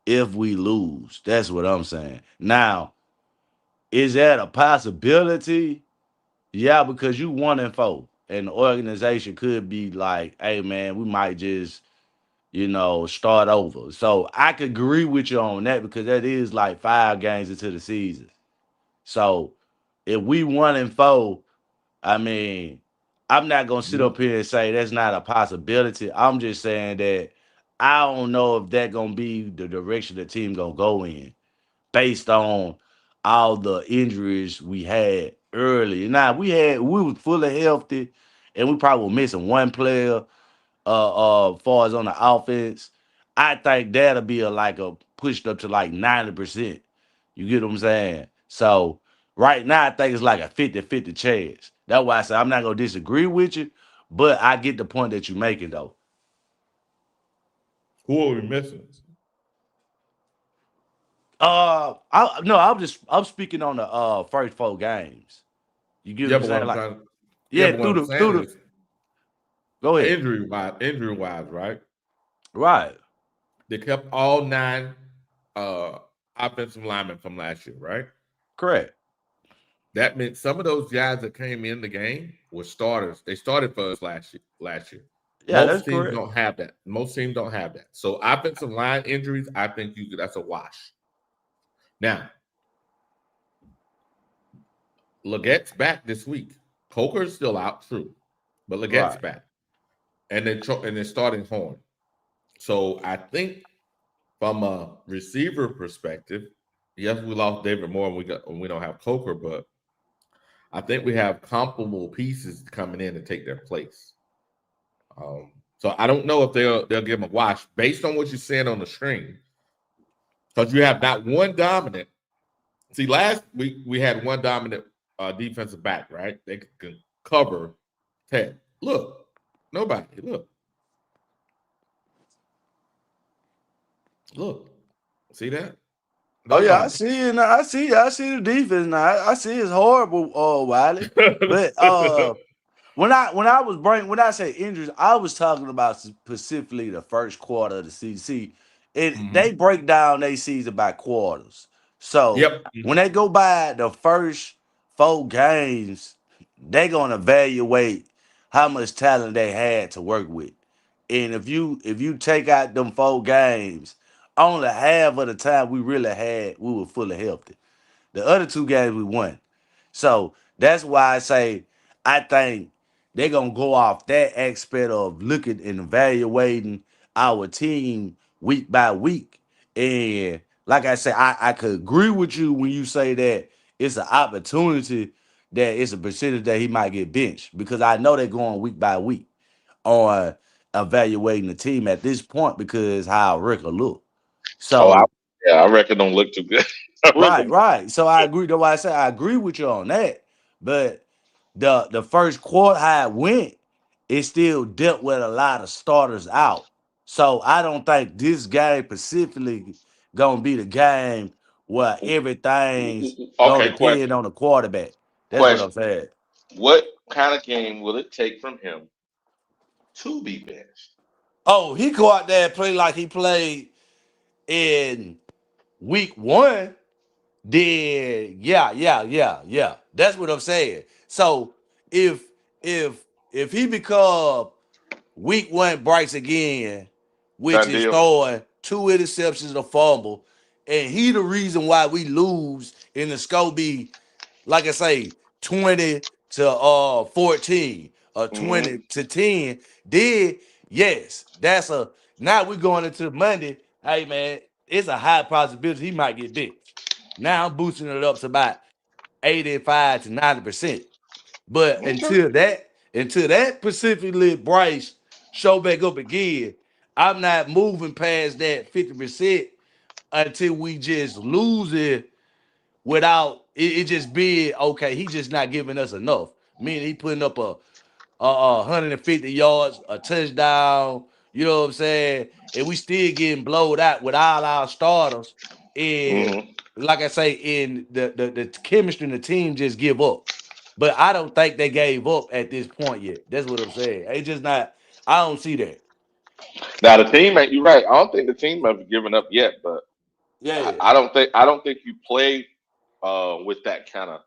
if we lose. That's what I'm saying. Now, is that a possibility? Yeah, because you 1-4, and the organization could be like, "Hey, man, we might just." Start over. So I could agree with you on that because that is like 5 games into the season. So if we 1-4, I mean, I'm not gonna sit up here and say that's not a possibility. I'm just saying that I don't know if that's gonna be the direction the team gonna go in based on all the injuries we had early. Now we was fully healthy and we probably were missing one player far as on the offense. I think that'll be a pushed up to like 90%. You get what I'm saying? So right now I think it's like a 50-50 chance. That's why I say I'm not gonna disagree with you, but I get the point that you're making though. Who are we missing? I'm speaking on the first 4 games. You get what I'm saying? Like, through the go ahead. Injury wise, right? Right. They kept all 9 offensive linemen from last year, right? Correct. That meant some of those guys that came in the game were starters. They started for us last year. Yeah, Most that's teams correct. don't have that. Most teams don't have that. So offensive line injuries, I think that's a wash. Now, Legette's back this week. Coker's still out, true, but Legette's Right. back, and they're starting Horn. So I think from a receiver perspective, yes, we lost David Moore and we don't have Coker, but I think we have comparable pieces coming in to take their place. So I don't know if they'll give him a wash based on what you're saying on the screen, because you have not one dominant. See, last week we had one dominant defensive back, right? They can cover Ted. Look, nobody. Look. See that? Oh yeah, I Nobody. see it now. I see the defense now. I see it's horrible, Wiley. But when I say injuries, I was talking about specifically the first quarter of the season. See, they break down their season by quarters. So Yep. when they go by the first 4 games, they're gonna evaluate how much talent they had to work with. And if you take out them 4 games, only half of the time we really had, we were fully healthy. The other 2 games we won. So that's why I say I think they're gonna go off that aspect of looking and evaluating our team week by week. And like I said, I could agree with you when you say that it's an opportunity that it's a percentage that he might get benched, because I know they're going week by week on evaluating the team at this point because how Rick will look. Oh, So I reckon don't look too good. right. So I agree. That's why I say I agree with you on that. But the first quarter how it went, it still dealt with a lot of starters out. So I don't think this game specifically gonna be the game where everything's gonna Okay, depend question. on the quarterback. That's what I'm Question. saying. What kind of game will it take from him to be benched? Oh, he go out there and play like he played in week 1. Then yeah. That's what I'm saying. So if if if he become week 1 Bryce again, which Done is deal. throwing 2 interceptions, a fumble, and he the reason why we lose, and the score be, like I say, 20 to 14 or 20 to 10, then yes, that's a now we're going into Monday. Hey man, it's a high possibility he might get benched. Now I'm boosting it up to about 85 to 90%. But until that specifically Bryce show back up again, I'm not moving past that 50% until we just lose it without it just being okay. He just not giving us enough. Meaning he putting up a 150 yards, a touchdown. You know what I'm saying? And we still getting blowed out with all our starters. And like I say, in the chemistry in the team just give up. But I don't think they gave up at this point yet. That's what I'm saying. They just not. I don't see that. Now the team ain't you right. I don't think the team have given up yet, but Yeah. I don't think you play with that kind of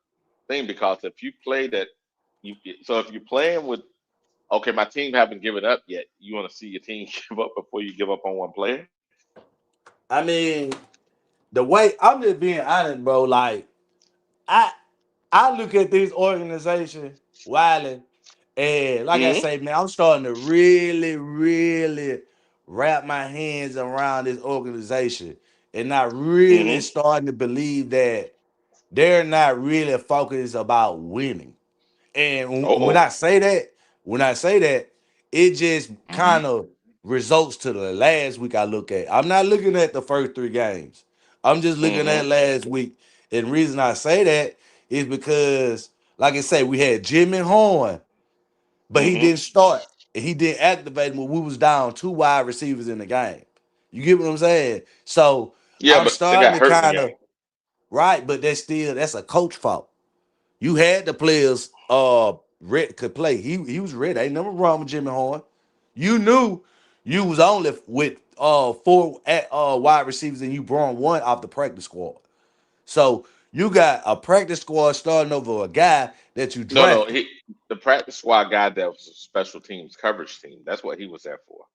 thing, because if you play that if you're playing with, okay, my team haven't given up yet, you want to see your team give up before you give up on one player? I mean, the way I'm just being honest, bro. Like I I look at this organization, Wiley, and like I say, man, I'm starting to really, really wrap my hands around this organization, and I really starting to believe that they're not really focused about winning. And when I say that, it just kind of results to the last week I look at. I'm not looking at the first 3 games. I'm just looking at last week. And the reason I say that is because, like I say, we had Jimmy Horn, but he didn't start. And he didn't activate when we was down 2 wide receivers in the game. You get what I'm saying? So Yeah, I'm but they starting got to hurt in the kind of game. right, but that's a coach fault. You had the players ready could play. He was ready. Ain't nothing wrong with Jimmy Horn. You knew you was only with 4 wide receivers and you brought 1 off the practice squad. So you got a practice squad starting over a guy that you No, drafted. the practice squad guy that was a special teams coverage team. That's what he was there for.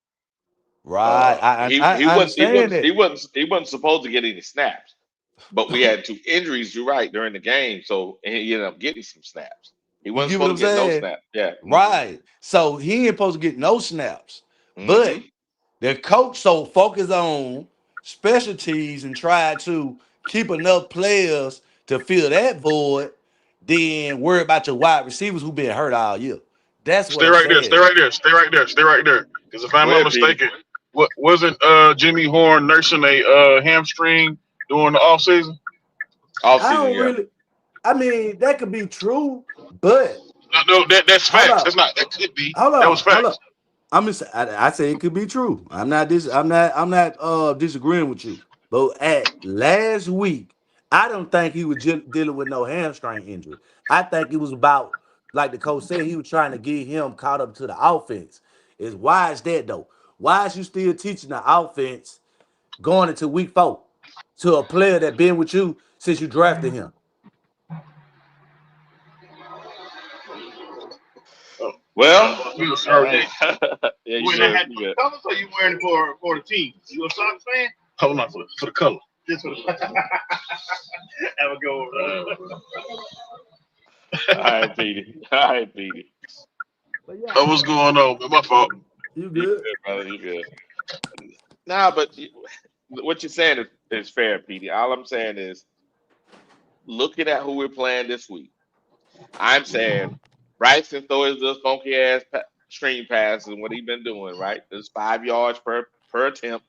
Right. I understand it. He wasn't supposed to get any snaps. But we had 2 injuries, you're right, during the game. So and he ended up getting some snaps. He You wasn't get what supposed I'm to get no saying? snaps. Yeah. Right. So he ain't supposed to get no snaps. But Mhm. the coach so focused on specialties and tried to keep enough players to fill that void, then worry about your wide receivers who been hurt all year. That's what Stay I'm right there. Stay saying. right there. Stay right there. Stay right there. Because if I'm Go not ahead, Petey. mistaken, what wasn't Jimmy Horn nursing a hamstring during the offseason? All I season, don't yeah. really, I mean, that could be true, but No, that's hold facts. on, That's not. That could be. hold That was on, hold on. facts. I say it could be true. I'm not disagreeing with you. But at last week, I don't think he was dealing with no hamstring injury. I think it was about, like the coach said, he was trying to get him caught up to the offense. Why is that though? Why is you still teaching the offense going into week 4 to a player that been with you since you drafted him? Well, You sorry. yeah, You you wearing that good. hat You for the good. colors or you wearing it for the team? You a Sox fan? Hold on for the color. Just for the have a go. All right, Petey. All right, Petey. But yeah, Oh, what's going on? Man? My fault. you You good. good, brother. You good. Nah, but what you're saying is fair, Petey. All I'm saying is, looking at who we're playing this week, I'm saying Bryce can throw his little funky ass screen passes and what he's been doing, right? There's 5 yards per attempt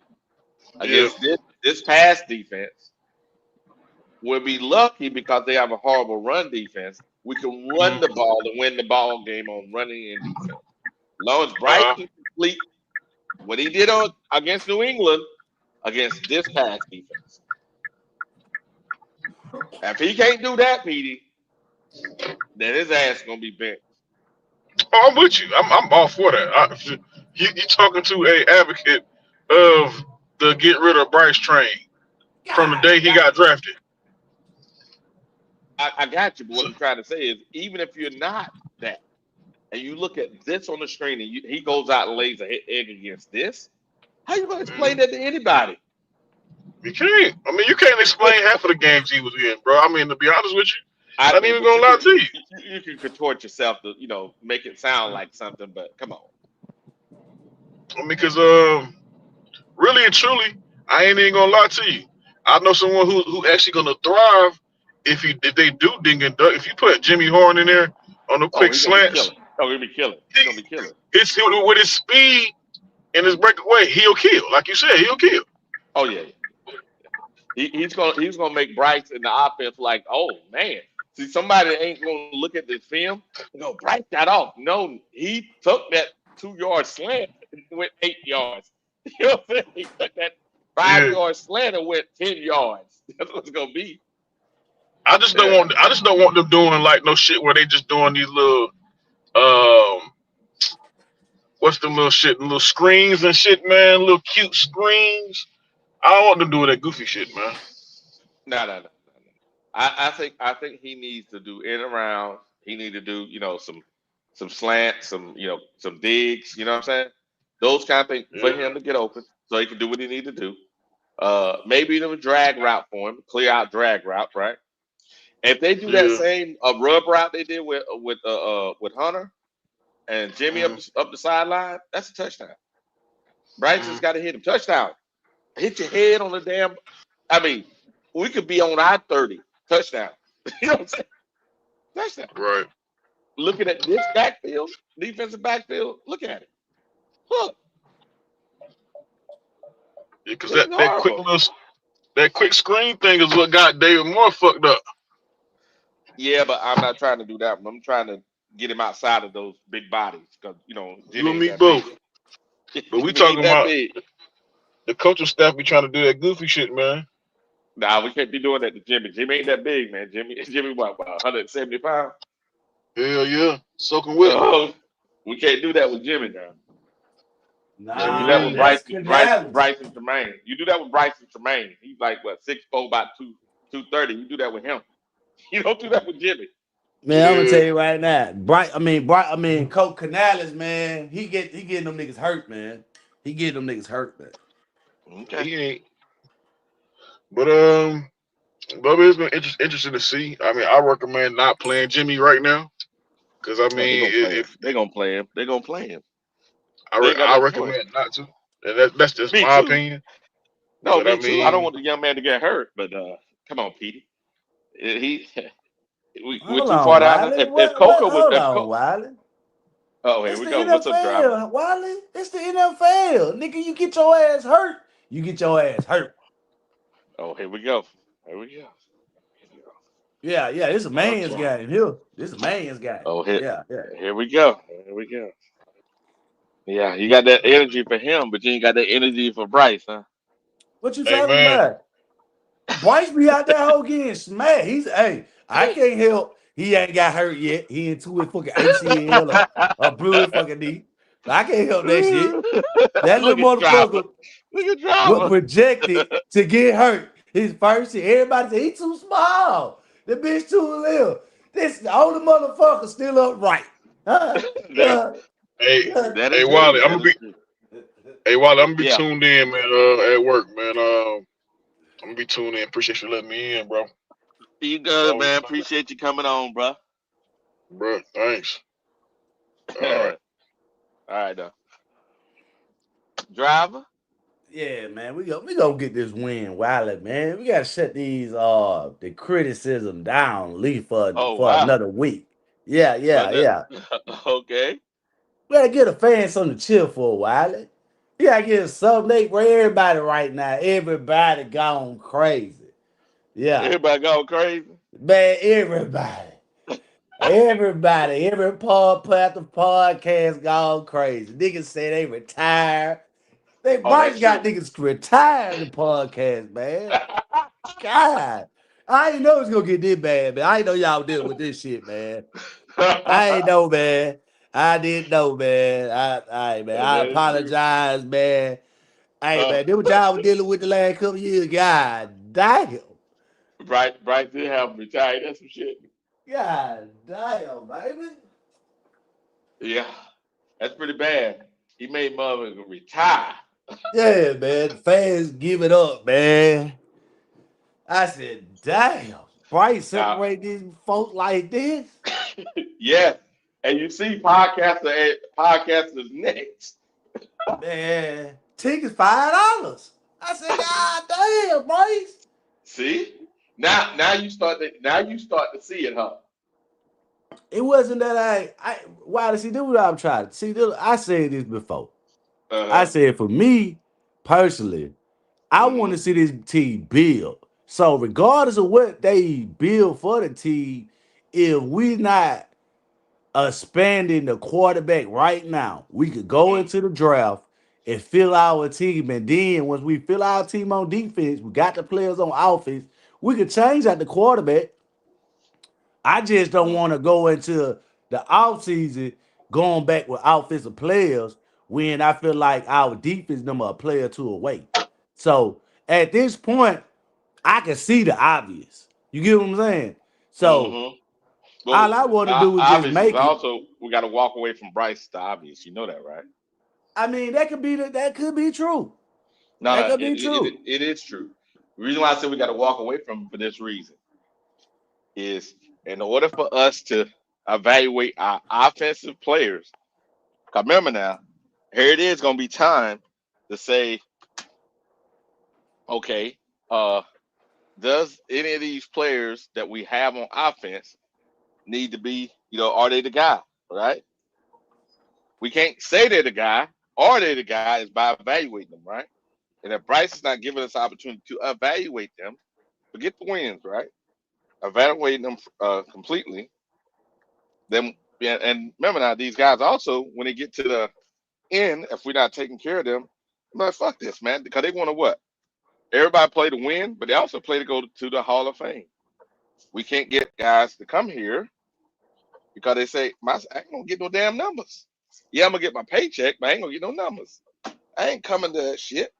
Yeah. against this pass defense. We'll be lucky because they have a horrible run defense. We can run the ball and win the ball game on running and defense. As long as Bryce can complete what he did against New England against this pass defense. If he can't do that, Petey, then his ass is gonna be bent. Oh, I'm with you. I'm all for that. You talking to a advocate of the get rid of Bryce train from the God, day he got drafted. I got you, but what So, I'm trying to say is, even if you're not that, and you look at this on the screen, and he goes out and lays an egg against this, how you gonna explain that to anybody? you can't. I mean, you can't explain half of the games he was in, bro. I mean, to be honest with you, I I ain't mean, even but gonna lie to you. you can contort yourself to make it sound like something, but come on. I mean, because really and truly, I ain't even gonna lie to you. I know someone who actually gonna thrive if they do ding and duck. If you put Jimmy Horn in there on the Oh, quick he's gonna be slants, killing. Oh, he's gonna be killing. He's gonna be killing. with his speed and his breakaway, he'll kill. Like you said, he'll kill. Oh yeah. He's gonna make Bryce in the offense like, oh man. See, somebody ain't gonna look at this film and go, Bryce got off. No, he took that 2 yard slant and went 8 yards. You know what I'm saying? He took that 5 Yeah. yard slant and went 10 yards. That's what it's gonna be. I just don't Yeah. want them doing like no shit where they just doing these little what's the little shit, little screens and shit, man, little cute screens. I don't want them doing that goofy shit, man. No. I think he needs to do in around. He need to do, some slants, some digs, you know what I'm saying? Those kind of things for Yeah, him to get open so he can do what he need to do. Maybe even a drag route for him, clear out drag route, right? If they do that yeah. same rub route they did with Hunter and Jimmy Mm. up the sideline, that's a touchdown. Bryce just got to hit him. Touchdown. Hit your head on the damn. I mean, we could be on our 30. Touchdown. You know what I'm saying? Touchdown. Right. Looking at this backfield, defensive backfield, look at it. Look, Yeah, because this is horrible. that quick screen thing is what got David Moore fucked up. Yeah, but I'm not trying to do that. I'm trying to get him outside of those big bodies because You Jimmy and ain't me that big. both. But we Jimmy ain't talking that about big. the coaching staff be trying to do that goofy shit, man. Nah, we can't be doing that to Jimmy. Jimmy ain't that big, man. Jimmy, what 175? Hell yeah. Soaking wet. Oh, we can't do that with Jimmy now. You do that Nah, with Mm-hmm. Bryce, that's Bryce, Canales. Bryce and Tremaine. You do that with Bryce and Tremaine. He's like what 6'4", about 230. You do that with him. You don't do that with Jimmy. Man, I'm gonna Yeah. tell you right now, Coach Canales, man, he getting them niggas hurt, man. He getting them niggas hurt, man. Okay. He ain't. But But it's been interesting to see. I mean, I recommend not playing Jimmy right now because I Oh, they're mean, gonna play him. They're gonna play him. They're gonna play him. They ain't got I no choice. recommend not to. And that's just Me my too. opinion. No, But I me too. I don't mean, want the young man to get hurt, but come on, Petey. He we're Hold too on, far down. Wiley. If What? Coco was Hold if on, Wiley. oh, here It's we the go. What's up, driver? NFL, Wiley. It's the NFL. Nigga, you get your ass hurt. You get your ass hurt. Oh, here we go. Here we go. Yeah, it's a man's Okay. game here. This is a man's game. Oh, Yeah. here we go. Here we go. Yeah, you got that energy for him, but you ain't got that energy for Bryce, huh? What you hey talking man, about? Bryce be out there whole getting smacked. I can't help. He ain't got hurt yet. He into his fucking ACL or blew his fucking knee. I can't help that shit. That little Look at driver. motherfucker Look at was driver. projected to get hurt. His first year. Everybody said he too small. The bitch too little. This the only motherfucker still upright. Huh? that hey, that hey is Wally, true. That is true. I'm gonna be Yeah. tuned in, man. At work, man. I'm gonna be tuned in. Appreciate you letting me in, bro. You good, Always, man. Appreciate you coming on, bro. bro. Thanks. All All right. right, though. Driver. Yeah, man, we gonna get this win, Wiley, man. We gotta shut these the criticism down, leave Oh for wow. another week. Yeah. Okay. We gotta get a fan something to chill for, Wiley. We gotta get something for everybody right now. Everybody gone crazy. Yeah, Everybody going crazy. man, everybody. Everybody, every podcast gone crazy. Niggas say they retired. They Oh, might that's got true. niggas retired the podcast, man. God, I ain't know it's gonna get this bad, man. I ain't know y'all dealing with this shit, man. I ain't know, man. I didn't know, man. Man. I That is true. apologize, man. Hey, Uh, man, this what y'all was dealing with the last couple years. God damn. Bryce did have him retired. That's some shit. God damn, baby. Yeah, that's pretty bad. He made mother retire. Yeah, man. The fans give it up, man. I said, damn. Bryce Now, separate these folks like this? yeah, and you see podcasters next. Man, tickets $5. I said, God damn, Bryce. See, now you start to see it, huh? It wasn't that why does he do what I'm trying to see? I said this before. I Uh-huh. said for me personally, I want to Mm-hmm. see this team build. So regardless of what they build for the team, if we not expanding the quarterback right now, we could go into the draft and fill our team. And then once we fill our team on defense, we got the players on offense, we could change out the quarterback. I just don't want to go into the offseason going back with offensive players when I feel like our defense number a player or two away. So at this point, I can see the obvious. You get what I'm saying? So Mm-hmm. all Well, I want to do is just obvious is make it. also we got to walk away from Bryce. The obvious, you know that, right? I mean, that could be true. No, That no, could be true. it is true. The reason why I said we got to walk away from him for this reason is in order for us to evaluate our offensive players. 'Cause remember now, here it is going to be time to say, okay, does any of these players that we have on offense need to be, are they the guy, right? We can't say they're the guy, or they're the guy is by evaluating them, right? And if Bryce is not giving us the opportunity to evaluate them, forget the wins, right? Evaluating them completely, then yeah, and remember now, these guys also, when they get to the end, if we're not taking care of them, I'm like, fuck this, man, because they want to what? Everybody play to win, but they also play to go to the Hall of Fame. We can't get guys to come here because they say, I ain't gonna get no damn numbers. Yeah, I'm gonna get my paycheck, but I ain't gonna get no numbers. I ain't coming to that shit.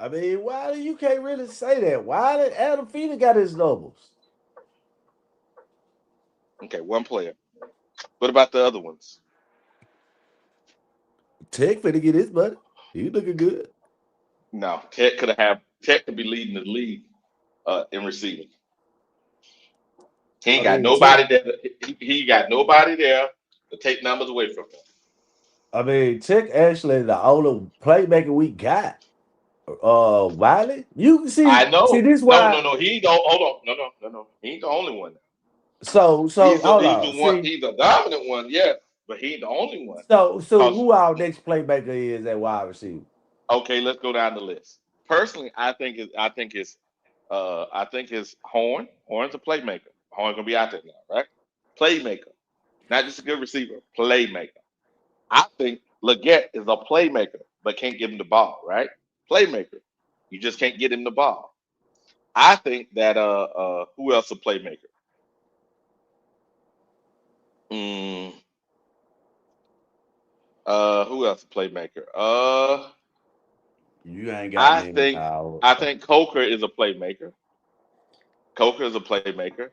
I mean, why you can't really say that? Why did Adam Thielen got his numbers? Okay, one player. What about the other ones? Tech finna get his money. He looking good. No, Tech could be leading the league. in receiving. He ain't I got mean, nobody there. He got nobody there to take numbers away from him. Tech actually the only playmaker we got. Wiley. You can I see know. this No, why. no, no. He don't. Hold on. No. He ain't the only one. So hold He's on. the one. See, He's the dominant one. Yeah, but he ain't the only one. so Cause who our next playmaker is at wide receiver? okay, let's go down the list. Personally, I think it's Horn. Horn's a playmaker. Horn's gonna be out there now, right? Playmaker, not just a good receiver. Playmaker. I think Leggett is a playmaker, but can't give him the ball, right? Playmaker. You just can't get him the ball. I think that who else a playmaker? Mm, who else a playmaker? You ain't got many. I think Coker is a playmaker. Coker is a playmaker.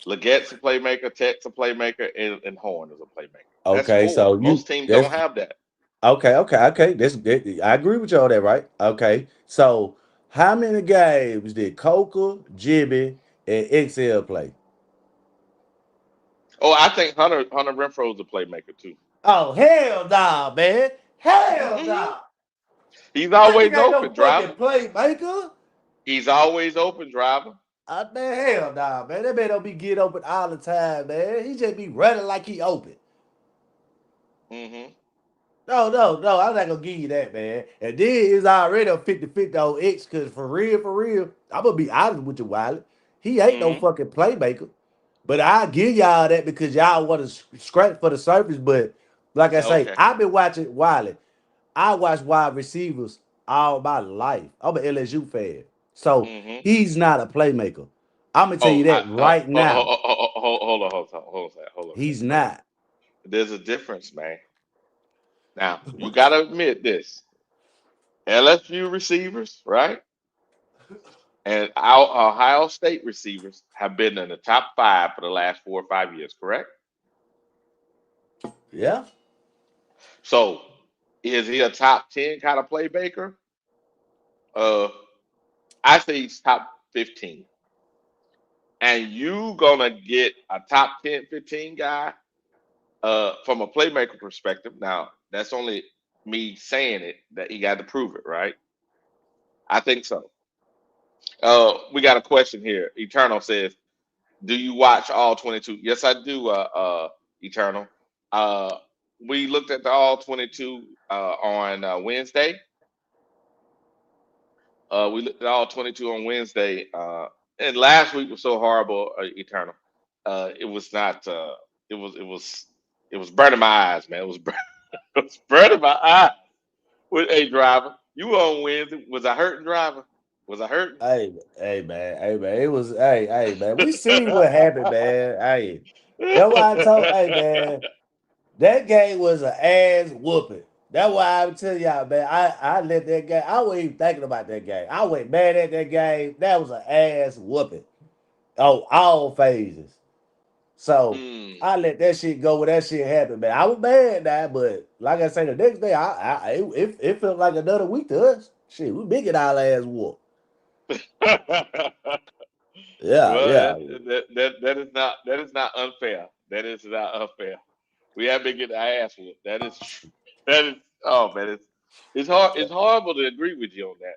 Legett's a playmaker. Tech's a playmaker, and Horn is a playmaker. That's Okay, four. so Most teams don't have that. okay. I agree with you on that, right? Okay, so how many games did Coker, Jimmy, and XL play? Oh, I think Hunter Renfro is a playmaker too. Oh hell nah, man. Hell Mhm. nah. He's What, you always got no open, driver. fucking playmaker? He's always open, driver. Man, hell nah, man. That man don't be get open all the time, man. He just be running like he open. Mm-hmm. No, I'm not gonna give you that, man. And then it's already a 50-50 on X, cause for real, I'm gonna be honest with you, Wiley. He ain't no Mm-hmm. fucking playmaker. But I give y'all that because y'all want to scratch for the surface. But like I say, Okay. I've been watching Wiley. I watch wide receivers all my life. I'm an LSU fan. So Mm-hmm. he's not a playmaker. I'm gonna tell you that right now. Hold on. He's not. There's a difference, man. Now you gotta admit this. LSU receivers, right? And our Ohio State receivers have been in the top 5 for the last 4 or 5 years, correct? Yeah. So is he a top 10 kind of playmaker? I say he's top 15. And you gonna get a top 10, 15 guy from a playmaker perspective. Now, that's only me saying it, that he got to prove it, right? I think so. We got a question here. Eternal says, do you watch all 22? Yes, I do, Eternal. We looked at the all 22 on Wednesday. We looked at all 22 on Wednesday. And last week was so horrible, Eternal. It was not. It was burning my eyes, man. It was it was burning my eyes. With a driver, you were on Wednesday. Was I hurting, driver? Was I hurting? Hey, man. It was, man. We seen what happened, man. Hey, that's why I told, hey, man, that game was an ass whooping. That's why I'm telling y'all, man. I let that game. I wasn't even thinking about that game. I went mad at that game. That was an ass whooping. Oh, all phases. So I let that shit go when that shit happened, man. I was mad now, but like I say, the next day, it felt like another week to us. Shit, we big at our ass whoop. Yeah, Well, yeah. that is not unfair. That is not unfair. We have been getting our ass whooped. That is oh man, it's hard. It's horrible to agree with you on that.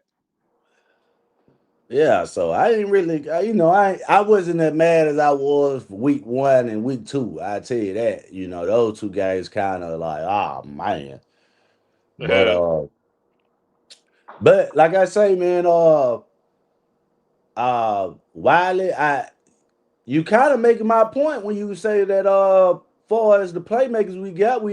Yeah, so I didn't really, I wasn't as mad as I was for week 1 and week 2. I tell you that. Those two games kind of like, oh man. But like I say, man, Wiley, you kind of making my point when you say that far as the playmakers we got,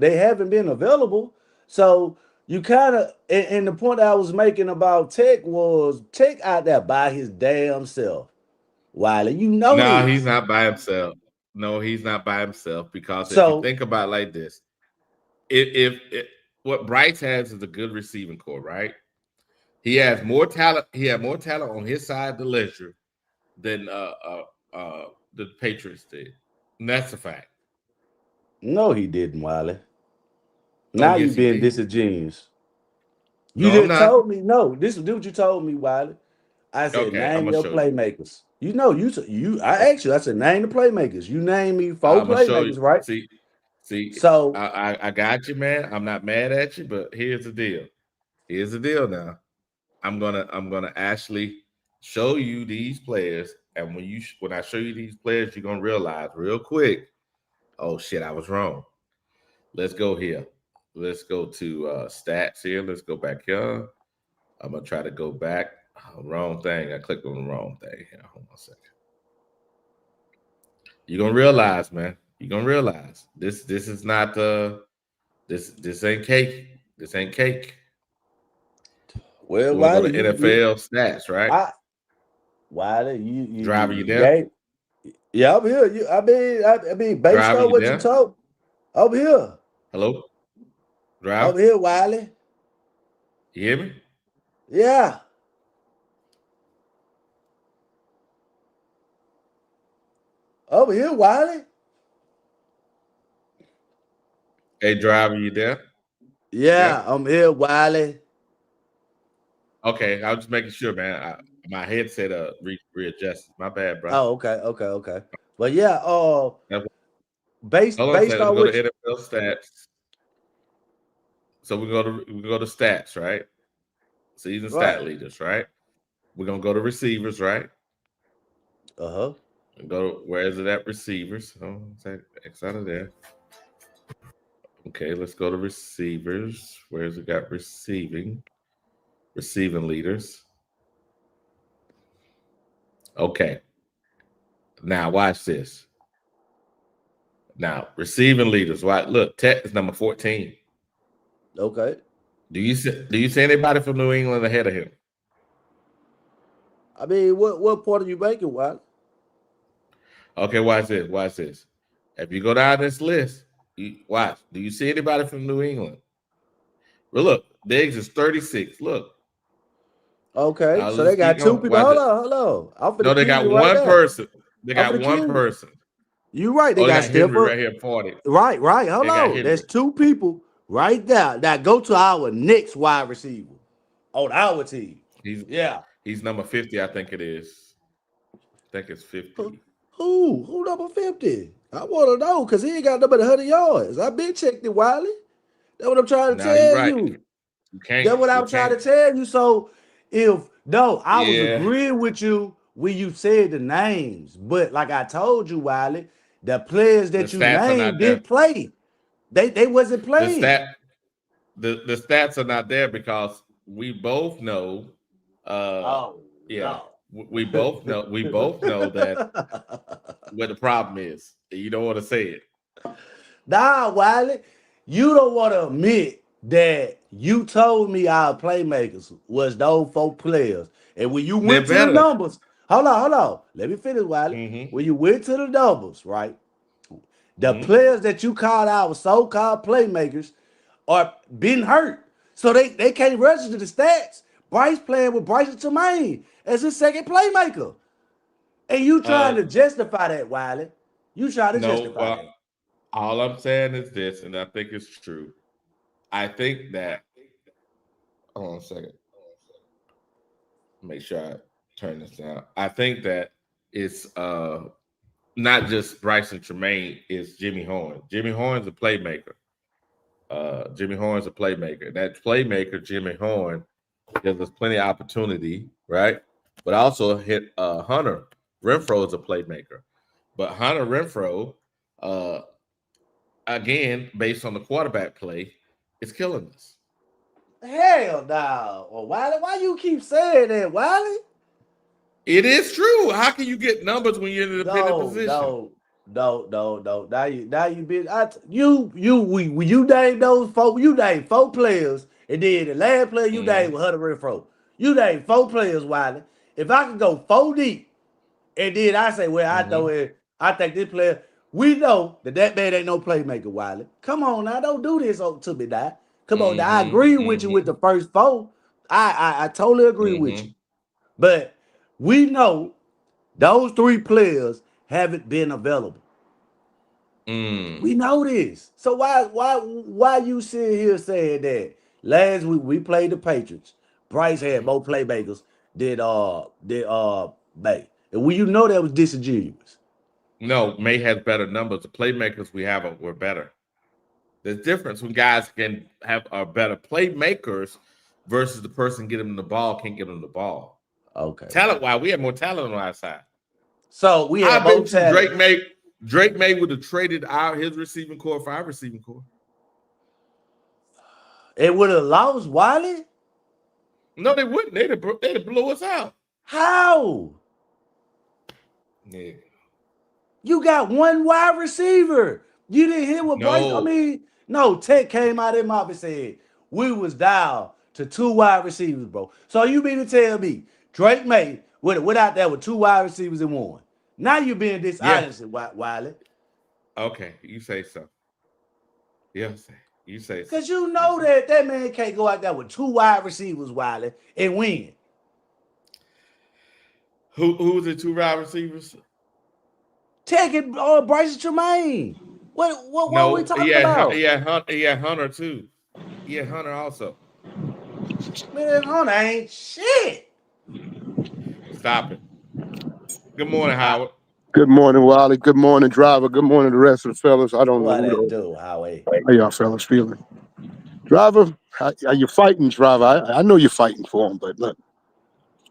they haven't been available. So you kind of, and the point I was making about Tech was Tech out there by his damn self. Wiley, No, this. he's not by himself. No, he's not by himself because if So you think about it like this, if what Bryce has is a good receiving core, right? He has more talent. He had more talent on his side of the ledger than the Patriots did. And that's a fact. no, he didn't, Wiley. Oh, Now yes, you he being did. disingenuous. You No, I'm just not. told me no. This is what you told me, Wiley. I said, Okay, I'm name gonna your show you. playmakers. You know, I asked you, I said, name the playmakers. You name me 4 I'm gonna show you. playmakers, right? See, So, I got you, man. I'm not mad at you, but here's the deal. Here's the deal now. I'm gonna actually show you these players, and when I show you these players, you're gonna realize real quick. Oh shit, I was wrong. Let's go here. Let's go to stats here. Let's go back here. I'm gonna try to go back. Oh, wrong thing. I clicked on the wrong thing. Here, hold on a second. You're gonna realize, man. You're gonna realize this is not this ain't cake. This ain't cake. well, So we're gonna go Wiley, to NFL stats, right? Wiley, you Driver, you there? yeah, I'm here. I mean, based Driver, on you what you there? told, I'm here. Hello? I'm Driver? here, Wiley. You hear me? Yeah. Over here, Wiley. Hey, driver, you there? Yeah, I'm here, Wiley. Okay, I was just making sure, man. My headset readjusted. My bad, bro. Oh, okay. But yeah, Hold on based a second. Let me on go what to NFL stats. So we go to stats, right? Season stat leaders, right? We're gonna go to receivers, right? Uh-huh. And go to where is it at receivers? Oh, X out of there. Okay, let's go to receivers. Where's it got receiving leaders? Okay. Now watch this. Now receiving leaders. Right? Look, Tech is number 14. Okay. Do you see anybody from New England ahead of him? I mean, what point are you making, Wiley? Okay, watch this. If you go down this list, watch. Do you see anybody from New England? Well, look, Diggs is 36. Look. Okay, so they got 2 people. Hold on. I'm finna No, they got right one now. person. They got one person. You right. They They got got Henry Stepper. right here, 40. Right. Hold They got on. Henry. There's 2 people right there that go to our next wide receiver on our team. He's number 50, I think it is. I think it's 50. Who number 50? I want to know because he ain't got nobody 100 yards. I been checked it, Wiley. That's what I'm trying to Now you're tell right. you. You can't. That's what I'm trying to tell you. So I was Yeah. agreeing with you when you said the names, but like I told you, Wiley, the players that The you stats are not named there. didn't play. They wasn't playing. The stats are not there because we both know. We both know that what the problem is. You don't want to say it. Nah, Wiley, you don't want to admit that you told me our playmakers was those 4 players. And when you went to the numbers, hold on. Let me finish, Wiley. Mm-hmm. When you went to the numbers, right? The Mm-hmm. players that you called our so-called playmakers are been hurt. So they can't register the stats. Bryce playing with Bryson Tremaine as his second playmaker. And you trying to justify that, Wiley. You trying to justify that. All I'm saying is this, and I think it's true. I think that. Hold on a second. Make sure I turn this down. I think that it's not just Bryson Tremaine, it's Jimmy Horn. Jimmy Horn's a playmaker. That playmaker, Jimmy Horn, gives us plenty of opportunity, right? But also hit Hunter Renfro is a playmaker. But Hunter Renfro, again, based on the quarterback play, is killing us. Hell no. Well, Wiley, why you keep saying that, Wiley? It is true. How can you get numbers when you're in a dependent position? No. Now you been when you name those 4, you name 4 players, and then the last player you named was Hunter Renfro. You named 4 players, Wiley. If I could go 4 deep, and then I say, well, I think this player, we know that man ain't no playmaker, Wiley. Come on now, don't do this to me now. Come on now, I agree with you with the first 4. I totally agree with you. But we know those 3 players haven't been available. We know this. So why you sitting here saying that? Last week we played the Patriots. Bryce had more playmakers did May. And we that was disingenuous. No, May has better numbers. The playmakers we have were better. There's difference when guys can are better playmakers versus the person getting them the ball can't get them the ball. Okay. Talent-wise, we had more talent on our side. So we had both talent. Drake May would have traded out his receiving core for our receiving core. It would have lost Wiley? No, they wouldn't. They'd have blew us out. How? Yeah. You got one wide receiver. You didn't hear what Bryce. I mean, no, Tech came out of his mouth and said we was down to 2 wide receivers, bro. So you mean to tell me Drake May went out there with 2 wide receivers and 1? Now you're being dishonest, Wiley. Okay, you say so. Yes, you say so. Because you know that man can't go out there with 2 wide receivers, Wiley, and win. Who was the 2 wide receivers? Tech and Bryce Tremaine. What are we talking about? He had Hunter too. He had Hunter also. Man, Hunter ain't shit. Stop it. Good morning, Howard. Good morning, Wally. Good morning, Driver. Good morning, the rest of the fellas. I don't know who do, Howie. How y'all fellas feeling? Driver, are you fighting, Driver? I know you're fighting for him, but look,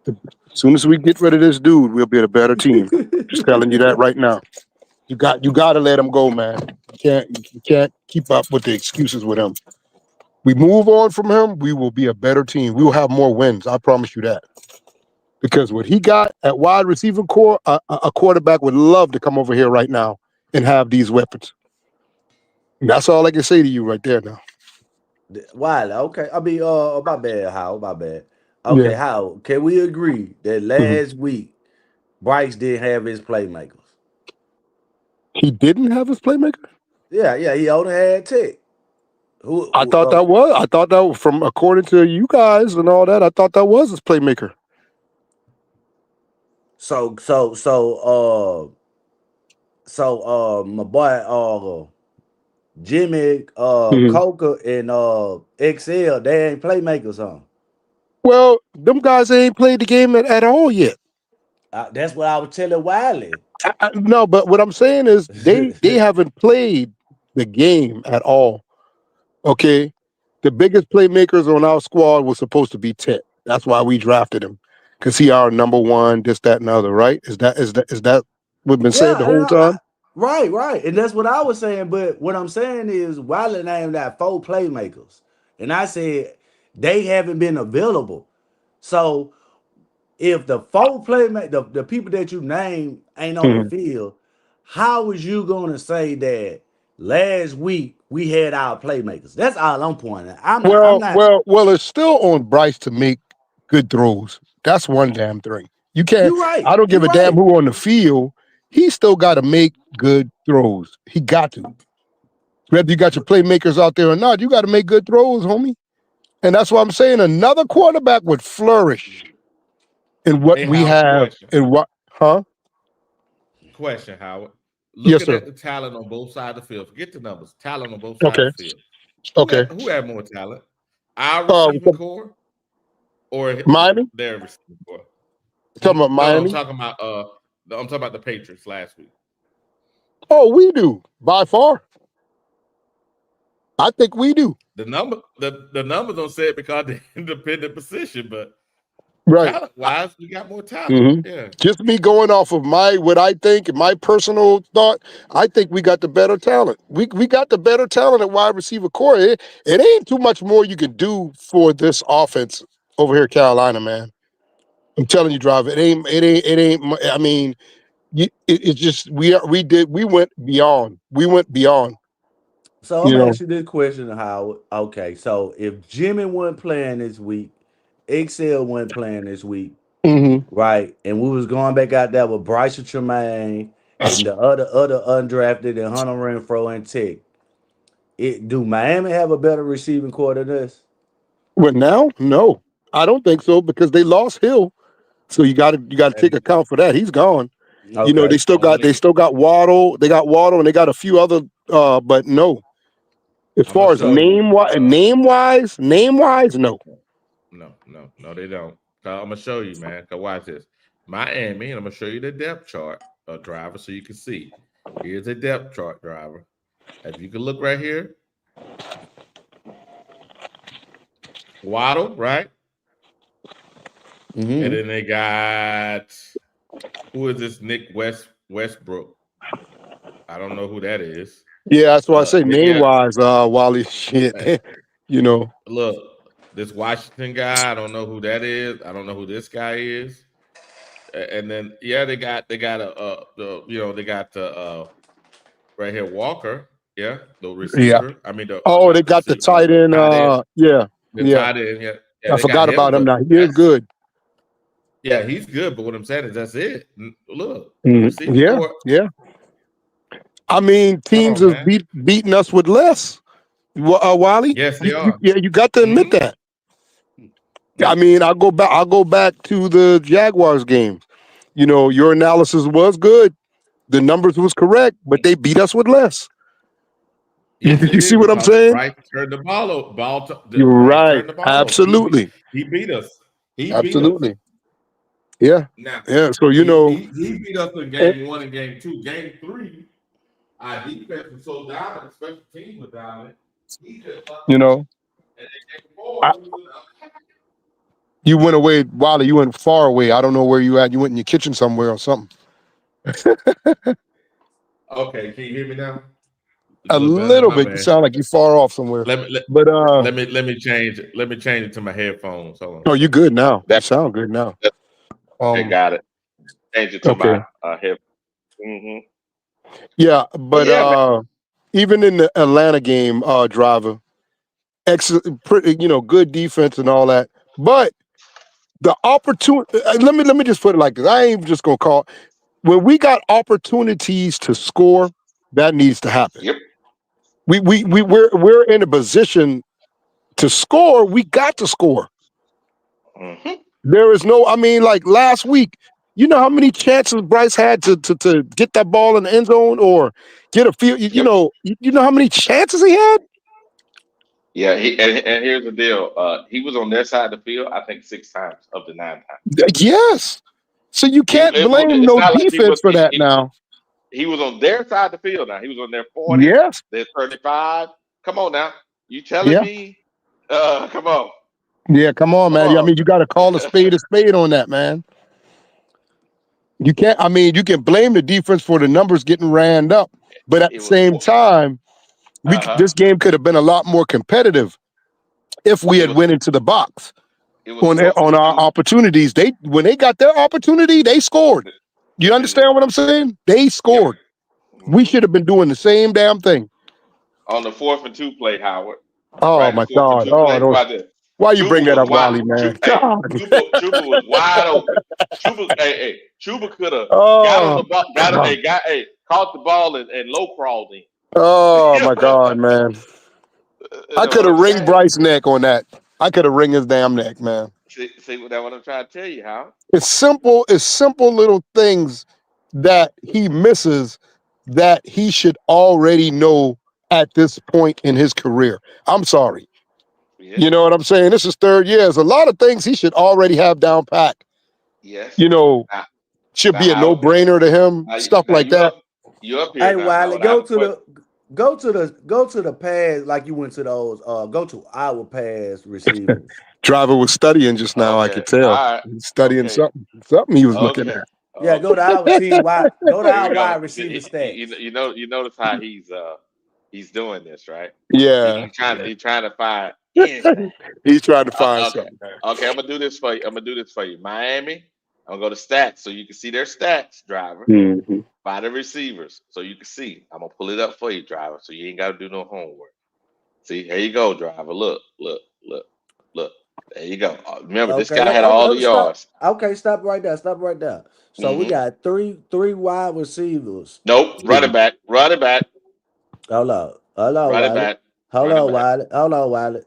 as soon as we get rid of this dude, we'll be a better team. Just telling you that right now. You got to let him go, man. You can't keep up with the excuses with him. We move on from him, we will be a better team. We will have more wins. I promise you that. Because what he got at wide receiving core, a quarterback would love to come over here right now and have these weapons. And that's all I can say to you right there now. Wiley, okay. I mean, my bad, Howard. My bad. Okay, yeah. Howard, can we agree that last week Bryce didn't have his playmakers? He didn't have his playmaker? Yeah, he only had Tech. I thought that was from according to you guys and all that. I thought that was his playmaker. So my boy Jimmy Coker and XL, they ain't playmakers, huh? Well, them guys ain't played the game at all yet. That's what I was telling Wiley. No, but what I'm saying is they haven't played the game at all. Okay, the biggest playmakers on our squad was supposed to be Ted. That's why we drafted him, because he our number 1, this, that, and other. Right? Is that what's been said the whole time? Right, and that's what I was saying. But what I'm saying is Wiley named that 4 playmakers, and I said they haven't been available. So if the 4 playmakers, the people that you named ain't on the field, how was you going to say that last week we had our playmakers? That's all I'm pointing at. Well, it's still on Bryce to make good throws. That's one damn thing. You can't. You're right. I don't give a damn who on the field. He still got to make good throws. He got to. Whether you got your playmakers out there or not, you got to make good throws, homie. And that's why I'm saying another quarterback would flourish in what we have. In what? Huh? Question, Howard. Yes, sir. At the talent on both sides of the field. Forget the numbers. Talent on both sides of the field. Who had more talent? Our receiving core or Miami? Their receiving core? Talking about Miami? No, I'm talking about the Patriots last week. Oh, we do by far. I think we do. The numbers don't say it because they're independent position, but talent-wise, we got more talent. Yeah. Just me going off of what I think and my personal thought, I think we got the better talent. We got the better talent at wide receiver core. It ain't too much more you can do for this offense over here, Carolina, man. I'm telling you, Driver. It ain't. I mean, it's just we went beyond. We went beyond. So I'm gonna ask you this question, Howard. Okay, so if Jimmy wasn't playing this week, XL wasn't playing this week, right? And we was going back out there with Bryce Tremaine and the other undrafted and Hunter Renfro and Tech. Do Miami have a better receiving core than this? Well, now, no, I don't think so because they lost Hill, so you got to take account for that. He's gone. Okay. You know, they still got Waddle. They got Waddle and they got a few other, but no. As far as name wise, no. No, they don't. I'm gonna show you, man. Cause watch this. Miami, and I'm gonna show you the depth chart of driver so you can see. Here's a depth chart, driver. If you can look right here, Waddle, right? Mhm. And then they got who is this? Nick Westbrook. I don't know who that is. Yeah, that's why I say Big name ass. wise, Wally. Shit, Hey, you know. look, this Washington guy. I don't know who that is. I don't know who this guy is. And then yeah, they got they got the right here Walker. Yeah, the Yeah. receiver. I mean the Oh, they not the got the receiver, tight the end. tight end. Yeah, The yeah. tight end. Yeah, yeah. I They got forgot him, about him but now. He is that's good. yeah, he's good. But what I'm saying is that's it. Look, the Mhm. receiving Yeah, core. yeah. I mean, Come teams on, have man. beaten us with less. Wally, Yes, they are. yeah, you got to admit Mm-hmm. that. I Yep. mean, I'll go back to the Jaguars game. You know, your analysis was good. The numbers was correct, but they beat us with less. Yes, they You see did what I'm because saying? Bryce turned the ball over. You're Bryce right. turned the ball over. Absolutely. He beat us. He beat us. Absolutely. Yeah. Now Yeah. So, you know, he beat us in eh, game 1 and game 2. Game 3, our defense was so dominant, special teams were dominant. He just you know, and then game 4, I, we was you went away, Wally. You went far away. I don't know where you at. You went in your kitchen somewhere or something. okay. Can you hear me now? A A little better. little My bit. You bad. sound like you're far off somewhere. Let me let, But let me change it to my headphones. Hold on a oh, you second. good now. You That, sound good now. okay, Um, got it. Change it to okay. my hip. Hmm. Yeah, But but yeah, man. even in the Atlanta game, driver, excellent, pretty, good defense and all that. But the opportunity. Let me just put it like this. I ain't just gonna call when we got opportunities to score. That needs to happen. Yep. We're in a position to score. We got to score. Hmm. There is no. I mean, like last week. You know how many chances Bryce had to get that ball in the end zone or get a field. Yep. You know how many chances he had. Yeah. And here's the deal. He was on their side of the field, I think 6 times of the 9 times. Yes. So you can't blame It's no not like he defense was. for that now. He was on their side of the field. Now he was on their 40, Yes. their 35. Come on now. You telling Yeah. me? Come on. Yeah. Come on, Come man. I on. mean, you got to call a spade on that, man. You can't. I mean, you can blame the defense for the numbers getting ran up, but at It the was. same time, Uh-huh. this game could have been a lot more competitive if we It had was. went into the box It was on our 14. opportunities. When they got their opportunity, they scored. You understand what I'm saying? They Yep. scored. We Hmm. should have been doing the same damn thing. On the 4th and 2 play, Howard. Oh Right, the my 4th and God. 2 Oh, play. Watch this. why you Chuba bring that was up, wide. Wally, man? Hey, God. Chuba was wide open. Chuba could have got on Oh, the ball, God. caught the ball and low crawled in. Oh You my know God, man. I what could have I'm ringed saying? Bryce's neck on that. I could have ring his damn neck, man. See what I'm trying to tell you, Howard. It's simple little things that he misses that he should already know at this point in his career. I'm sorry. Yeah. You know what I'm saying? This is third year. There's a lot of things he should already have down pat. Yes. You know, Now, should now be a Howard. no-brainer to him, stuff Now like that. you up here Hey, now, Wiley, Howard. I have a question. go to the pass like you went to those. Go to our pass receivers. Driver was studying just now, I Okay. could tell. All right. He's studying Okay. something he was looking Okay. at. Yeah, go to our team. Go to Here we our go. wide receiver stats. You notice how he's doing this, right? Yeah. He's trying to find anything. He's trying to find Okay. something. Okay, I'm gonna do this for you. Miami, I'm gonna go to stats so you can see their stats, driver, Mhm. by the receivers. So you can see. I'm gonna pull it up for you, driver, so you ain't gotta do no homework. See, here you go, driver. Look. There you go. Remember, this Okay, guy had all the stop. yards. Okay, stop right there. Stop right there. So we Hmm. got three wide receivers. Nope, running back, Hold on, running Wiley. back, running back. Hold on, Wiley.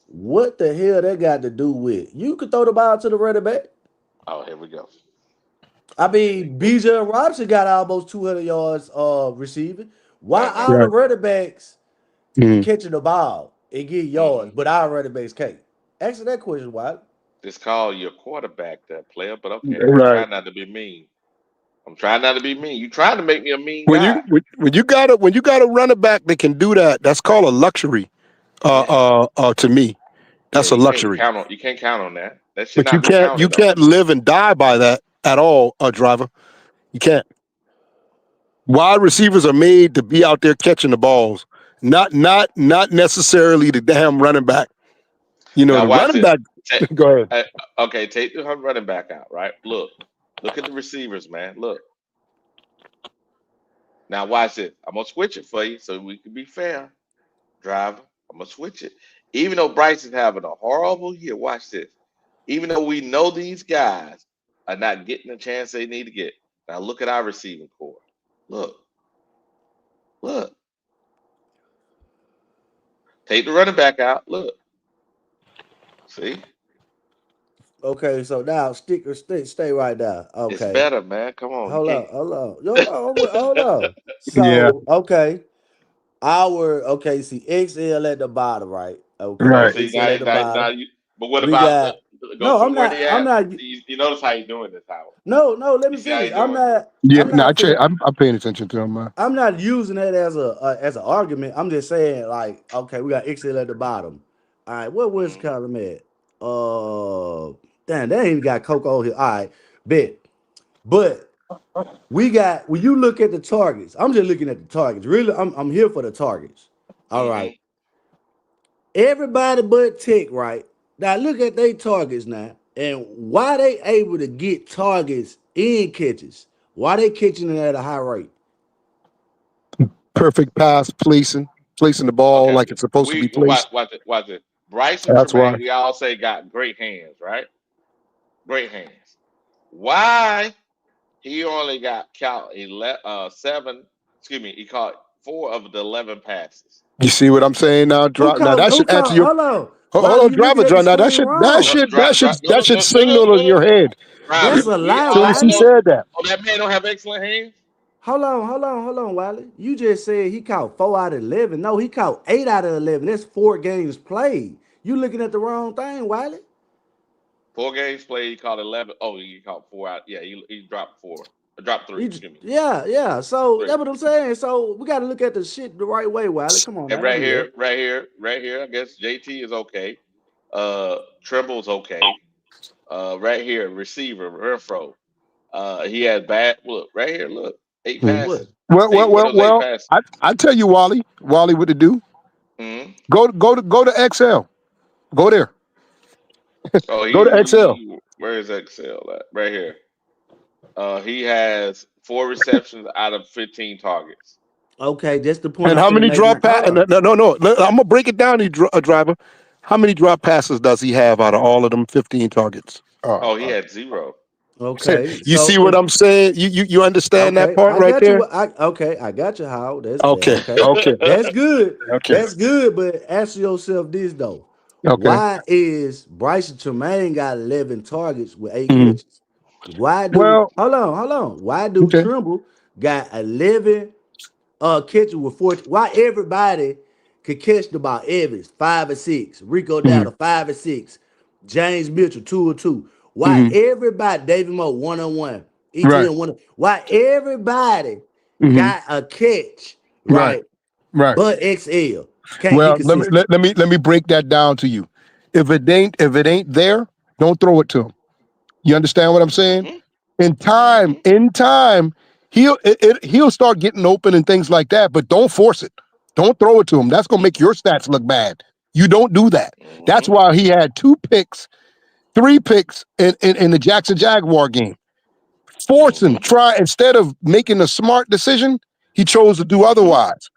What the hell that got to do with you could throw the ball to the running back? Oh, here we go. I mean, BJ Robinson got almost 200 yards receiving. Why Uh-huh. all the Right. running backs Mhm. catching the ball and get yards, Hmm. but our running backs can't? Answer that question, Wiley. Just call your quarterback that player, but okay, I'm Right. trying not to be mean. I'm trying not to be mean. You trying to make me a mean When guy. you got a running back that can do that, that's called a luxury. To me, Yeah, that's a luxury. you can't count on that. That should But you not be can't counted on. live and die by that at all, driver. You can't. Wide receivers are made to be out there catching the balls, not necessarily the damn running back. You know, Now the watch running this. back. Go ahead. Okay, take the running back out, right? Look at the receivers, man. Look. Now watch it. I'm gonna switch it for you so we can be fair, driver. I'm gonna switch it. Even though Bryce is having a horrible year, watch this. Even though we know these guys are not getting the chance they need to get. Now look at our receiving core. Look. Take the running back out. Look. See? Okay, so now stay right now. It's Okay. better, man. Come on. Hold on. Hold on. Yeah. So, okay. See, XL at the bottom, right? Okay. Oh, Right. see XL at the now bottom. you. But what We about got go no, from where they I'm at? not You notice how you doing this, Howard? no, let You me see how finish. you doing? Yeah. I'm No, not finna I'm paying attention to him, man. I'm not using that as an argument. I'm just saying, like, okay, we got XL at the bottom. All right, what was Mm. column at? Damn, they ain't even got Coco here. All right, bet. But we got when you look at the targets, I'm just looking at the targets. Really, I'm here for the targets. All right. Everybody but Tech, right? Now look at their targets now. And why they able to get targets in catches? Why they catching it at a high rate? Perfect pass, placing the ball Okay. like it's supposed to be placed. Watch it. Bryce and That's why. Tremaine, we all say got great hands, right? Great hands. Why he only got caught 7? Excuse me. He caught 4 of the 11 passes. You see what I'm saying now? Now that should answer your. Hold on. Hold Why are on, you looking driver, at the drive. Now screen wrong? that should signal in your head. That's a lie, As soon as he Wiley. said that. Oh, that man don't have excellent hands. Hold on, Wiley. You just said he caught 4 out of 11. No, he caught 8 out of 11. That's 4 games played. You looking at the wrong thing, Wiley. 4 games played. He caught 11. Oh, he caught 4 out. Yeah, he dropped 4. Dropped 3. Excuse me. Yeah. So 3. that's what I'm saying. So we got to look at the shit the right way, Wiley. Come on, And man. right here. I guess JT is okay. Trimble's okay. Right here, receiver Renfro. He had bad. Look right here. Look, 8 passes. Well. 8 passes. I tell you, Wally, what to do? Mm-hmm. Go to XL. Go there. Oh, Go to XL. Where is XL at? Right here. He has 4 receptions out of 15 targets. Okay, that's the point. And how many drop passes? No. I'm gonna break it down. Driver. How many drop passes does he have out of all of them 15 targets? He had 0. Okay, you see what I'm saying? You understand that part right there? I got you. How that's Okay. That's good. Okay. That's good. But ask yourself this though: Okay. why is Bryson Tremaine got 11 targets with 8 catches? Why do hold on? Why do Trimble got 11 catches with 4? Why everybody could catch the ball? Evans 5 or 6, Rico Dowdle 5 or 6, James Mitchell 2 or 2. Why everybody, David Moore 1-on-1, ETN 1? Why everybody got a catch, right? But XL can't be consistent. let me break that down to you. If it ain't there, don't throw it to him. You understand what I'm saying? In time, he'll start getting open and things like that. But don't force it. Don't throw it to him. That's gonna make your stats look bad. You don't do that. That's why he had 2 picks, 3 picks in the Jackson Jaguar game. Try instead of making a smart decision, he chose to do otherwise.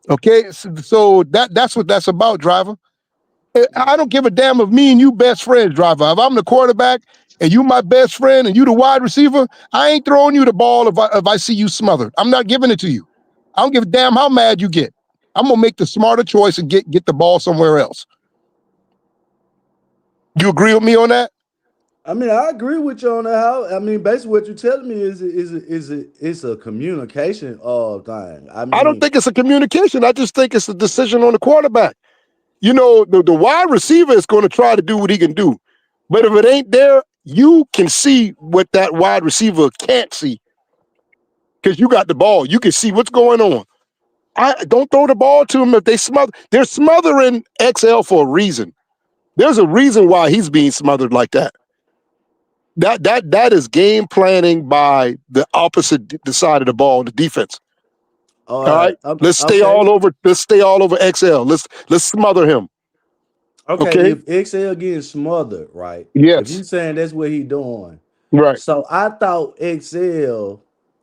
Okay, so that's what that's about, driver. I don't give a damn if me and you best friends, driver. If I'm the quarterback and you my best friend and you the wide receiver, I ain't throwing you the ball if I see you smothered. I'm not giving it to you. I don't give a damn how mad you get. I'm gonna make the smarter choice and get the ball somewhere else. You agree with me on that? I mean, I agree with you on that. How I mean, basically, what you're telling me is a communication thing. I don't think it's a communication. I just think it's a decision on the quarterback. You know, the wide receiver is going to try to do what he can do. But if it ain't there, you can see what that wide receiver can't see. Because you got the ball. You can see what's going on. I don't throw the ball to them if they smother. They're smothering XL for a reason. There's a reason why he's being smothered like that. That is game planning by the opposite the side of the ball, the defense. All right. Let's stay all over. Let's stay all over XL. Let's smother him. Okay, if XL getting smothered, right? Yes. If you saying that's what he doing, right? So I thought XL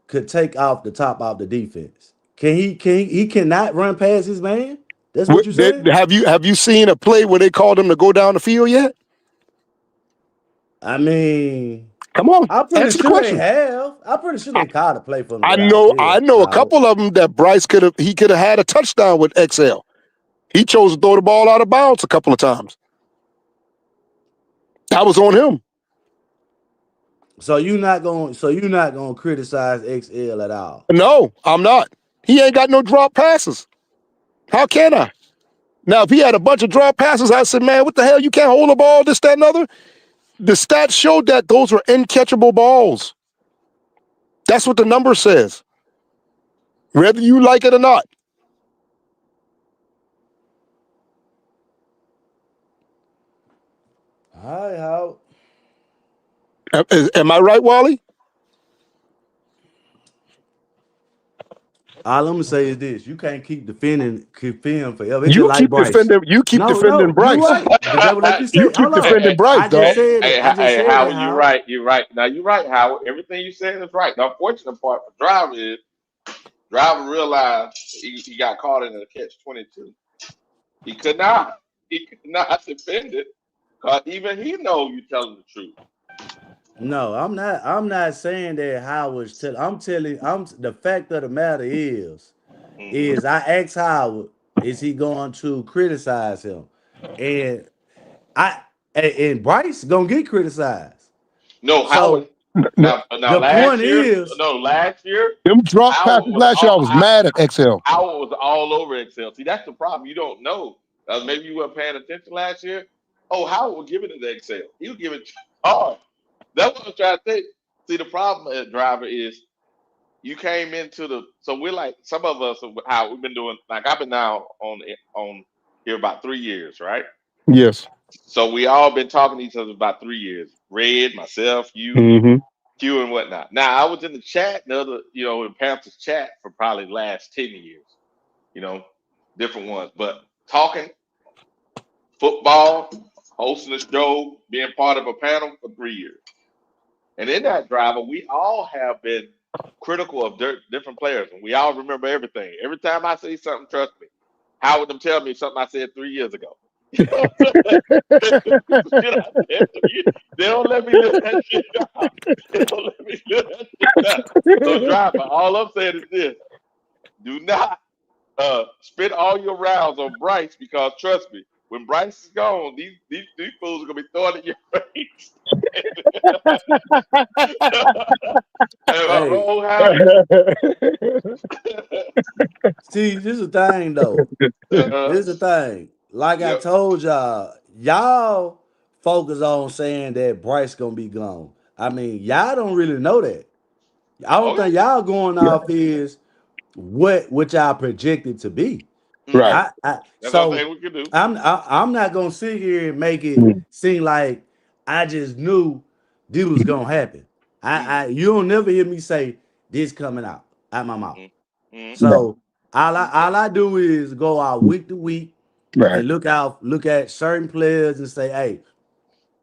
could take off the top off the defense. He cannot run past his man? That's what you said? Have you seen a play where they called him to go down the field yet? I mean, come on. I'm pretty Answer the sure question. they have. I'm pretty sure they called a play for him. I know a couple of them that Bryce could have had a touchdown with XL. He chose to throw the ball out of bounds a couple of times. That was on him. So you're not gonna criticize XL at all. No, I'm not. He ain't got no drop passes. How can I? Now, if he had a bunch of drop passes, I said, man, what the hell? You can't hold the ball, this, that, and other. The stats showed that those were uncatchable balls. That's what the number says. Whether you like it or not. All right, Howard. Am I right, Wally? All I'm gonna say is this: you can't keep defending forever. It's You just keep like Bryce. defending. You keep defending Bryce. You're right. That's what you said. You keep defending Bryce, I just said it. I just said Howard, it, you're right. You're right. Now you're right, Howard. Everything you said is right. The unfortunate part for Driver is Driver realized he got caught in a catch-22. He could not defend it because even he knows you're telling the truth. No, I'm not. I'm not saying that Howard's telling. I'm the fact of the matter is I asked Howard, is he going to criticize him? And Bryce gonna get criticized. No, Howard. Now the last point year, is, last year, them drop passes last year, I was mad at XL. Howard was all over XL. See, that's the problem. You don't know. Maybe you weren't paying attention last year. Oh, Howard was giving it to XL. He was giving it hard. That's what I'm trying to say. See, the problem at Driver is you came into so we're like some of us how we've been doing. Like I've been now on here about 3 years, right? Yes. So we all been talking to each other about 3 years. Red, myself, you, Q, and whatnot. Now I was in the chat, in Panthers chat for probably the last 10 years. Different ones, but talking football, hosting a show, being part of a panel for 3 years. And in that, Driver, we all have been critical of different players, and we all remember everything. Every time I say something, trust me, Howard them tell me something I said 3 years ago. They don't let me live that shit down. They don't let me live that shit down. So, Driver, all I'm saying is this: do not spend all your rounds on Bryce, because trust me, when Bryce is gone, these fools are gonna be throwing it in your face. See, this is the thing though. This is the thing. Like I told y'all focus on saying that Bryce gonna be gone. I mean, y'all don't really know that. I don't think y'all going off is what y'all projected to be. Right. That's all we can do. I'm not gonna sit here and make it seem like I just knew this was gonna happen. You don't never hear me say this coming out my mouth. So all I do is go out week to week and look at certain players and say, hey,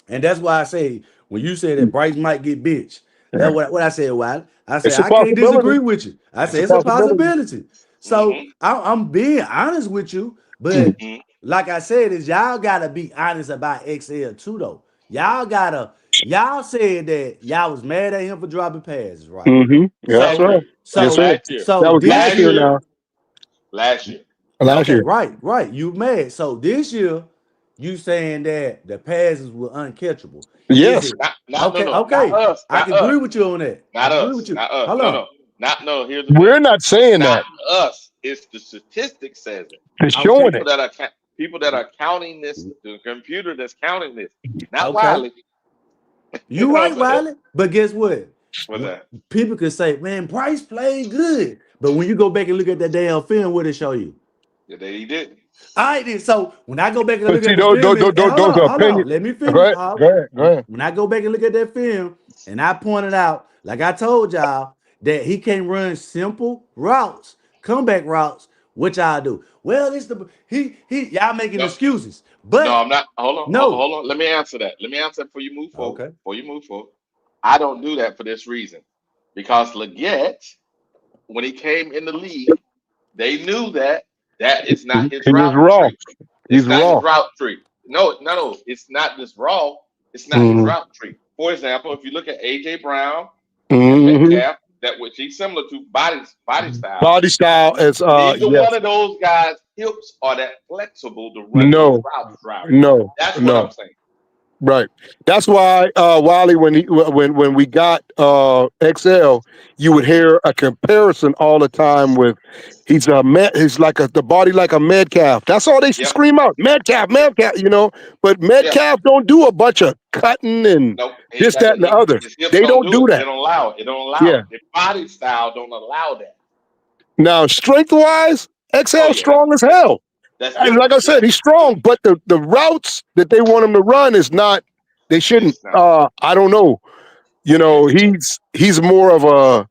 and that's why I say when you say that Bryce might get benched, that's what I said. Why? I said I can't disagree with you. I said it's a possibility. So I'm being honest with you, but like I said, is y'all gotta be honest about XL too, though. Y'all said that y'all was mad at him for dropping passes, right? Yeah, that's right. So that was last year now. Last year. Last year. Right. You mad. So this year, you saying that the passes were uncatchable. Yes. Okay. I can agree with you on that. Not us. Agree with you. Not us. Hold on. No. Here's the We're thing. not saying not that. Us. It's the statistics says it. It's showing people that are counting this. The computer that's counting this. Not Okay. Wiley. You know right, what I'm saying? Wiley. But guess what? What's that? People could say, man, Bryce played good. But when you go back and look at that damn film, what it show you? Yeah, he did. All right, then. So when I go back and But look see, at the film, and hold those are on, opinions. let me Go finish, ahead, Paul. go ahead, go ahead. When I go back and look at that film, and I pointed out, like I told y'all, that he can run simple routes, comeback routes. What y'all do? Well, it's the y'all making No, excuses, no, but I'm not. Hold on, no. hold on. Let me answer that. Let me answer that before you move forward. Okay. Before you move forward, I don't do that for this reason, because Leggett, when he came in the league, they knew that that is not his He was route raw. tree. It's He's not raw. his route tree. No, it's not this raw. It's not his Mm-hmm. route tree. For example, if you look at AJ Brown and Mm-hmm. Metcalf, that which he's similar to body style. Body style is Neither one yes. of those guys' hips are that flexible to run those No, routes, driver. no, That's what no. I'm saying. Right. That's why Wiley, when we got XL, you would hear a comparison all the time with he's like the body like a Metcalf. That's all they should Yep. scream out. Metcalf, Metcalf, But Yeah. Metcalf don't do a bunch of cutting and Nope. He ain't this, got that, and the other. his hips They don't don't do do it. They that. don't allow it. It don't allow Yeah. it. Their body style don't allow that. Now, strength wise, XL Oh yeah, strong as hell. that's And different. like I said, he's strong, but the routes that they want him to run is not. They shouldn't. It's not. I don't know. Okay. He's more of a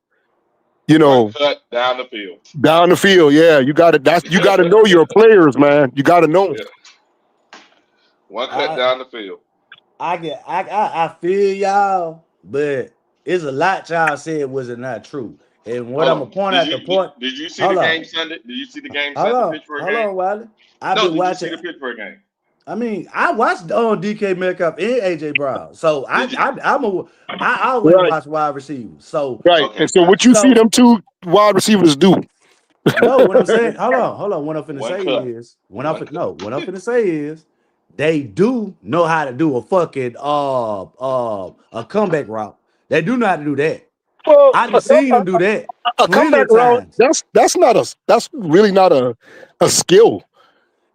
One cut down the field. down the field. Yeah, you got to. You got to know your players, man. You got to know. Yeah. One cut I down the field. I feel y'all, but it's a lot y'all said was it not true. And what I'm Hold gonna on. point Did out you the point. did you see the Hold game on, Sunday? Did you see the game Sunday? Pittsburgh hold game? on, Wiley. I've No. been Did you see watching. the Pittsburgh game? I mean, I watched DK Metcalf and AJ Brown, so Did you? I always Right, watch wide receivers. So right. Okay. And so, what you see so them two wide receivers do? no, what I'm saying, hold on. What I'm finna One say cut. is, One cut. what I'm finna say is, they do know how to do a fucking a comeback route. They do know how to do that. Well, I just seen them do that a plenty comeback of route. times. That's really not a skill.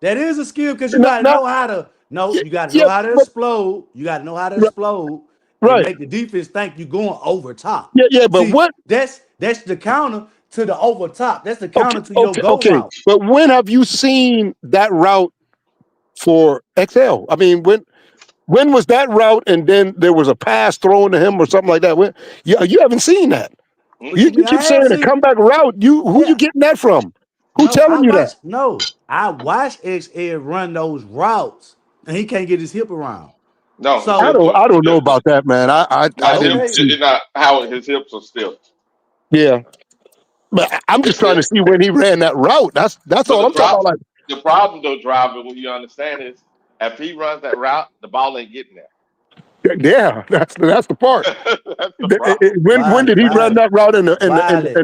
That is a skill because you Not, gotta not know how to. No, you gotta yeah, know how to but explode. You gotta know how to right, explode and right. make the defense think you're going over top. Yeah. But See, what? that's the counter to the over top. That's the Okay, counter to your go okay. route. But when have you seen that route for XL? I mean, when was that route? And then there was a pass thrown to him or something like that. You haven't seen that. What you You mean? keep I have saying a seen. comeback route. Who you Yeah. getting that from? Who No, telling you that? I watched XL run those routes, and he can't get his hip around. No, his So hips I are don't know stiff. about that, man. I Not him. didn't okay, see. It's not how his hips are stiff. Yeah, but I'm just It's trying stiff. to see when he ran that route. That's But all I'm talking about. Like, the problem though, driver, when you understand is if he runs that route, the ball ain't getting there. yeah, that's the part. That's the problem. When did he run that route in the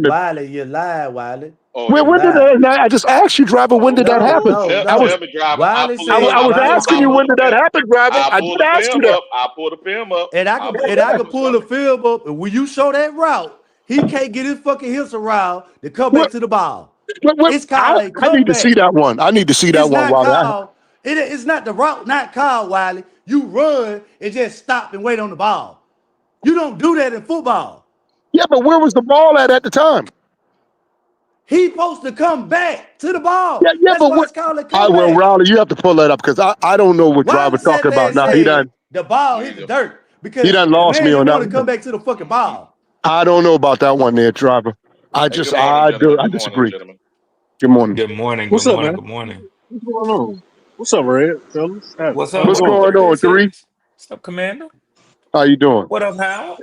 Wiley, you lie, Wiley. Oh, when here You we when did go. lie. I just asked you, driver? When did that No, happen? no, I was Tell no. me, driver. Wiley said, I was Wiley asking you said, when did that happen, driver? I I pull did the ask you film that. up. I pull the film up. and I pull I it up. could It's pull the coming. film up, and when you show that route, he can't get his fucking hips around to come back What, to the ball. what, It's called a I need to see comeback. that one. I need to see that It's one, not Wiley. called. It's not the route. Not called Wiley. You run and just stop and wait on the ball. You don't do that in football. Yeah, but where was the ball at the time? He supposed to come back to the ball. Yeah, That's but why what? it's called a Well, comeback. Riley, you have to pull that up because I don't know what driver Wiley sat talking there about and now. said the ball Me hit the either. dirt He because done the lost man me on didn't that want to come one. back to the fucking ball. I don't know about that one there, driver. Hey, good morning, gentlemen. I Good morning, disagree. gentlemen. Good morning. Good morning, good What's up, morning, man? good morning. What's going on? What's up, Red, fellas? What's up? How's What's it What up, going? going on, Three? 336? What's up, Commander? How you doing? What up, Howard?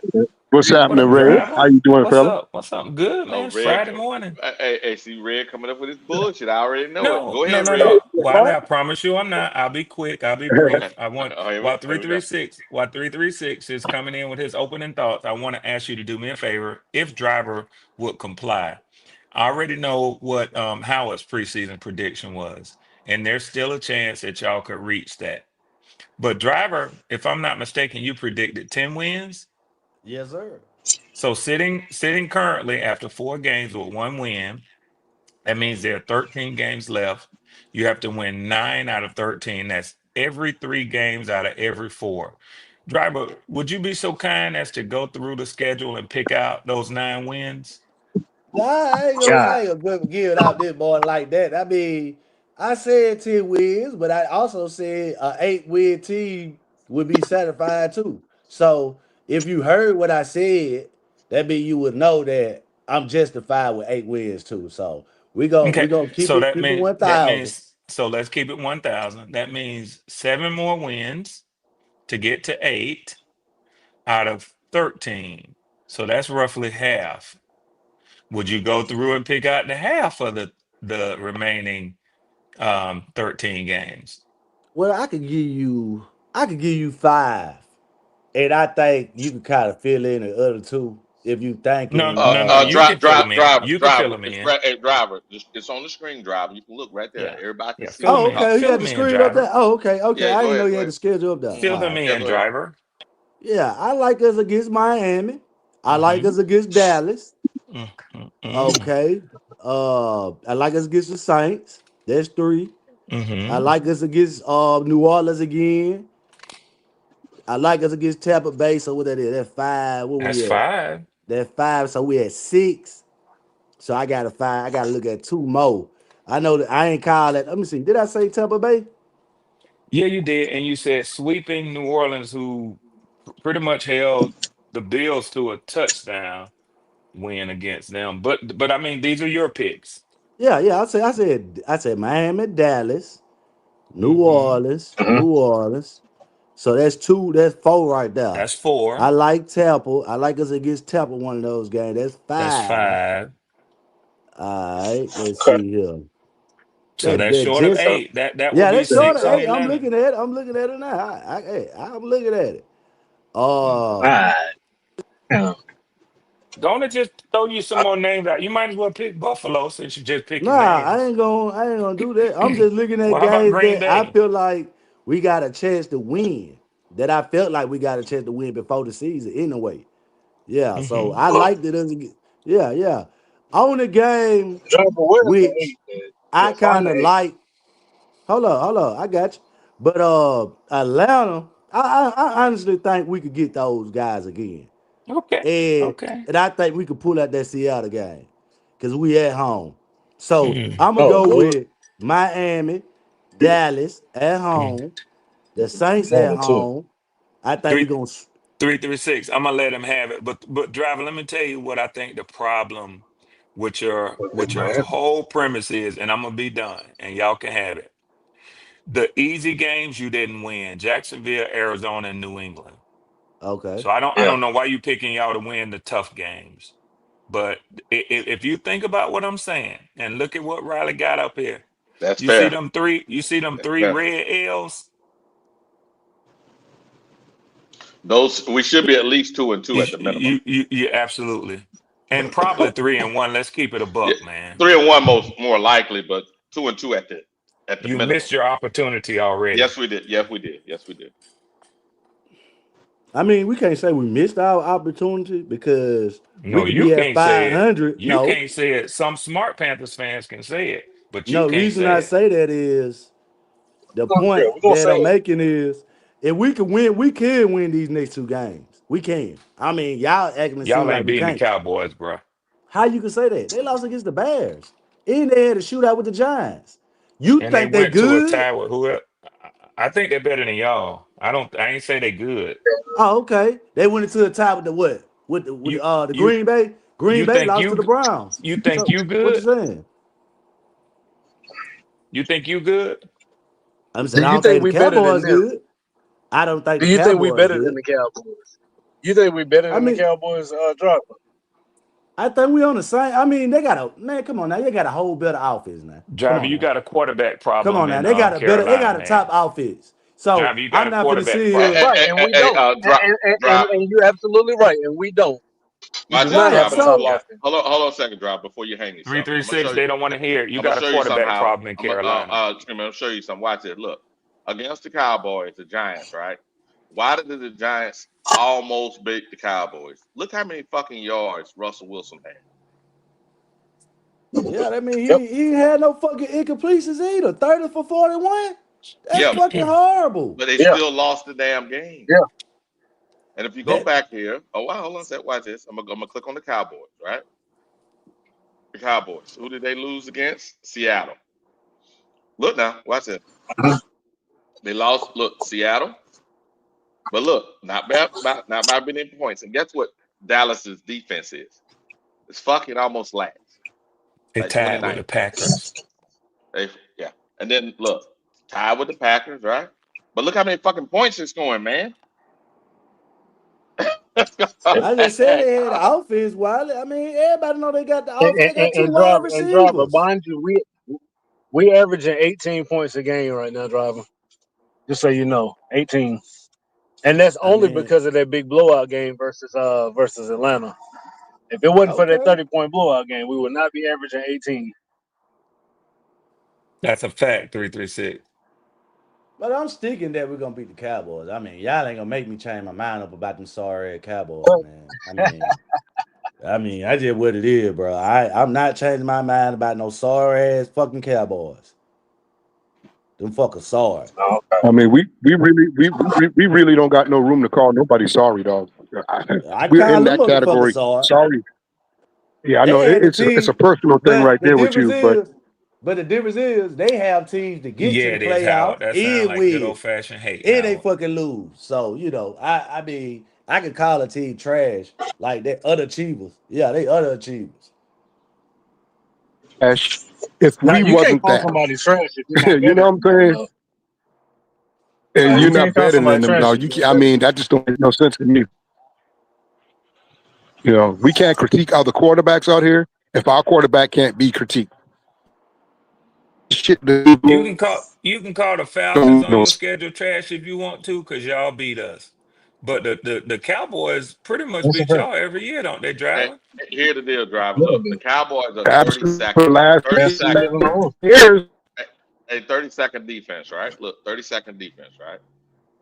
What's What happening, up, Red? Driver? How you doing, What's fella? up? What's up? Good, Oh, man. It's Red. Friday morning. Hey, see Red coming up with his bullshit. I already know it. No, Go no, ahead, no, Red. no. Wiley, I promise you I'm not. I'll be quick. I'll be brief. I want Oh, while here we go. 336 is coming in with his opening thoughts, I want to ask you to do me a favor if Driver would comply. I already know what Howard's preseason prediction was, and there's still a chance that y'all could reach that. But Driver, if I'm not mistaken, you predicted 10 wins. Yes, sir. So sitting currently after 4 games with 1 win, that means there are 13 games left. You have to win 9 out of 13. That's every 3 games out of every 4. Driver, would you be so kind as to go through the schedule and pick out those 9 wins? Nah, I ain't gonna give it out this boy like that. I mean, I said 10 wins, but I also said a 8-win team would be satisfied too. So if you heard what I said, that means you would know that I'm justified with 8 wins too. So we Okay, gonna so keep it that 1,000. means so let's keep it 1,000. That means 7 more wins to get to 8 out of 13. So that's roughly half. Would you go through and pick out the half of the remaining 13 games? Well, I could give you 5. And I think you can kind of fill in the other 2 if you No, thinking no, no. You can fill them in. You can fill Driver. them It's in. hey, driver. It's on the screen, driver. You can look right there. Yeah. Everybody can Yeah. see Fill what them Oh, we in. okay. talking He Fill had about. the them in, screen up there. driver. Oh, okay. Okay. Yeah, I go didn't know ahead, you go had the ahead. schedule up there. Fill All them right. Yeah, in, go ahead. driver. Yeah, I like us against Miami. I like Mm-hmm. us against Dallas. Mm-hmm. Okay. I like us against the Saints. That's 3. I Mm-hmm. like us against New Orleans again. I like us against Tampa Bay. So what that is? That's 5. What That's we at? 5. That's 5. So we at 6. So I got to 5. I got to look at 2 more. I know that I ain't called it. Let me see. Did I say Tampa Bay? Yeah, you did. And you said sweeping New Orleans, who pretty much held the Bills to a touchdown win against them. But I mean, these are your picks. Yeah, yeah. I said Miami, Dallas, New Mm-hmm. Orleans, New Orleans. So that's 2. That's 4 right there. That's I 4. like Tampa. I like us against Tampa one of those games. That's That's 5. 5. All right. Let's Okay. see here. So That that's that short of just So 8. That would yeah. be That's short. 6 and Hey, I'm 11. looking at it. I'm looking at it now. Hey, I'm looking at it. Uh, right. Yeah. Don't it just throw you some more names out? You might as well pick Buffalo since you're just nah, picking names. I ain't gonna do that. I'm just looking at Well, how about games Green that I Bay? feel like we got a chance to win. That I felt like we got a chance to win before the season anyway. Yeah, so Mm-hmm. I liked it as a yeah, yeah. On the game, Driver, where's the which 8, man? I Yeah, find kind the of 8. like. Hold on, I got you. But Atlanta, I honestly think we could get those guys again, Okay. and Okay. and I think we could pull out that Seattle game because we at home. So Mm. I'm gonna Oh, go Lord. with Miami, Dallas at Mm. home, the Saints at 1 and 2. home. I think we're Three, gonna. 336. I'm gonna let him have it. But driver, let me tell you what I think the problem Was it with your Miami? whole premise is, and I'm gonna be done, and y'all can have it. The easy games you didn't win. Jacksonville, Arizona, and New England. Okay. So I Yeah, don't know why you picking y'all to win the tough games. But if you think about what I'm saying and look at what Riley got up here, That's fair. you see them That's three fair. red L's. Those we should be at least 2-2 You, at the minimum. you absolutely, and probably 3-1. Let's keep it a Yeah, buck, man. 3-1 most more likely, but 2-2 at the You missed minimum. your opportunity already. Yes, we did. Yes, we did. Yes, we did. I mean, we can't say we missed our opportunity because we No, could you be at can't say it. 500. You No, can't say it. Some smart Panthers fans can say it, but you no. can't Reason say I it. say that is the yeah, point we're gonna that say I'm it. making is if we could win, we can win these next 2 games. We can. I mean, y'all acting to seem Y'all like ain't we beating the can't. Cowboys, bro. How you can say that? They lost against the Bears. And they had a shootout with the Giants. You And they think they went to a good? tie with whoever. I think they're better than y'all. I don't. I ain't say they good. Oh, okay. They went into a tie with the what? With You the you Green Bay. Green you Bay think lost to the Browns. you think So you what you good? saying? You think you good? I'm Do saying I you don't think think the we better than Cowboys them? good. I don't think Do the you think we Cowboys better than good. the Cowboys? You think we better I than the mean, Cowboys, Driver? I think we on the same. I mean, they got a man. Come on now, they got a whole better outfits now. Come Driver, on you now, got a quarterback come problem on now. in They got a better. They Carolina, got a man. top outfits. So Driver, you got I'm a not gonna quarterback sit here. Right, problem. and we don't. And you're absolutely right, and we don't. We do Watch this, not have Right. a driver. top So Yeah. offense. Hold on a second, driver. Before you hang this Three up, three I'm gonna show six. you. They don't want to hear it. You I'm gonna got a show you quarterback somehow. problem in Carolina. I'm gonna show you something. Watch it. Look, against the Cowboys, the Giants, right? Why did the Giants almost beat the Cowboys? Look how many fucking yards Russell Wilson had. yeah, I mean Yep. he ain't had no fucking incompletions either. 30 for 41. That's Yeah, fucking horrible. but they Yeah. still lost the damn game. Yeah. And if you go That back here, oh wow, hold on a sec, watch this. I'm gonna click on the Cowboys, right? The Cowboys. Who did they lose against? Seattle. Look now, watch it. They lost. Look, Seattle. But look, not by many points. And guess what Dallas's defense is? It's fucking almost last. They Like tied with 29. the Packers. Yeah. And then look, tied with the Packers, right? But look how many fucking points it's scoring, man. I just said they had the offense, Wiley. I mean, everybody know they got the offense. They got two And wide driver, receivers. mind you, we averaging 18 points a game right now, driver. Just so you know, 18, and that's I only mean, because of that big blowout game versus Atlanta. If it wasn't for that okay. 30-point blowout game, we would not be averaging 18. That's a fact. 336. But I'm sticking that we're gonna beat the Cowboys. I mean, y'all ain't gonna make me change my mind up about them sorry Cowboys, man. I mean, that's just what it is, bro. I'm not changing my mind about no sorry ass fucking Cowboys. Them fuckers sorry. I mean, we really don't got no room to call nobody sorry, dog. I We're call in them that motherfuckers category. sorry. Sorry. Yeah, I know They had a it's a team, personal thing right but the there with difference you, but is, they have teams to get to Yeah, the it is, Howard. playoffs That sounds and like good win, old fashioned hate, and they Howard. fucking lose. So I mean, I could call a team trash like they other achievers. Yeah, they other achievers. Ash, if Now we you can't wasn't call that, somebody trash if you're not you better know than what I'm them, saying? though. And You you're not can't call better somebody than them, trash dog. if you're I not better. mean, that just don't make no sense to me. You know, we can't critique other quarterbacks out here if our quarterback can't be critiqued. Shit, You can call the Falcons on your schedule trash if you want to, because y'all beat us. But the Cowboys pretty much That's a beat fact. y'all every year, don't they, Hey, driver? here's the deal, driver. Yeah, Look, the Cowboys are for 32nd. last 30 that's 2 years second. in a row. years. A 30-second defense, right? Look, 30-second defense, right?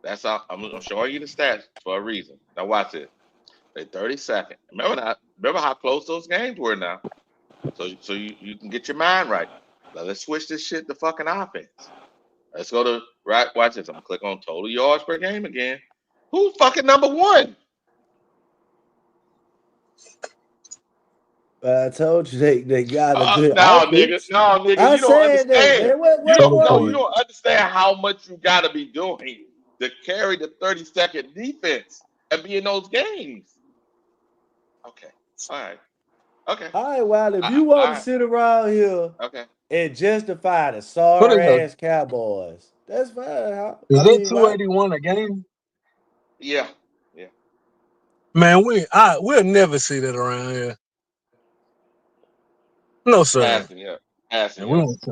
That's how I'm showing you the stats for a reason. Now watch it. They 32nd. Remember how close those games were now. So you can get your mind right. Now let's switch this shit to fucking offense. Let's go to right. Watch this. I'm gonna click on total yards per game again. Who's fucking number one? I told you they got a good No, nigga. offense. No, nigga. I You don't said that, understand. man. What You what don't what know. You we don't understand how much you gotta be doing to carry the 30-second defense and be in those games. Okay. All right. Okay. all right, well, if All you want to right. sit around here Okay. and justify the What is sorry that? ass Cowboys, that's fine. Is I that mean, why? 281 a game? Yeah. Yeah. Man, we'll never see that around here. No, sir. Passing, yeah. Passing, And we yeah. won't.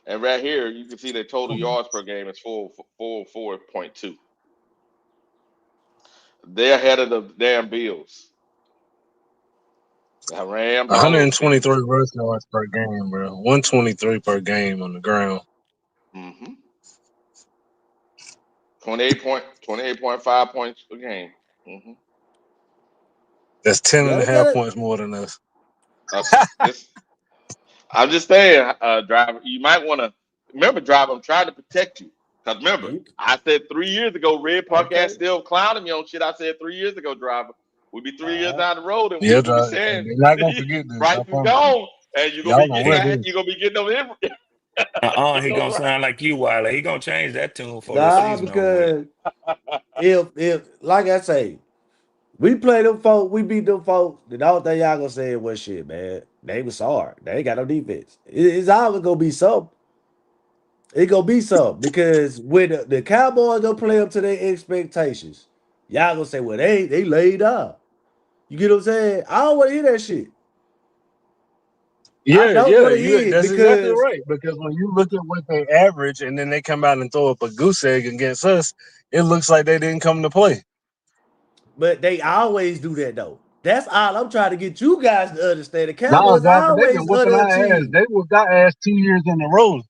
And right here, you can see the total yards per game is 4.2. They're ahead of the damn Bills. The Rams, all those teams. 123 rush yards per game, bro. 123 per game on the ground. Mm-hmm. 28.5 points a game. Mm-hmm. That's 10 Yeah, and a they half got it. points more than us. Okay. I'm just saying, driver, you might want to remember, driver, I'm trying to protect you. Because remember, I said 3 years ago, Red Punk ass still clowning me on shit I said 3 years ago, driver. We'll be 3 years down the road and Yeah, we'll be dog. saying, They're not gonna forget this. Bryce I is promise you. gone. And you're Y'all gonna gonna be wear getting this. you're gonna be getting them in. He gonna sound like you, Wiley. He gonna change that tune before the Nah, season over with. because if like I say, we play them folks, we beat them folks, then all thing y'all gonna say was shit, man. They was sorry. They ain't got no defense. It's always gonna be something. It gonna be something because when the Cowboys don't play up to their expectations, y'all gonna say, well, they laid up. You get what I'm saying? I don't want to hear that shit. I Yeah, don't want to you hear it that's exactly because right. Because when you look at what they average and then they come out and throw up a goose egg against us, it looks like they didn't come to play. but they always do that though. That's all I'm trying to get you guys to understand. The Nah, Cowboys driver, they've been always whooping our ass. underachieve. They whooped our ass 2 years in a row.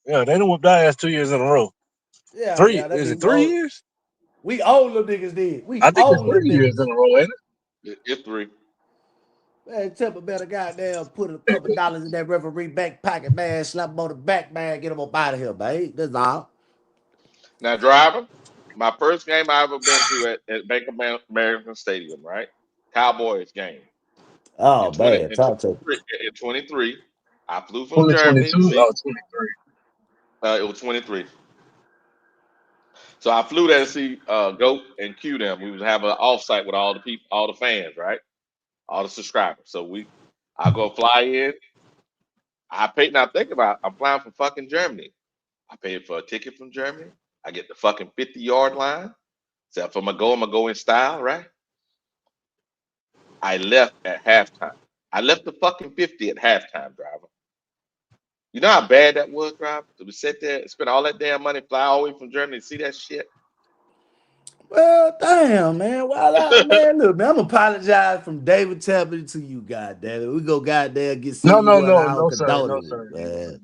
Yeah, they done whooped our ass 2 years in a row. Yeah, that Is mean it 3 years? we own them niggas did. We I think it's own them 3 years niggas. in a row, ain't it? It's 3. Man, Temple better goddamn put a couple dollars in that referee back pocket, man. Slap him on the back, man. Get him up out of here, man. That's all. Now, driver, my first game I ever been to at Bank of America Stadium, right? Cowboys game. Oh In 20 man, in talk to me. 23, I flew from Germany 2022? to see. Oh, 23. It was 23. So I flew there to see Goat and Q them. We was having an offsite with all the people, all the fans, right? All the subscribers. So I go fly in. I paid. Now think about it, I'm flying from fucking Germany. I paid for a ticket from Germany. I get the fucking 50-yard line. So if I'm gonna go in style, right? I left at halftime. I left the fucking 50 at halftime, driver. You know how bad that was, driver? To sit there, spend all that damn money, fly all the way from Germany to see that shit. Well, damn, man. Man, look, man, I'm apologize from David Tepper to you, goddamn. We go goddamn get No, no, one of no, our no, sir. No, condolences, sir. man.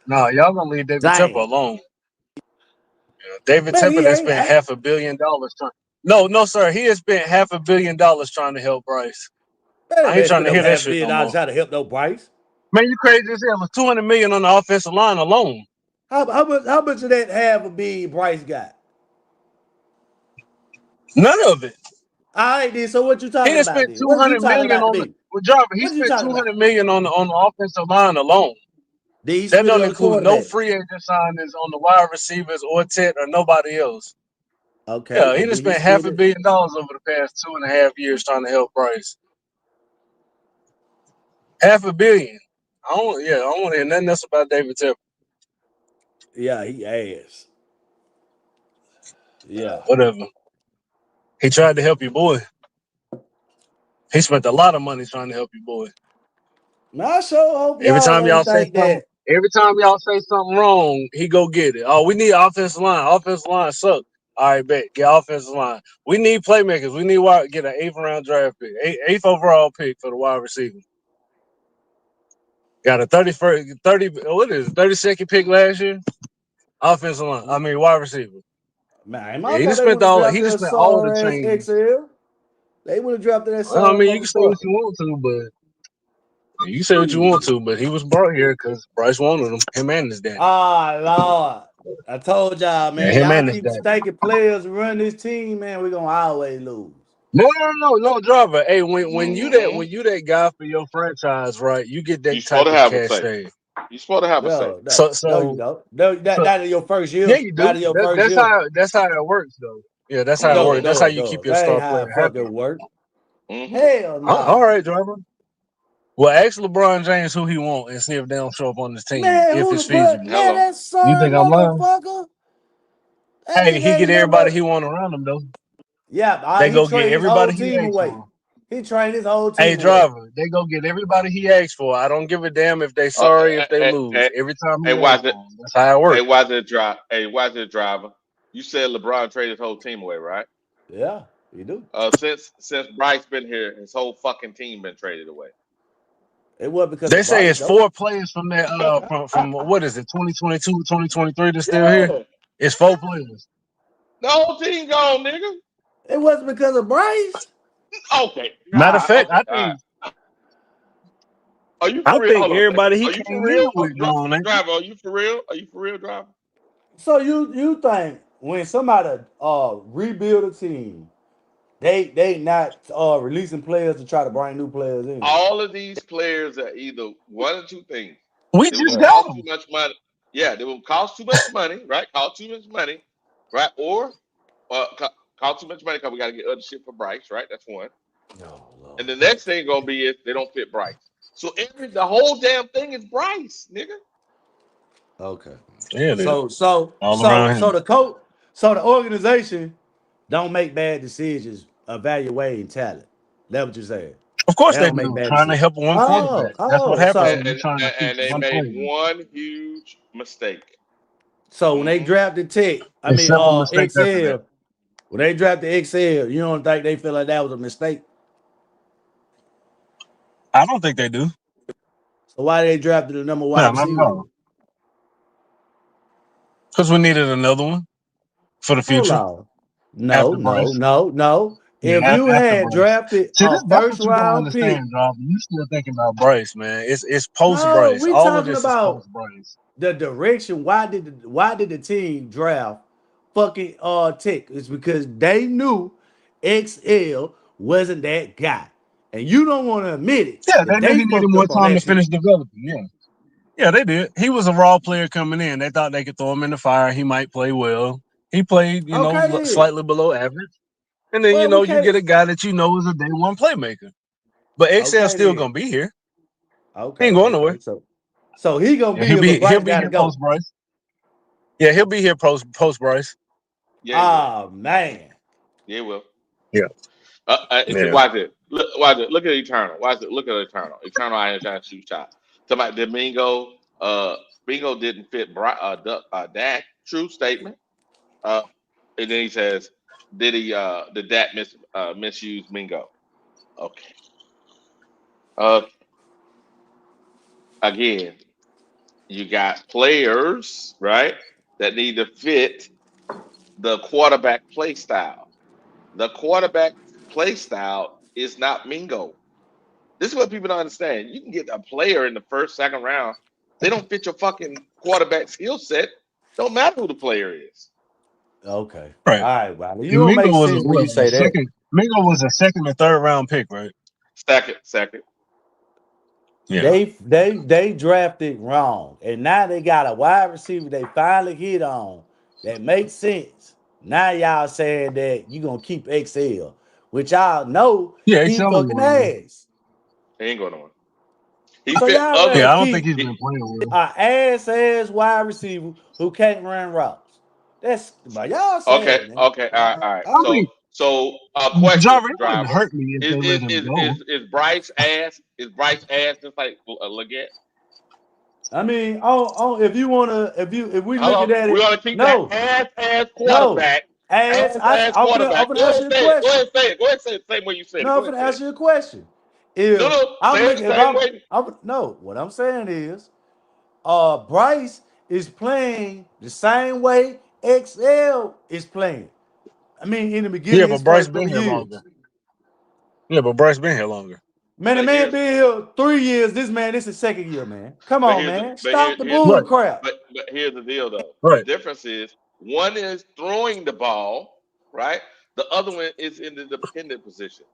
No, y'all gonna leave David Tepper Damn. alone. David Man, Tepper he that ain't. spent $500 million trying. No, no, sir. He has spent $500 million trying to help Bryce. I ain't Man, trying spent to no hear that $500 shit no million more. trying to help no Bryce. Man, you crazy as hell. It was $200 million on the offensive line alone. How much of that $500 million Bryce got? None of it. All right, then. So what you He talking done about spent then? What you 200 talking million about to on the me? driver. He What you spent talking about? 200 million on the offensive line alone. Did he That spend it don't on the include no quarterback? free agent signings on the wide receivers or Tet or nobody else. Okay, Yeah, he but done did he spent spend $500 it? million over the past 2.5 years trying to help Bryce. $500 million. I don't want to hear nothing else about David Tepper. Yeah, he ass. Yeah. Whatever. He tried to help your boy. He spent a lot of money trying to help your boy. Man, I sure hope Every y'all time ain't y'all say think something, wrong, he go get it. Oh, we need offensive line. Offensive line suck. All right, bet. Get offensive line. We need playmakers. We need get an 8th round draft pick, 8th overall pick for the wide receiver. Got a 32nd pick last year. Offensive line. I mean, wide receiver. Man, Yeah, I thought they would have he drafted just a spent all the sorry ass change. XL. They would have drafted that Well, I sorry mean, you can say what you motherfucker. want to, but you say what you want to, but he was brought here because Bryce wanted him and his daddy. Ah, Lord. I told y'all, Yeah, man. him Y'all and his keep daddy. staking players and run this team, man. We're gonna always lose. No, driver. Hey, when you Mm-hmm. that guy for your franchise, right? You get You that supposed type to of have a cash say. tag. You supposed to have a say. No, So you don't. No, that is your first year. yeah, you do. That is your first That's year. how it works, though. Yeah, that's how it Mm-hmm. works. That's how you No. keep your That ain't star how player it happy. fucking work. Mm-hmm. Hell All no. right, driver. Well, ask LeBron James who he want and see if they don't show up on this team Man, if who it's the fuck? feasible. Man, Hello. that You sorry think I'm lying? motherfucker. That Hey, he nigga get ain't everybody never. he want around him though. Yeah, They he go get trained his whole everybody he team asks away. for. He trained his whole Hey, team away. driver, they go get everybody he asks for. I don't give a damn if they Uh, sorry if they hey, lose. hey, Every time hey, he asks watch for it. them. That's how it works. Watch it, driver. You said LeBron traded his whole team away, right? Yeah, he do. Since Bryce been here, his whole fucking team been traded away. It was because They of say Bryce, it's though. 4 players from that from what is it, 2022, 2023 that's still here? Yeah, It's 4 players. the whole team gone, nigga. It wasn't because of Bryce. Okay, Matter of fact, okay, all right. Are you I for real? think Hold on a second. everybody he Are you for came in real? with gone, ain't Driver, are you for real? Are you for real, driver? So you think when somebody rebuild a team, they not releasing players to try to bring new players in? All of these players are either one or two things. we They will just got cost them. too much money. Yeah, they will cost too much money, right? Cost too much money, right? Or cost too much money because we got to get other shit for Bryce, right? That's one. Oh, And the Lord. next thing gonna be is they don't fit Bryce. So the whole damn thing is Bryce, nigga. Okay. Yeah, it is. All around him. The organization don't make bad decisions evaluating talent. That's what you're saying. Of course They they don't make do. bad Trying to decisions. help one quarterback. That's what happens So when you're trying to fix And they one made player. one huge mistake. when they drafted A simple mistake after that. XL, when they drafted XL, you don't think they feel like that was a mistake? I don't think they do. So why they drafted the number wide No, not at receiver? all. Because we needed another one for the Hold future on. No, after no, Bryce. no, no. If Yeah, you after had Bryce. drafted See, a that's first what you don't round pick, understand, Rob. You still thinking about Bryce, man. It's post no, Bryce. we All of talking this is about post Bryce. the direction. Why did the team draft fucking Tech is because they knew XL wasn't that guy. And you don't want to admit it. Yeah, That they knew they he needed fucked more up on time to that shit. finish developing. Yeah. Yeah, they did. He was a raw player coming in. They thought they could throw him in the fire. He might play well. He played, Okay, then. slightly below average. And then, Well, we you get can't. a guy that you know is a day one playmaker. But XL's Okay, still then. gonna be here. He Okay, ain't going nowhere. So he gonna Yeah, be here, but he'll Bryce be gotta here go. post Bryce. Yeah, he'll be here post Bryce. Yeah, he will. Oh man. Yeah, he will. Yeah. Yeah. Watch it. Watch it. Look at Eternal. Watch it. Look at Eternal. Eternal I ain't trying to shoot shot. Somebody Domingo. Bingo didn't fit Dak. True statement. And then he says, did Dak misuse Mingo? Okay. Again, you got players, right, that need to fit the quarterback play style. The quarterback play style is not Mingo. This is what people don't understand. You can get a player in the first, second round. They don't fit your fucking quarterback skill set. Don't matter who the player is. Okay. Right. All right, Wiley. You And don't Mingo make was sense when you say that. second. Mingo was a second or third round pick, right? Second. Yeah. They drafted wrong, and now they got a wide receiver they finally hit on that makes sense. Now y'all saying that you gonna keep XL, which y'all know Yeah, he XL fucking ass. He ain't going on. He So fit y'all other. rather Yeah, I don't think keep he's been playing well. a ass wide receiver who can't run routes. That's but y'all Okay. saying, man. All right. I mean, So question, Jarvis, it wouldn't driver. hurt me if they let him go. Is Bryce ass just like Leggett? I mean, if you wanna, if we Hello, looking at we it, want to keep no, that ass no, quarterback. ass. I'm Quarterback. gonna Go ask ahead you a and say it. Go question. ahead and say it. Go ahead and say it the same way you said it. No, I'm Go ahead gonna and say ask it. you a question. If No. I'm Say it looking, the same way. no, what I'm saying is, Bryce is playing the same way XL is playing. I mean, in the beginning Yeah, of his but Bryce first been 3 here years. longer. Yeah, but Bryce been here longer. Man, the But man here's been here 3 years. This is second year, man. Come but on, here's the man. but Stop the here's bull crap. but here's the deal though. The Right. difference is one is throwing the ball, right? The other one is in the dependent position.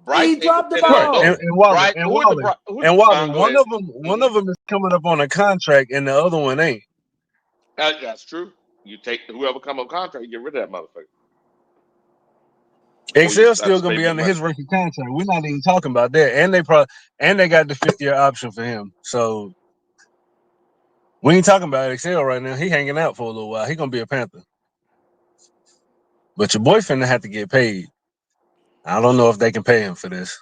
Bryce He ain't dropped the dependent on Right. both. ball. And Wiley, Bryce, and who is the Wiley, who's and Wiley, go ahead. one of them is coming up on a contract and the other one ain't. That's true. You take whoever come up contract, you get rid of that motherfucker. XL's still gonna be under his rookie contract. We're not even talking about that. And they got the 5th-year option for him. So we ain't talking about XL right now. He hanging out for a little while. He gonna be a Panther. But your boy finna have to get paid. I don't know if they can pay him for this.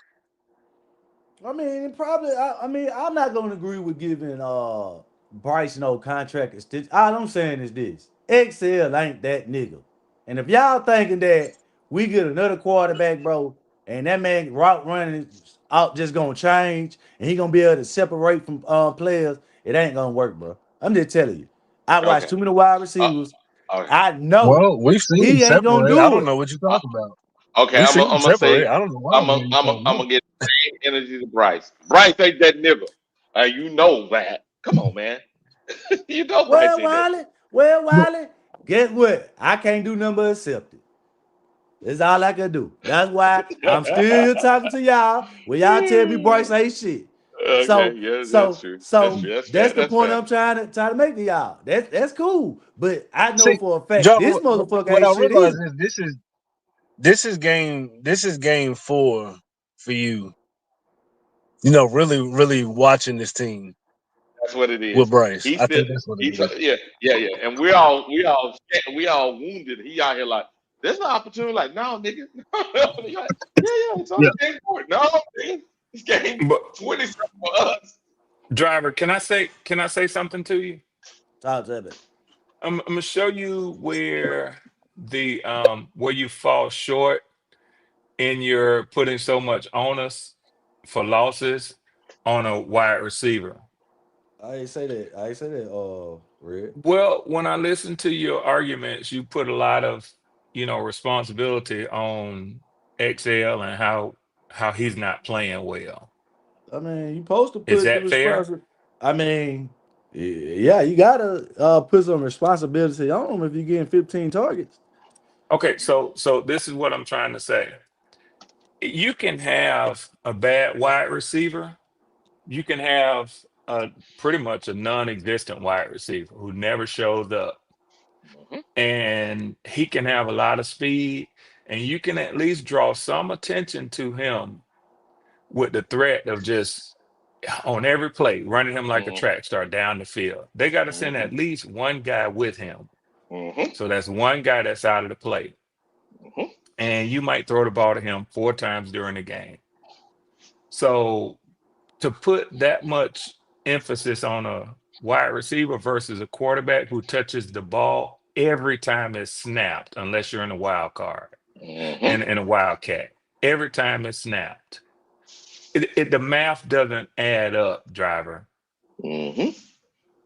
I mean, probably. I mean, I'm not going to agree with giving Bryce no contract. All I'm saying is this: XL ain't that nigga. And if y'all thinking that we get another quarterback, bro, and that man route running out just gonna change, and he gonna be able to separate from players, it ain't gonna work, bro. I'm just telling you. I watched too many wide receivers. I know Well, we've seen him he ain't gonna separate. I do don't it. know what you're talking about. Okay, We've I'm seen him gonna separate. say I don't know why I'm you're talking about. gonna get the same energy to Bryce. Bryce ain't that nigga. You know that. Come on, man. You know Bryce ain't that. Wiley, guess what? I can't do nothing but accept it. That's all I can do. That's why I'm still here talking to y'all. When y'all tell me Bryce ain't shit. Okay, So, yeah, that's so, true. That's so true. That's fair. that's the That's point fair. I'm trying to make to y'all. That's cool. But I know See, for a fact John, this motherfucker what ain't I shit realize either. is this is game 4 for you. You know, really watching this team That's what it is. with Bryce. He's I still think that's what it is. yeah. And we all wounded. He out here like there's an opportunity. Like no, nigga. Like, it's only Yeah. game 4. No, nigga. It's game But 20 for us. driver, can I say something to you? Talk to me. I'm gonna show you where you fall short in your putting so much onus for losses on a wide receiver. I ain't say that. Red. Well, when I listen to your arguments, you put a lot of, responsibility on XL and how he's not playing well. I mean, you supposed to Is put the that fair? responsibility. I mean, Yeah, you gotta put some responsibility on him if you're getting 15 targets. Okay, so this is what I'm trying to say. You can have a bad wide receiver. You can have a pretty much a non-existent wide receiver who never shows up, Mhm. and he can have a lot of speed, and you can at least draw some attention to him with the threat of just on every play running him like a Mhm. track star down the field. They got to send Mhm. at least one guy with him. Mhm. So that's one guy that's out of the play. Mhm. And you might throw the ball to him 4 times during the game. So to put that much emphasis on a wide receiver versus a quarterback who touches the ball every time it's snapped, unless you're in a wild card Mhm. and in a wildcat, every time it's snapped. The math doesn't add up, driver. Mhm.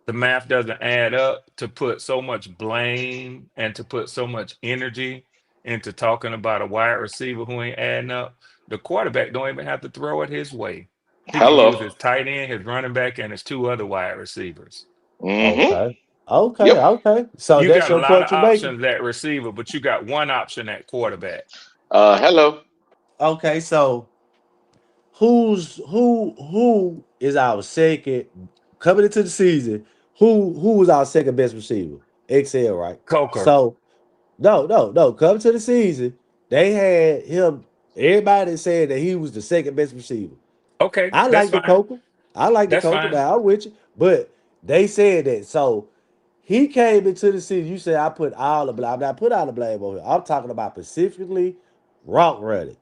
The math doesn't add up to put so much blame and to put so much energy into talking about a wide receiver who ain't adding up. The quarterback don't even have to throw it his way. He can use Hello. his tight end, his running back, and his 2 other wide receivers. Mhm. Okay. Okay. Yep. Okay. So You that's got a your lot point of you're making. options at receiver, but you got one option at quarterback. Hello. Okay. So who is our second coming into the season? Who was our second best receiver? XL, right? Coker. So no. Coming to the season, they had him. Everybody said that he was the second best receiver. Okay, I that's like the fine. Coker. I like the That's Coker. fine. Now I'm with you, but they said that. So he came into the season. You said I put all the blame. I put all the blame on him. I'm talking about specifically route running.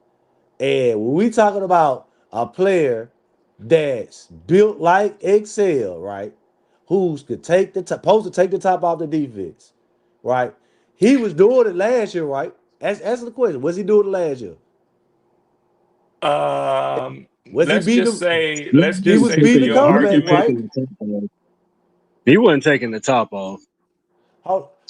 And when we talking about a player that's built like Excel, right? Who's could take supposed to take the top off the defense, right? He was doing it last year, right? Answer the question. Was he doing it last year? Was he Let's beating just him? say, He let's He just was say wasn't for beating the your quarterback, right? argument, taking the top off. He wasn't taking the top off.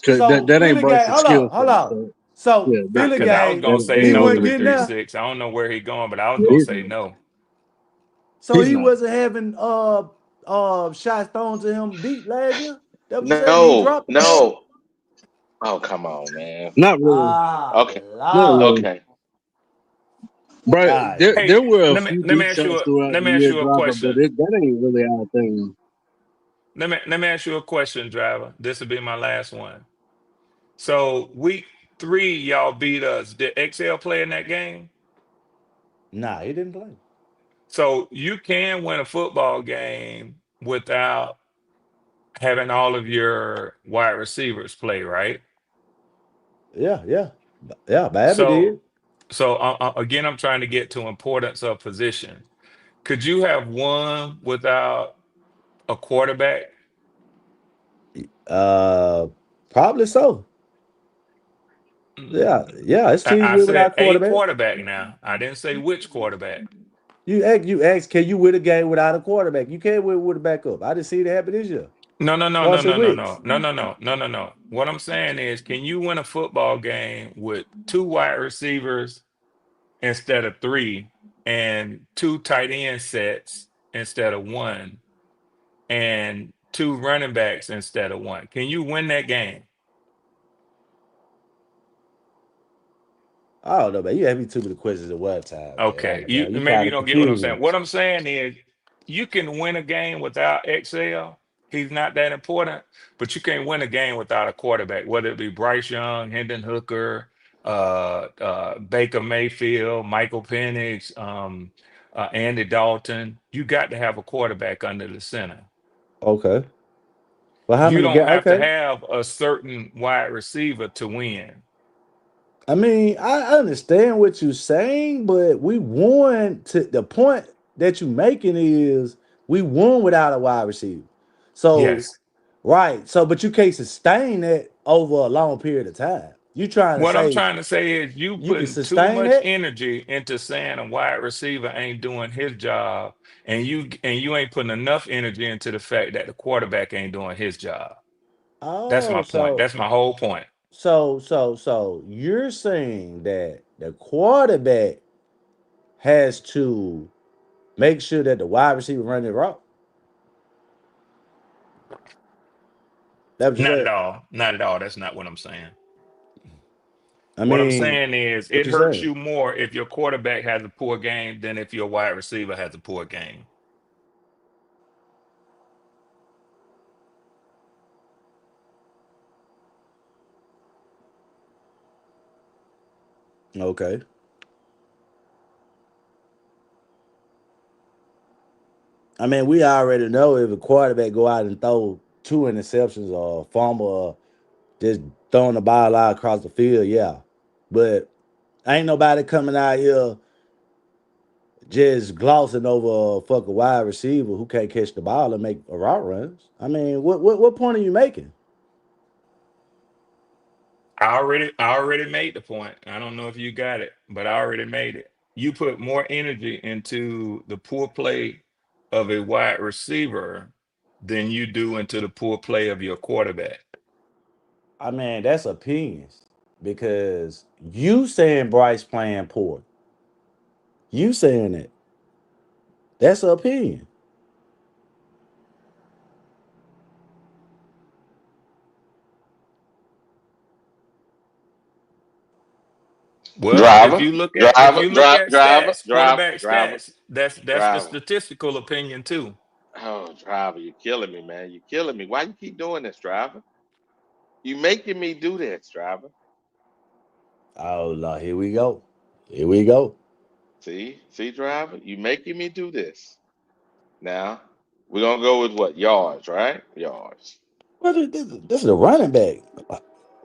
Cause that, So that ain't Philly game. Bryce's Hold skill on, set. hold on. So So yeah, Philly because I was game, gonna that say he ain't no really wasn't his getting thing. there. 336. I don't know where he going, but I was gonna He's say no. So he's he not. wasn't having shots thrown to him deep last year. That what you saying? He No. dropped the ball. No. Oh, come on, man. Not really. Ah, Okay. Not Lord. really. Okay. All But right. there Hey, were a let me few let me deep ask you shots a throughout let the me ask year, you a driver, but question. that ain't really our thing. Let me ask you a question, driver. This will be my last one. So week 3, y'all beat us. Did XL play in that game? Nah, he didn't play. So you can win a football game without having all of your wide receivers play, right? Yeah. Miami So did. again, I'm trying to get to importance of position. Could you have won without a quarterback? Uh, Probably so. Yeah. It's teams I with said without a quarterback. quarterback now. I didn't say which quarterback. You ask, can you win a game without a quarterback? You can't win with a backup. I just see it happen this year. No, no, no, no, Carson no, no, Wentz. no, no, no, no, no, no, no. What I'm saying is, can you win a football game with 2 wide receivers instead of 3, and 2 tight end sets instead of 1, and 2 running backs instead of 1? Can you win that game? I don't know, man. You have me too many questions at one time, Okay, man. you You maybe kind you of don't get what I'm confusing saying. me. What I'm saying is you can win a game without XL. He's not that important, but you can't win a game without a quarterback, whether it be Bryce Young, Hendon Hooker, Baker Mayfield, Michael Penix, Andy Dalton. You got to have a quarterback under the center. Okay. Well, how You many don't guys? have to Okay. have a certain wide receiver to win. I mean, I understand what you're saying, but we won to the point that you're making is we won without a wide receiver. So, Yes. right. So, but you can't sustain that over a long period of time. You trying to What I'm say trying to say is you you can putting too sustain much that? energy into saying a wide receiver ain't doing his job, and you ain't putting enough energy into the fact that the quarterback ain't doing his job. That's my Oh, point. so That's my whole point. so you're saying that the quarterback has to make sure that the wide receiver run the route? That what you Not said? at all. Not at all. That's not what I'm saying. I What I'm mean, saying is what it you hurts saying? you more if your quarterback has a poor game than if your wide receiver has a poor game. Okay. I mean, we already know if a quarterback go out and throw 2 interceptions or fumble or just throwing the ball out across the field, yeah. But ain't nobody coming out here just glossing over a fucking wide receiver who can't catch the ball and make a route runs. I mean, what point are you making? I already made the point. I don't know if you got it, but I already made it. You put more energy into the poor play of a wide receiver than you do into the poor play of your quarterback. I mean, that's opinions because you saying Bryce playing poor. You saying it. That's an opinion. Well, if Driver, you look at if driver, you look driver, at driver, stats, driver, quarterback driver, stats, that's the driver. statistical opinion too. Oh, driver, you're killing me, man. You're killing me. Why you keep doing this, driver? You making me do this, driver. Oh Lord, here we go. Here we go. See, driver, you making me do this. Now we're gonna go with what yards, right? Yards. What is this is a running back.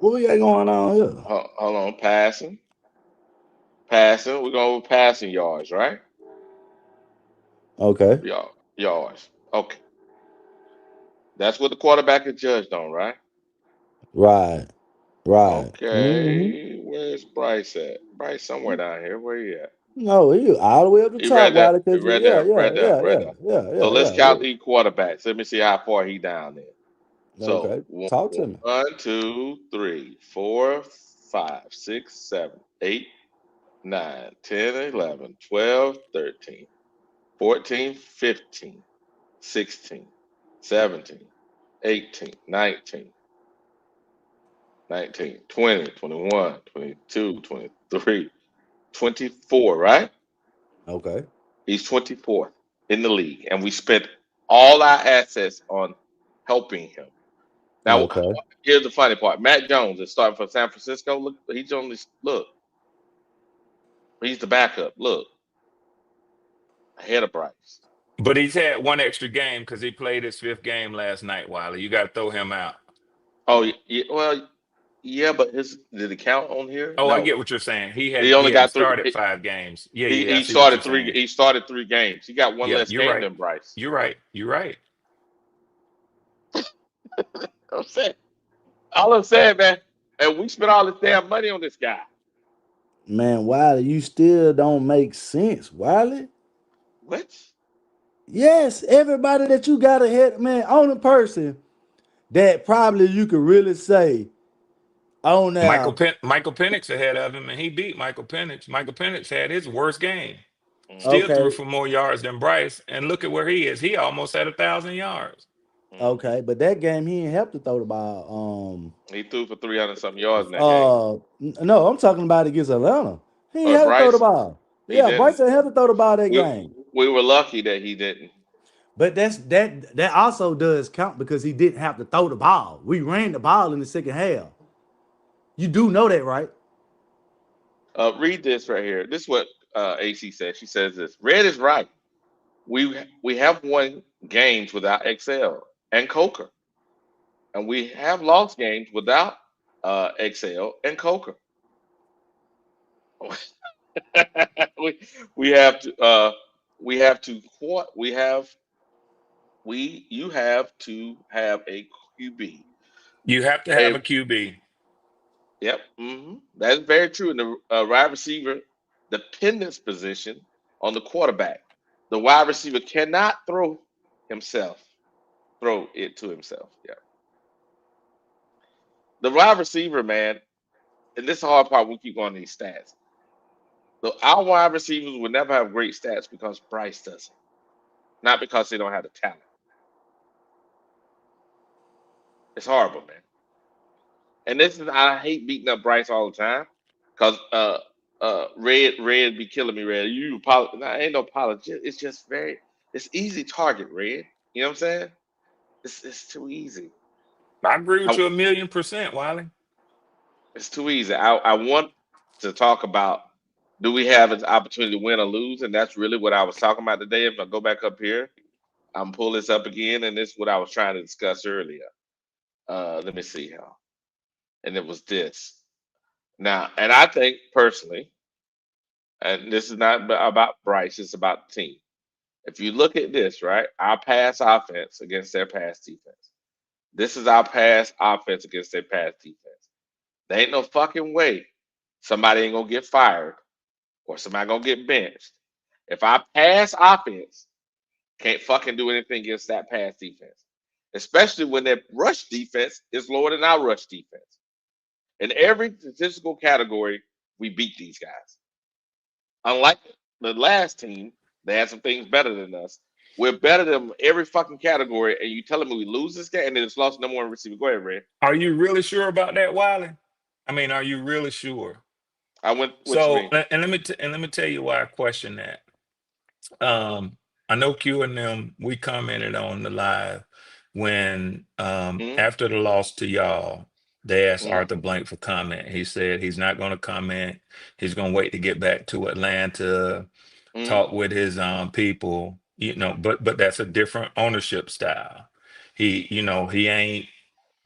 What we got going on here? Hold on, passing. We're going with passing yards, right? Okay. Yards. Okay, that's what the quarterback is judged on, right? Right. Right. Okay, where's Bryce at? Bryce somewhere down here. Where you at? No, he all the way up the He top, right there. Wiley, He because right yeah, there. yeah, Right there. yeah, Right yeah, there. yeah, So yeah, let's yeah, count yeah. these quarterbacks. Let me see how far he down there. So Okay. Talk to me. 1, 2, 3, 4, 5, 6, 7, 8, 9, 10, 11, 12, 13, 14, 15, 16, 17, 18, 19, 19, 20, 21, 22, 23, 24, right? Okay. He's 24th in the league, and we spent all our assets on helping him. Now, Okay. here's the funny part: Matt Jones is starting for San Francisco. Look, he's only look. He's the backup. Look, ahead of Bryce. But he's had one extra game because he played his fifth game last night, Wiley. You got to throw him out. Oh, yeah, well, yeah, but his did it count on here? Oh, I No, get what you're saying. He he hadn't he only hadn't got three. started 5 games. Yeah, He, yeah, I he see what you're started three. saying. He started 3 games. He got one Yeah, less you're game right. than Bryce. You're right. You're right. I'm saying, all I'm saying, man, and we spent all this damn money on this guy. Man, Wiley, you still don't make sense, Wiley. What? Yes, everybody that you got ahead, man, only person that probably you could really say on now. Michael Penix ahead of him, and he beat Michael Penix. Michael Penix had his worst game. Still threw Okay, for more yards than Bryce, and look at where he is. He almost had 1,000 yards. okay, but that game he ain't helped to throw the ball. He threw for 300 something yards in that game. No, I'm talking about against Atlanta. He ain't Or had to throw the Bryce, ball. he Yeah, Bryce didn't. ain't had to throw the ball that We game. we were lucky that he didn't. But that also does count because he didn't have to throw the ball. We ran the ball in the second half. You do know that, right? Read this right here. This is what AC says. She says this. Red is right. We have won games without XL and Coker, and we have lost games without XL and Coker. we we have to we have to what we have we you have to have a QB. You have to have A a QB. Yep, that is very true. In the wide receiver dependence position on the quarterback, the wide receiver cannot throw it to himself. Yeah, the wide receiver, man, and this is the hard part. We keep going to these stats. Our wide receivers will never have great stats because Bryce doesn't, not because they don't have the talent. It's horrible, man. And this is I hate beating up Bryce all the time because Red be killing me. Red, you ain't no apology. It's just it's easy target. Red, you know what I'm saying? It's too easy. I agree with you 1,000,000%, Wiley. It's too easy. I want to talk about, do we have an opportunity to win or lose, and that's really what I was talking about today. If I go back up here, I'm pull this up again, and this is what I was trying to discuss earlier. Let me see how, and it was this. Now, and I think personally, and this is not about Bryce, it's about the team. If you look at this, right, our pass offense against their pass defense. This is our pass offense against their pass defense. There ain't no fucking way somebody ain't gonna get fired or somebody gonna get benched if our pass offense can't fucking do anything against that pass defense. Especially when their rush defense is lower than our rush defense. In every statistical category, we beat these guys. Unlike the last team, they had some things better than us. We're better than every fucking category, and you telling me we lose this game and then it's lost number one receiver. Go ahead, Ray. Are you really sure about that, Wiley? I mean, are you really sure? I went. What you So, mean? and let me tell you why I question that. I know Q and them, we commented on the live when after the loss to y'all, they asked Arthur Blank for comment. He said he's not going to comment. He's going to wait to get back to Atlanta, talk with his people, but that's a different ownership style. He ain't,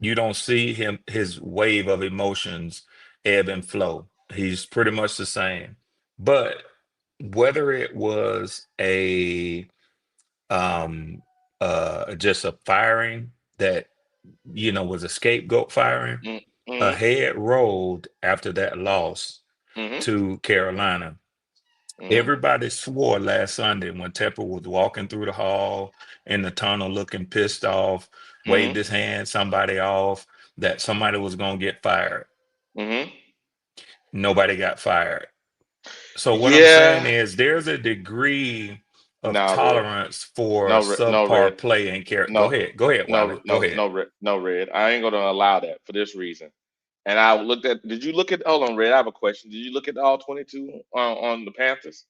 you don't see his wave of emotions ebb and flow. He's pretty much the same. But whether it was just a firing that was a scapegoat firing, a head rolled after that loss to Carolina. Everybody swore last Sunday when Tepper was walking through the hall in the tunnel looking pissed off, waved his hand somebody off, that somebody was going to get fired. Nobody got fired. So what I'm saying is there's a degree of tolerance for subpar play and character. Go ahead, Wiley. Go ahead. No, Red. I ain't gonna allow that for this reason. And I looked at. Did you look at? Hold on, Red. I have a question. Did you look at all 22 on the Panthers?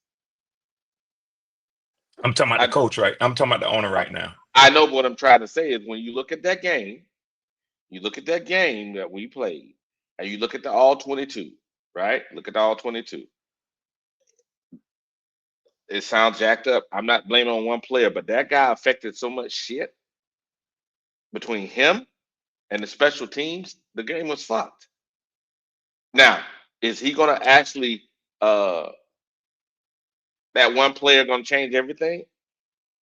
I'm talking about the coach, right? I'm talking about the owner right now. I know what I'm trying to say is when you look at that game, that we played, and you look at the all 22, right? Look at the all 22. It sounds jacked up. I'm not blaming on one player, but that guy affected so much shit between him and the special teams. The game was fucked. Now, is he going to actually that one player going to change everything?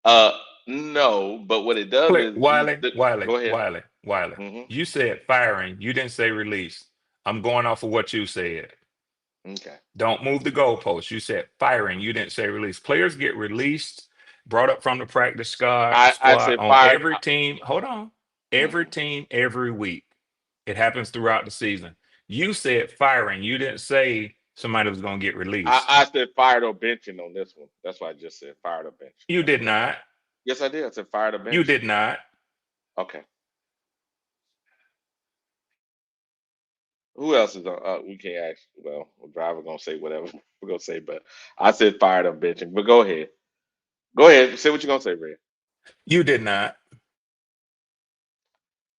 No, but what it does is Wiley. Go ahead. Wiley. You said firing. You didn't say release. I'm going off of what you said. Okay. Don't move the goalpost. You said firing. You didn't say release. Players get released, brought up from the practice squad I said on fired. every team. Hold on. Every team, every week. It happens throughout the season. You said firing. You didn't say somebody was going to get released. I said fired or benching on this one. That's why I just said fired or bench. You did not. Yes, I did. I said fired or bench. You did not. Okay. Who else is on? We can't ask. Well, the driver gonna say whatever we're gonna say, but I said fired or benching. But go ahead. Go ahead. Say what you're gonna say, Red. You did not.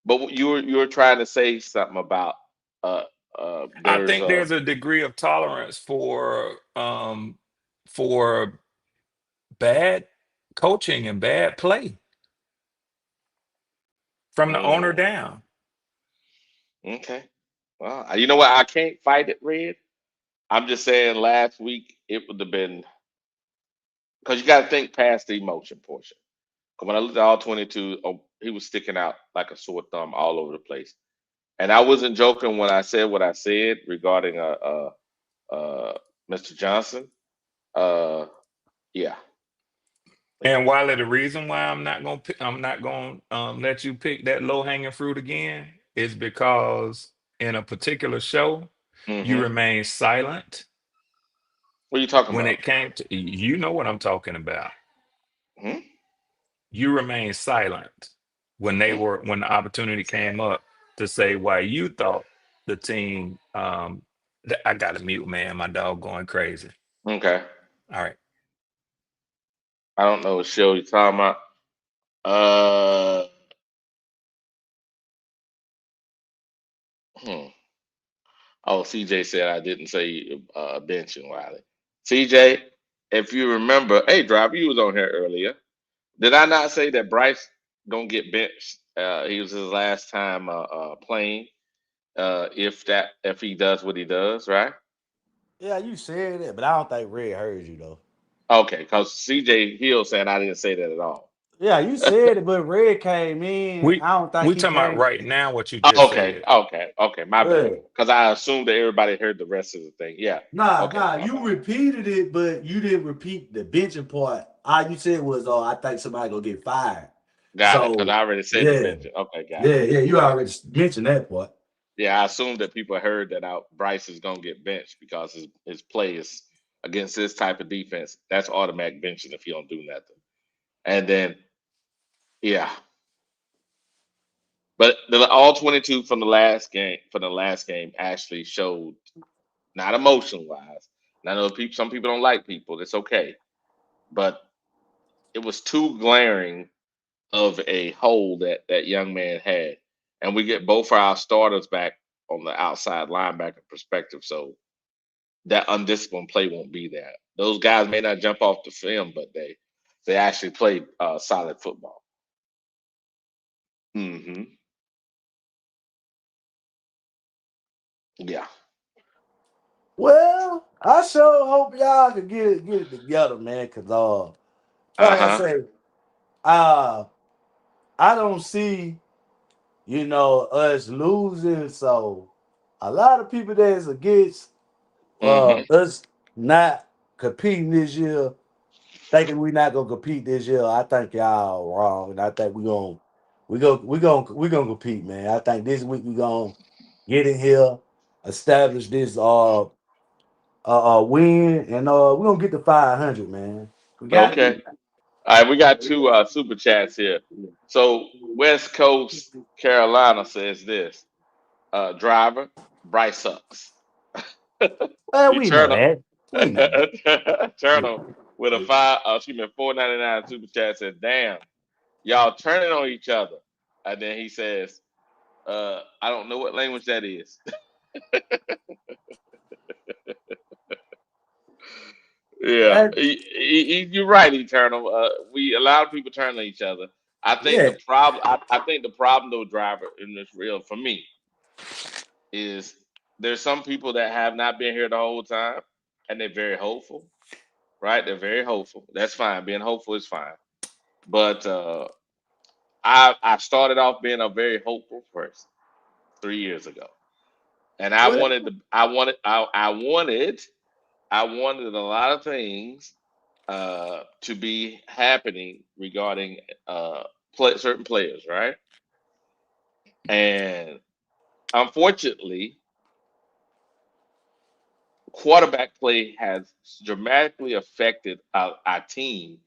But you were trying to say something about I think there's a degree of tolerance for bad coaching and bad play from the owner down. Okay. Well, you know what? I can't fight it, Red. I'm just saying last week it would have been because you got to think past the emotion portion. Because when I looked at all 22, he was sticking out like a sore thumb all over the place. And I wasn't joking when I said what I said regarding Mr. Johnson. Yeah. And Wiley, the reason why I'm not gonna let you pick that low hanging fruit again is because in a particular show, you remain silent. What are you talking when about? it came to, you know what I'm talking about. You remain silent when the opportunity came up to say why you thought the team. I got to mute, man. My dog going crazy. Okay. All right. I don't know what show you're talking about. Hmm. Oh, CJ said I didn't say benching Wiley. CJ, if you remember, hey, Driver, you was on here earlier. Did I not say that Bryce gonna get benched? He was his last time playing. If he does what he does, right? Yeah, you said it, but I don't think Red heard you though. Okay, because CJ Hill said I didn't say that at all. Yeah, you said it, but Red came in. We I don't think we he talking about came. right now what you just Okay, said. okay, my bad. Yeah. Because I assumed that everybody heard the rest of the thing. Yeah. Okay, my You bad. repeated it, but you didn't repeat the benching part. All you said was, "Oh, I think somebody gonna get fired." Got it. Because So I already said the yeah, bench. Okay, got it. you already mentioned that part. Yeah, I assumed that people heard that Bryce is gonna get benched because his play is against this type of defense. That's automatic benching if you don't do nothing. And then yeah, but all 22 from the last game actually showed not emotion wise. And I know some people don't like people. It's okay, but it was too glaring of a hole that young man had, and we get both of our starters back on the outside linebacker perspective. So that undisciplined play won't be there. Those guys may not jump off the film, but they actually played solid football. Hmm. Yeah. Well, I sure hope y'all can get it together, man. Cause like I Uh-huh. say, uh, I don't see us losing. So a lot of people that's against Hmm. us not competing this year, thinking we're not gonna compete this year, I think y'all wrong, and I think we gonna compete, man. I think this week we gonna get in here, establish this win, and we're gonna get to 500, man. We got to Okay. do All right, we got two super chats here. So West Coast Carolina says this: driver Bryce sucks. Well, we know Eternal, that. We know that. Eternal with a 4.99 super chat says, "Damn, y'all turning on each other." And then he says, "I don't know what language that is." Yeah, That- you're right, Eternal. We a lot of people turn on each other. I think yeah. the problem. I think the problem, though, driver, in this real for me is there's some people that have not been here the whole time, and they're very hopeful. Right? They're very hopeful. That's fine. Being hopeful is fine. But I started off being a very hopeful person 3 years ago, and I Well, wanted to. I wanted a lot of things to be happening regarding certain players, right? And unfortunately, quarterback play has dramatically affected our team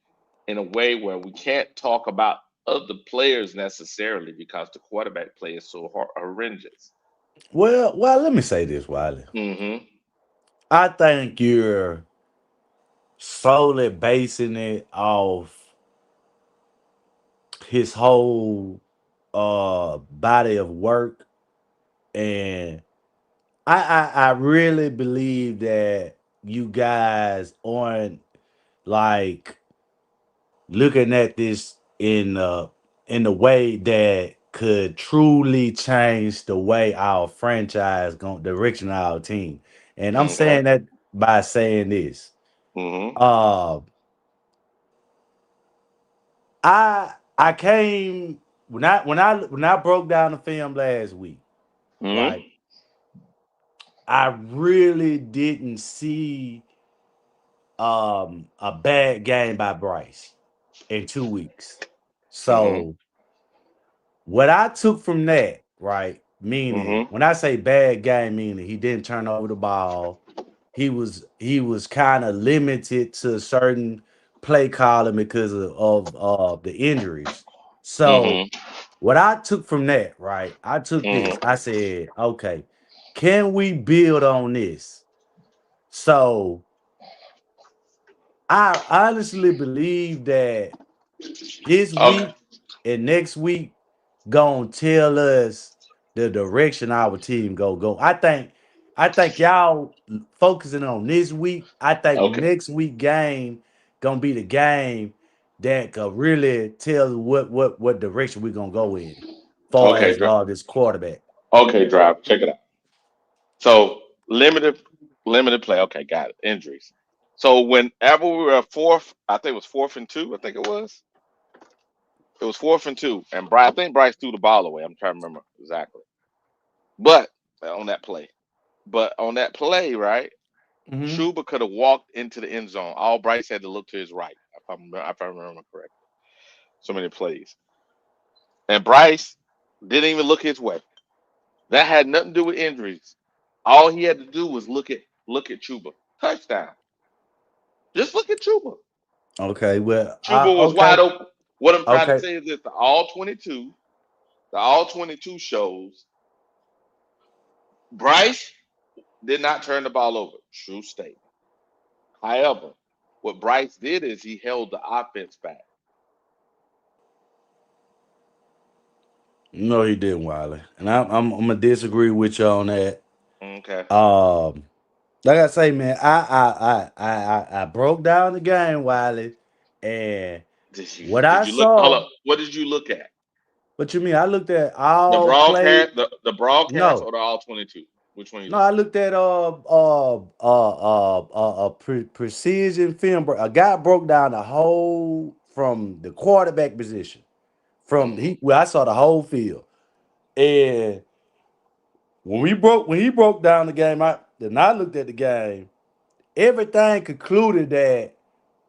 in a way where we can't talk about other players necessarily because the quarterback play is so horrendous. let me say this, Wiley. Hmm. I think you're solely basing it off his whole body of work, and I really believe that you guys aren't like looking at this in the way that could truly change the way our franchise going direction of our team. And I'm Okay. saying that by saying this. Hmm. Uh I came when I broke down the film last week, Hmm. right? I really didn't see a bad game by Bryce in 2 weeks. Hmm. So what I took from that, right? Meaning, Hmm. when I say bad game, meaning he didn't turn over the ball. He was kind of limited to certain play calling because of the injuries. So Hmm. What I took from that, right? I took this. I said, okay, can we build on this? So I honestly believe that this Okay. week and next week gonna tell us the direction our team go. I think y'all focusing on this week. I think Okay. next week game gonna be the game that could really tell what direction we're gonna go in, far Okay. as this quarterback. Okay, drive. Check it out. So limited play. Okay, got it. Injuries. So whenever we were fourth, I think it was 4th and 2. I think it was. It was 4th and 2, and I think Bryce threw the ball away. I'm trying to remember exactly. But on that play, right? Mm-hmm. Chuba could have walked into the end zone. All Bryce had to look to his right, if I remember correctly. So many plays, and Bryce didn't even look his way. That had nothing to do with injuries. All he had to do was look at Chuba. Touchdown. Just look at Chuba. Okay, well, Chuba was okay, wide open. What I'm trying to okay. say is that the all 22 shows Bryce did not turn the ball over. True statement. However, what Bryce did is he held the offense back. No, he didn't, Wiley, and I'm gonna disagree with you on that. Okay. Um, like I say, man, I broke down the game, Wiley, and Did you what did I you look? Hold saw. up. What did you look at? What you mean? I looked at The all play. broadcast, the broadcast, No, or the all 22? Which one you no, I looked looked at precision film. A guy broke down the whole from the quarterback position. at? From well, I saw the whole field, and when he broke down the game, I looked at the game. Everything concluded that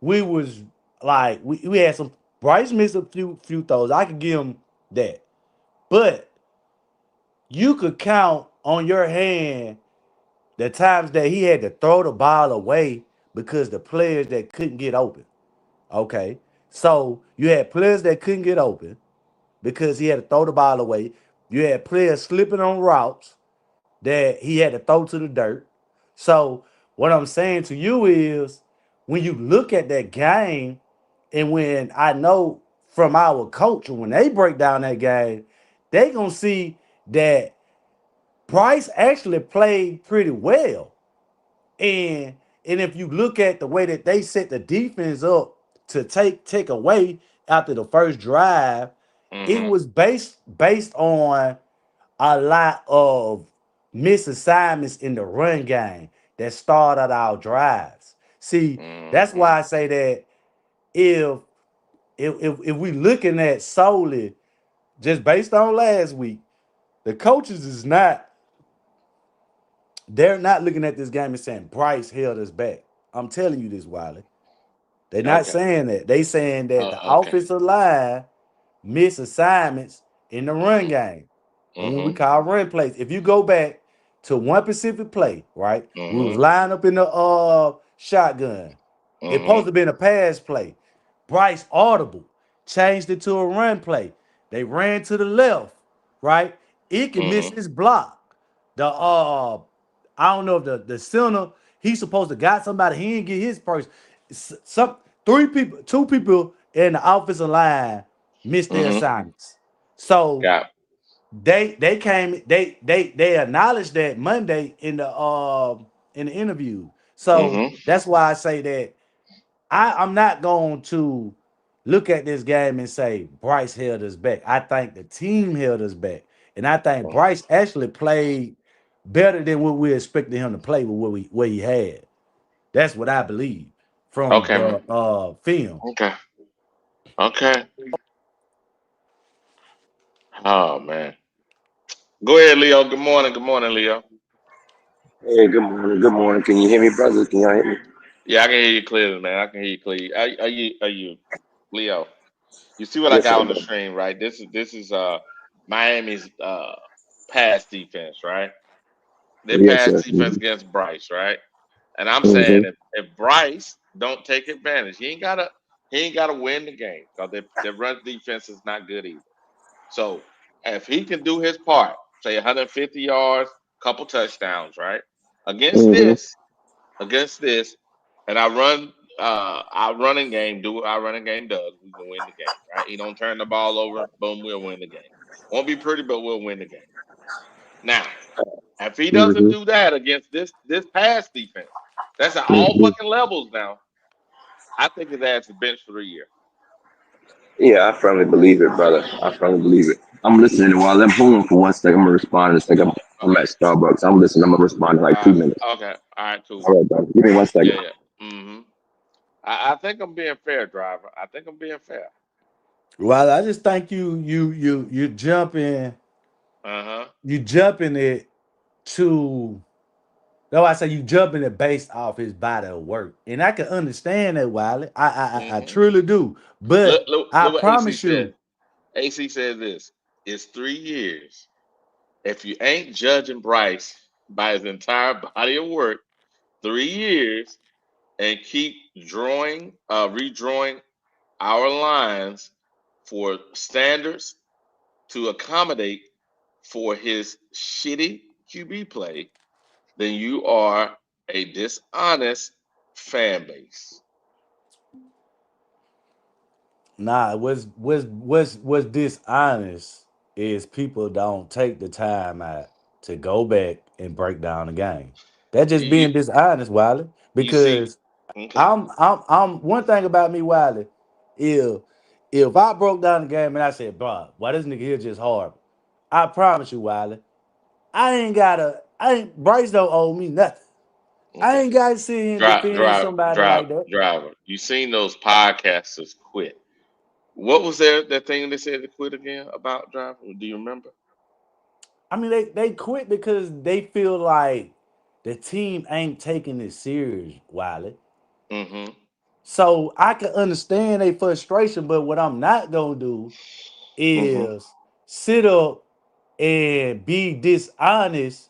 we was like we had some. Bryce missed a few throws. I could give him that, but you could count on your hand the times that he had to throw the ball away because the players that couldn't get open. Okay, so you had players that couldn't get open because he had to throw the ball away. You had players slipping on routes that he had to throw to the dirt. So what I'm saying to you is when you look at that game, and when I know from our coach, when they break down that game, they gonna see that Bryce actually played pretty well. And if you look at the way that they set the defense up to take away after the first drive, it Mm-hmm. was based on a lot of misassignments in the run game that started our drives. See, that's Mm-hmm. why I say that if if we looking at solely just based on last week, the coaches is not they're not looking at this game and saying Bryce held us back. I'm telling you this, Wiley. They're not Okay. saying that. They saying that the Okay. offensive line miss assignments in the run Mm-hmm. game. And when we Mm-hmm. call run plays, if you go back to one specific play, right? We was Mm-hmm. lined up in the shotgun. It supposed Mm-hmm. to be a pass play. Bryce audible changed it to a run play. They ran to the left, right? He can miss Mm-hmm. his block. The I don't know if the center he's supposed to got somebody. He didn't get his person. Some two people in the offensive line missed their Mm-hmm. assignments. So Got they acknowledged that Monday in the interview. it. So Mm-hmm. that's why I say that I'm not going to look at this game and say Bryce held us back. I think the team held us back. And I think Bryce actually played better than what we expected him to play with what he had. That's what I believe from Okay, man. the film. Okay. Okay. Oh man. Go ahead, Leo. Good morning. Good morning, Leo. Hey, good morning. Good morning. Can you hear me, brother? Can y'all hear me? Yeah, I can hear you clearly, man. I can hear you clearly. Are you Leo? You see what I Yes, got sir, on the brother. screen, right? This is Miami's pass defense, right? Their Yes, pass sir. defense against Bryce, right? And I'm saying Mm-hmm. if Bryce don't take advantage, he ain't gotta win the game because their run defense is not good either. So if he can do his part, say 150 yards, couple touchdowns, right? Against Mm-hmm. this, against this, and our running game do what our running game does, we can win the game, right? He don't turn the ball over, boom, we'll win the game. Won't be pretty, but we'll win the game. Now, if he doesn't Mm-hmm. do that against this pass defense, that's at all Mm-hmm. fucking levels now. I think his ass is benched for a year. Yeah, I firmly believe it, brother. I firmly believe it. I'm listening. While I'm holding for 1 second, I'm gonna respond in a second. I'm Okay. at Starbucks. I'm listening. I'm gonna respond in like 2 minutes. Okay. All right. Cool. All right, brother. Give me 1 second. Yeah. Yeah. I think I'm being fair, driver. I think I'm being fair. Well, I just think you jumping Uh it to. That's why I say you jumping it based off his body of work, and I can understand that, Wiley. I huh. truly do. Look, But look, I look what AC promise said. you, AC said this. It's 3 years. If you ain't judging Bryce by his entire body of work, 3 years, and keep redrawing our lines for standards to accommodate for his shitty QB play, then you are a dishonest fan base. nah, what's dishonest is people don't take the time out to go back and break down the game. That's just You being dishonest, Wiley. you see, Because okay. I'm one thing about me, Wiley, is if I broke down the game and I said, bro, why this nigga here just hard? I promise you, Wiley, Bryce don't owe me nothing. I Okay. ain't gotta sit here and defend somebody like that. Driver. You seen those podcasters quit. What was that thing they said to quit again about driver? Do you remember? I mean, they quit because they feel like the team ain't taking it serious, Wiley. Mm-hmm. So I can understand their frustration, but what I'm not gonna do Mm-hmm. is sit up and be dishonest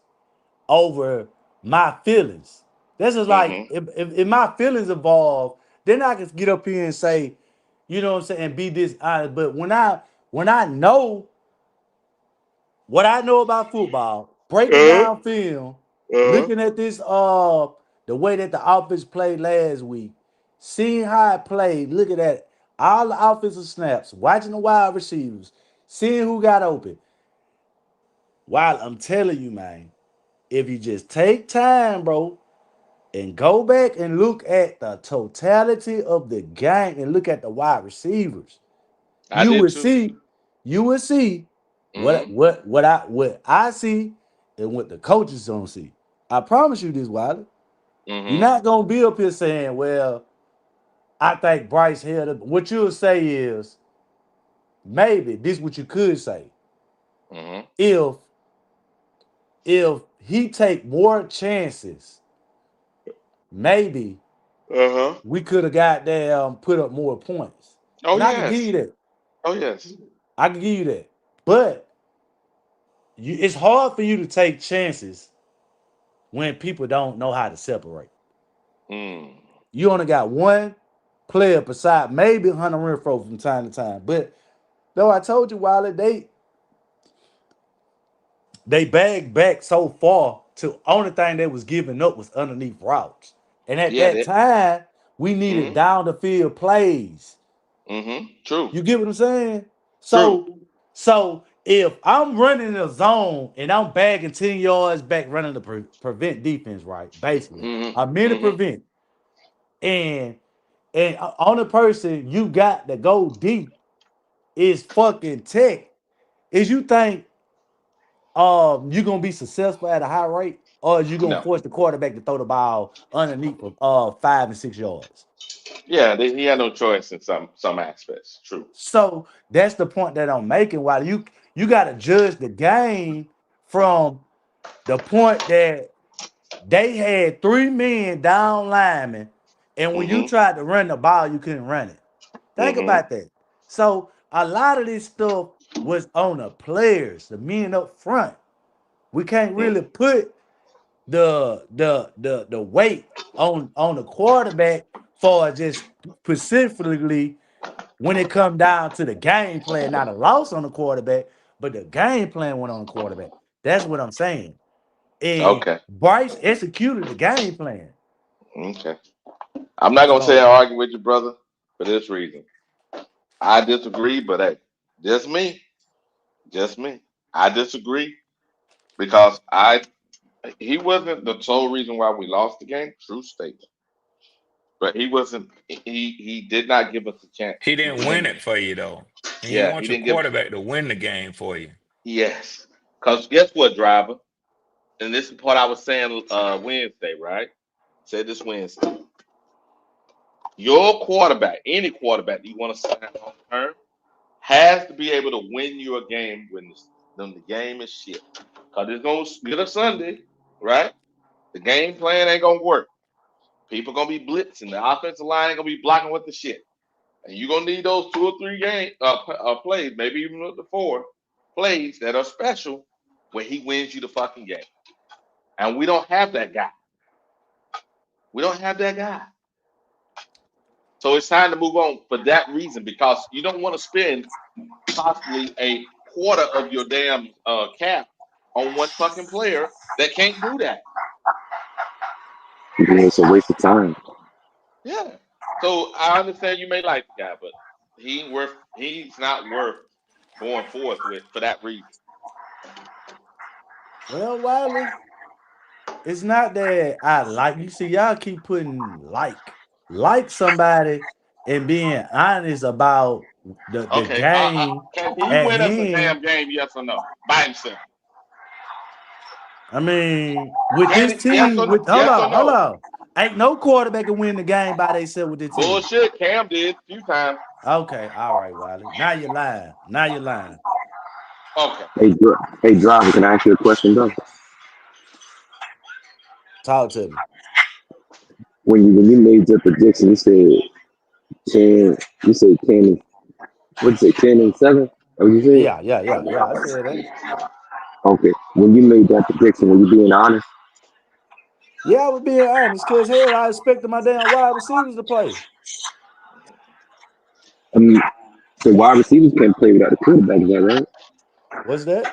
over my feelings. This is like Mm-hmm. if my feelings involved, then I can get up here and say, you know what I'm saying, and be dishonest. But when I know what I know about football, breaking Uh-huh. down film, Uh-huh. looking at this the way that the offense played last week, seeing how it played, looking at all the offensive snaps, watching the wide receivers, seeing who got open. While I'm telling you, man, if you just take time, bro, and go back and look at the totality of the game and look at the wide receivers, I you did will too. see, you will see what Mm-hmm. what what I see and what the coaches don't see. I promise you this, Wiley. You're Mm-hmm. not gonna be up here saying, "Well, I think Bryce held up." What you'll say is, maybe this is what you could say. Mm-hmm. If he take more chances, maybe Uh-huh. we could have got there put up more points. Oh And I can give yes. you that. Oh yes. I can give you that. But it's hard for you to take chances when people don't know how to separate. Mm. You only got one player beside maybe Hunter Renfro from time to time. But though I told you, Wiley, they bagged back so far to only thing they was giving up was underneath routes. And at Yeah, that that time, we needed mm-hmm. down the field plays. Mm-hmm. True. You get what I'm saying? True. So if I'm running a zone and I'm bagging 10 yards back running to prevent defense, right? Basically, Mm-hmm. I'm in to Mm-hmm. prevent. And on the person you got to go deep is fucking tech. Is you think you're gonna be successful at a high rate, or is you gonna No. force the quarterback to throw the ball underneath for 5 and 6 yards? Yeah, he had no choice in some aspects. True. So that's the point that I'm making. While you gotta judge the game from the point that they had 3 men down linemen, and when you Mm-hmm. tried to run the ball, you couldn't run it. Think Mm-hmm. about that. So a lot of this stuff was on the players, the men up front. We can't really put the weight on the quarterback for just specifically when it come down to the game plan, not a loss on the quarterback, but the game plan went on the quarterback. That's what I'm saying. And Okay. Bryce executed the game plan. Okay. I'm not gonna say I So argue with you, brother, for this reason. I disagree, but hey, just me. Just me. I disagree because he wasn't the sole reason why we lost the game. True statement. But he wasn't. He did not give us a chance He to didn't win win. it for you though. And you Yeah, he want your didn't give us. quarterback to win the game for you. Yes, because guess what, driver? And this is what I was saying Wednesday, right? Said this Wednesday. Your quarterback, any quarterback that you want to sign long term, has to be able to win you a game when the game is shit. Because it's going to get a Sunday, right? The game plan ain't going to work. People going to be blitzing. The offensive line ain't going to be blocking with the shit. And you're going to need those 2 or 3 plays, maybe even up to 4 plays that are special where he wins you the fucking game. And we don't have that guy. We don't have that guy. So it's time to move on for that reason because you don't want to spend possibly a quarter of your damn cap on one fucking player that can't do that. Yeah, it's a waste of time. Yeah. So I understand you may like the guy, but he's not worth going forth with for that reason. well, Wiley, it's not that I like you see, y'all keep putting like somebody and being honest about the Okay. game Can he at win us a hand. damn game? Yes or no? By himself. I mean, with Can this he, yes team, or no? with Yes or hold no? on. Ain't no quarterback can win the game by themselves with this team. Bullshit. Cam did a few times. Okay, all right, Wiley. Now you're lying. Now you're lying. Okay. Hey, driver, can I ask you a question though? Talk to me. When you made your prediction, you said 10, what'd you say, 10 and 7? What you said? Yeah. I said that. Okay. When you made that prediction, were you being honest? Yeah, I was being honest, because hell, I expected my damn wide receivers to play. I mean, the wide receivers can't play without the quarterback, is that right? What's that?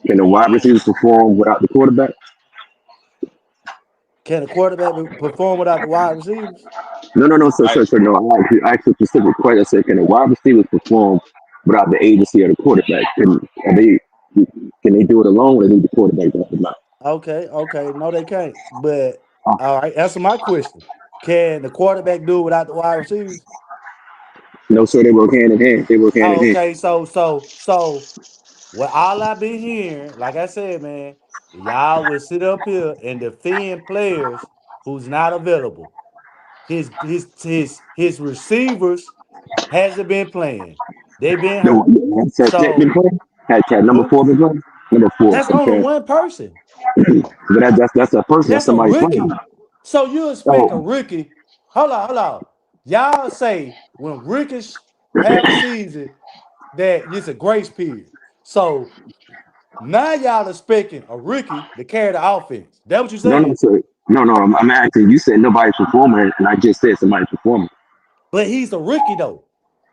Can the wide receivers perform without the quarterback? Can a quarterback perform without the wide receivers? No. Right. No. I asked you a specific question. I said, can the wide receivers perform without the agency of the quarterback? Can they do it alone, or they need the quarterback to help them out? Okay. No, they can't. But all right, answer my question. Can the quarterback do it without the wide receivers? No, sir. They work hand in hand. They work hand in Oh, hand. okay. So what all I've been hearing, like I said, man, y'all will sit up here and defend players who's not available. His receivers hasn't been playing. They've been No, hurt. has Cat been So playing? Had number who? 4 been playing? Number 4. That's only Okay. one person. But that's a person. That's That's a somebody playing. rookie. So you expect a Oh, rookie? Hold on. Y'all say when rookies have a season that it's a grace period. So now y'all expecting a rookie to carry the offense. That what you no, saying? sir. No. I'm asking. You said nobody's performing, and I just said somebody's performing. But he's a rookie though.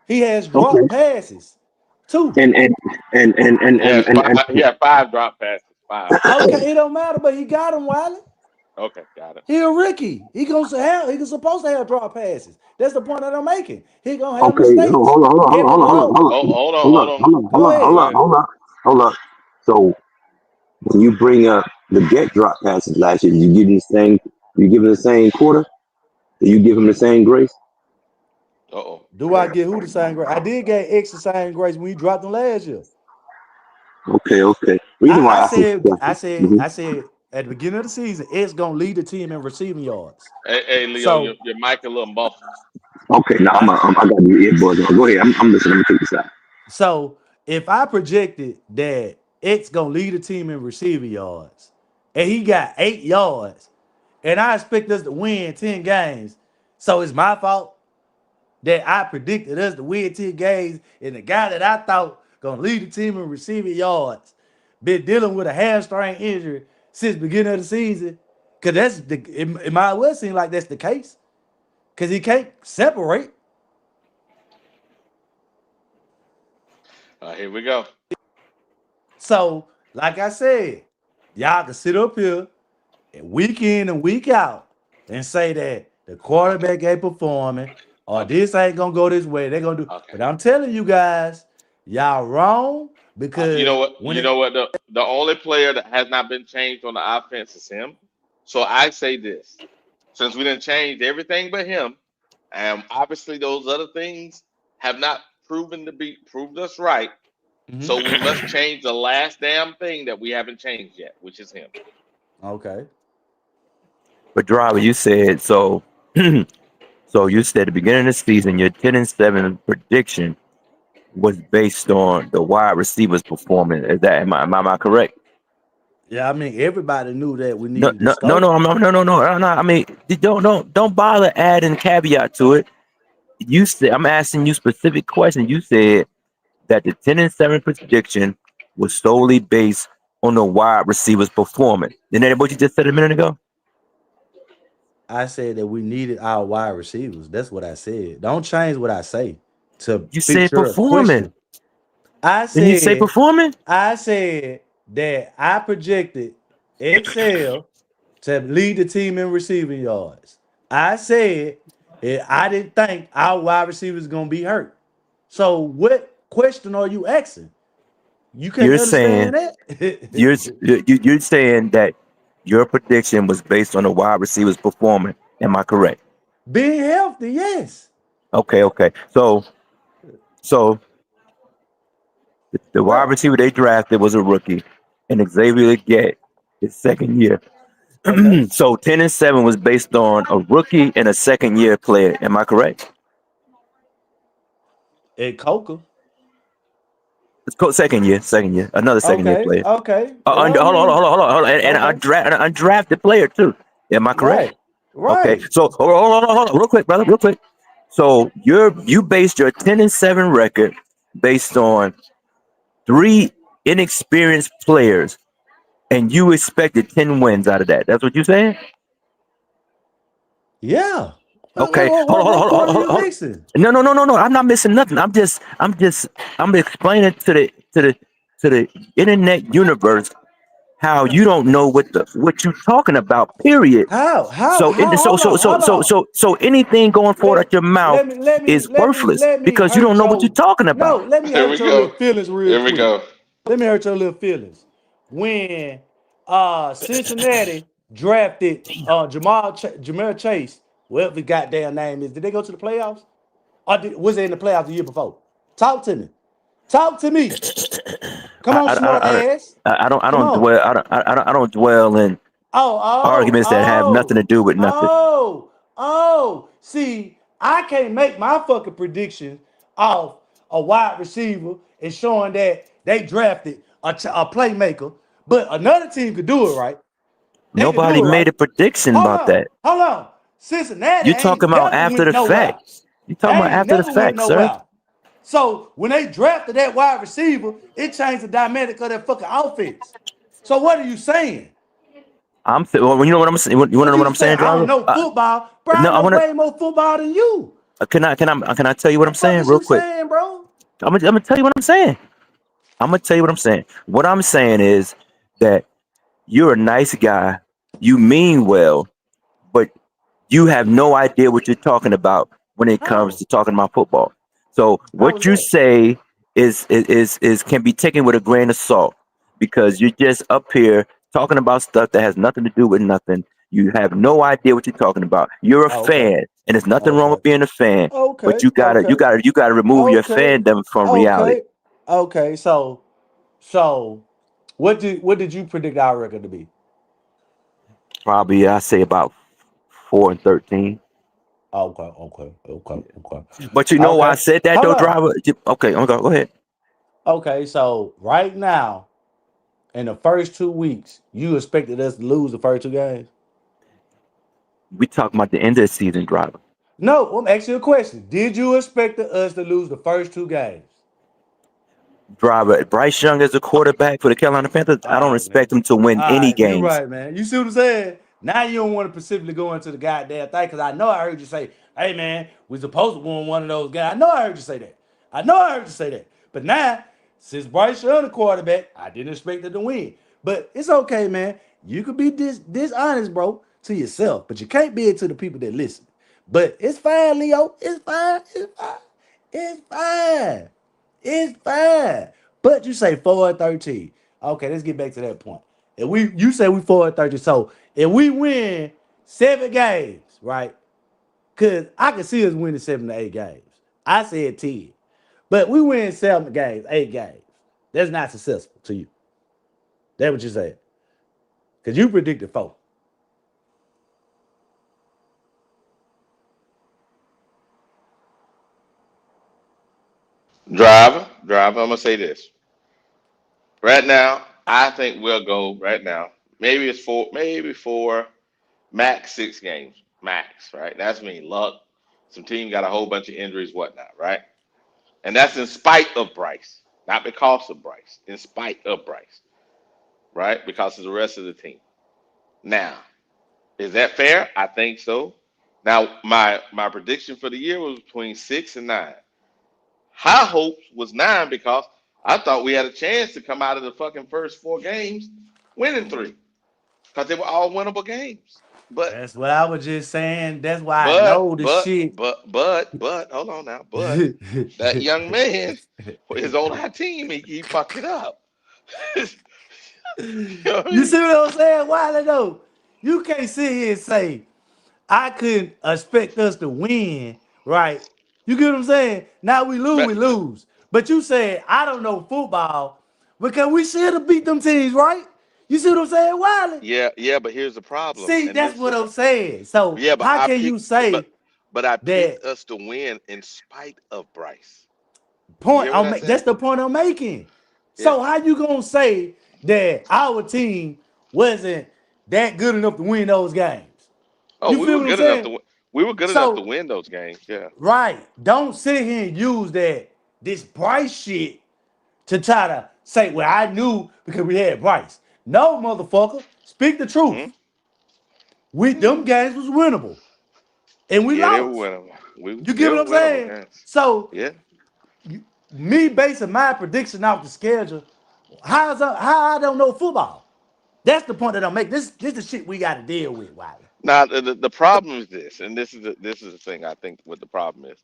He has Okay. dropped passes too. And and and and and He and, has and, and, five. He had 5 drop passes. 5. Okay, it don't matter, but he got him, Wiley. Okay, got it. He a rookie. He supposed to have drop passes. That's the point that I'm making. He gonna have okay. mistakes. Every ball. Go ahead. Hold on. So when you bring up the get drop passes last year, you give him the same quarter? Do you give him the same grace? Do I get who the same grade? I did get X the same grades when we dropped them last year. Okay. Reason why I I asked this said, I question. said, Mhm. I said at the beginning of the season, X gonna lead the team in receiving yards. Hey, Leo, So your mic a little muffled. Okay, now I I got new earbuds on. Go ahead. I'm listening. Let me take this out. so if I projected that X gonna lead the team in receiving yards, and he got 8 yards, and I expect us to win 10 games, so it's my fault that I predicted us to win 10 games, and the guy that I thought gonna lead the team in receiving yards been dealing with a hamstring injury since beginning of the season. Cause it might well seem like that's the case. Cause he can't separate. Here we go. So, like I said, y'all can sit up here and week in and week out and say that the quarterback ain't performing or this ain't gonna go this way. They're gonna do. Okay. But I'm telling you guys, y'all wrong because You know what? when You know what? The only player that has not been changed on the offense is him. So I say this: since we didn't change everything but him, and obviously those other things have not proved us right. So we must change the last damn thing that we haven't changed yet, which is him. Okay. But Driver, you said so. So you said at the beginning of the season, your 10-7 prediction was based on the wide receivers performing. Is that am I correct? Yeah, I mean everybody knew that we No, needed to no, no, scope. no, no. I mean, don't bother adding caveat to it. You said I'm asking you specific questions. You said that the 10-7 prediction was solely based on the wide receivers performing. Isn't that what you just said a minute ago? I said that we needed our wide receivers. That's what I said. Don't change what I say to You fit said your performing. question. I Didn't you say said performing? that I projected Excel to lead the team in receiving yards. I said I didn't think our wide receivers gonna be hurt. So what question are you asking? You can't You're saying understand that? you're saying that your prediction was based on the wide receivers performing. Am I correct? Being healthy, yes. Okay. So the wide What? receiver they drafted was a rookie, and Xavier Leggett, his second year. Okay. So 10-7 was based on a rookie and a second year player. Am I correct? At Coca. It's called second year, another second year player. Okay. Hold Well, I on, mean, and okay. an undrafted player too. Am I correct? Right. Okay, Right. so hold on, real quick, brother, real quick. So you based your 10-7 record based on 3 inexperienced players, and you expected 10 wins out of that. That's what you're saying? Yeah. Okay, What part are you hold. mixing? No. I'm not missing nothing. I'm explaining to the internet universe how you don't know what you're talking about. Period. How? So Hold on. so anything going forward Let out your mouth let me let me is let me worthless let me because you don't hurt know what you're your talking no. about. Let me Here hurt we your go. little feelings real Here we quick. go. Let me hurt your little feelings. When Cincinnati drafted Jamar Chase, whatever his goddamn name is, did they go to the playoffs? Or was they in the playoffs the year before? Talk to me. Talk to me. Come on, smart ass. I Come don't on. dwell I don't dwell in Oh, arguments that have nothing to do with nothing. See, I can't make my fucking prediction off a wide receiver and showing that they drafted a playmaker, but another team could do it right. They could Nobody do it made right. a prediction about that. Hold on. Cincinnati You're talking ain't about never after went the nowhere. fact. You're They talking about ain't after the never went fact, sir. nowhere. So when they drafted that wide receiver, it changed the dynamic of that fucking offense. So what are you saying? Well, you know what I'm saying. You want to What know what you I'm saying? saying, I don't driver? know football, bro. No, I I know want way more football than you. to. Can I tell you what I'm The fuck saying is real you quick? saying, bro? I'm gonna tell you what I'm saying. I'm gonna tell you what I'm saying. What I'm saying is that you're a nice guy. You mean well, but you have no idea what you're talking about when it comes How? to talking about football. So How what was you that? say is can be taken with a grain of salt because you're just up here talking about stuff that has nothing to do with nothing. You have no idea what you're talking about. You're a Oh, okay. fan, and there's nothing wrong Okay. with being a fan, but Okay. you gotta remove your Okay. fandom from reality. Okay. Okay. So what did you predict our record to be? Probably I say about 4-13. Okay. But you know why I Okay. said that Hold though, on. driver? Okay, go ahead. Okay, so right now, in the first 2 weeks, you expected us to lose the first two games? We talking about the end of the season, driver. No, I'm asking you a question. Did you expect us to lose the first two games? Driver, Bryce Young as a quarterback for the Carolina Panthers, I All don't right, man. expect him to win All any right, you're games. right, man. You see what I'm saying? Now you don't want to specifically go into the goddamn thing because I know I heard you say, "Hey, man, we're supposed to win one of those games." I know I heard you say that. But now, since Bryce Young the quarterback, I didn't expect it to win. But it's okay, man. You could be dishonest, bro, to yourself, but you can't be it to the people that listen. But it's fine, Leo. It's fine. It's fine. It's fine. It's fine. But you say 4-13. Okay, let's get back to that point. If you say we 4-13. So if we win 7 games, right? Because I can see us winning 7 to 8 games. I said 10. But we win 7 games, 8 games. That's not successful to you. That's what you said. Because you predicted 4. Driver. I'm gonna say this. Right now, I think we'll go right now. Maybe it's 4, maybe 4, max 6 games. Max, right? That's mean luck. Some team got a whole bunch of injuries, whatnot, right? And that's in spite of Bryce, not because of Bryce, in spite of Bryce, right? Because of the rest of the team. Now, is that fair? I think so. Now, my prediction for the year was between 6 and 9. High hopes was 9 because I thought we had a chance to come out of the fucking first 4 games winning 3 because they were all winnable games. But That's what I was just saying. That's why I but know the but shit. but hold on now. But that young man is on our team. He fucked it up. You know what I You mean? see what I'm saying? Why though? You can't sit here and say, I couldn't expect us to win, right? You get what I'm saying? Now we lose, But we lose. But you said, I don't know football because we should have beat them teams, right? You see what I'm saying, Wiley? yeah. But here's the problem, See, and that's this what I'm saying. So yeah. But how I can you picked say but I that picked us to win in spite of Bryce. You point? hear what I That's said? the point I'm making. Yeah. So how you gonna say that our team wasn't that good enough to win those games? Oh, You we feel were what I'm good enough to saying? win. We were good enough to So win those games. Yeah. right, don't sit here and use this Bryce shit to try to say, well, I knew because we had Bryce. No, motherfucker, speak the Hmm. truth. We them games was winnable, and we Yeah, they were lost. winnable. You They get were what I'm winnable saying? games. So Yeah. me basing my prediction off the schedule, how I don't know football? That's the point that I'm making. This is the shit we got to deal with, Wiley. Now the problem is this, and this is the thing I think what the problem is.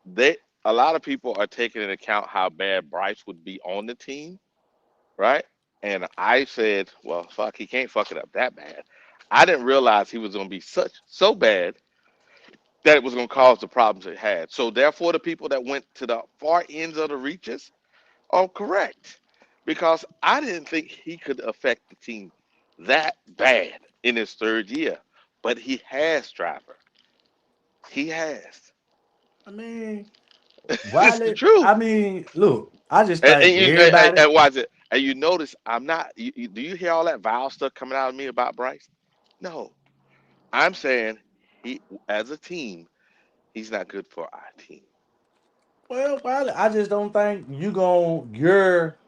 They A lot of people are taking into account how bad Bryce would be on the team, right? And I said, well, fuck, he can't fuck it up that bad. I didn't realize he was going to be so bad that it was going to cause the problems it had. So therefore, the people that went to the far ends of the reaches are correct, because I didn't think he could affect the team that bad in his 3rd year, but he has, driver. He has. I mean, It's the Wiley. truth. I mean, look, I just And, think and you everybody. and why is it? And you notice I'm not. Do you hear all that vile stuff coming out of me about Bryce? No, I'm saying he, as a team, he's not good for our team. Well, Wiley, I just don't think you gon' your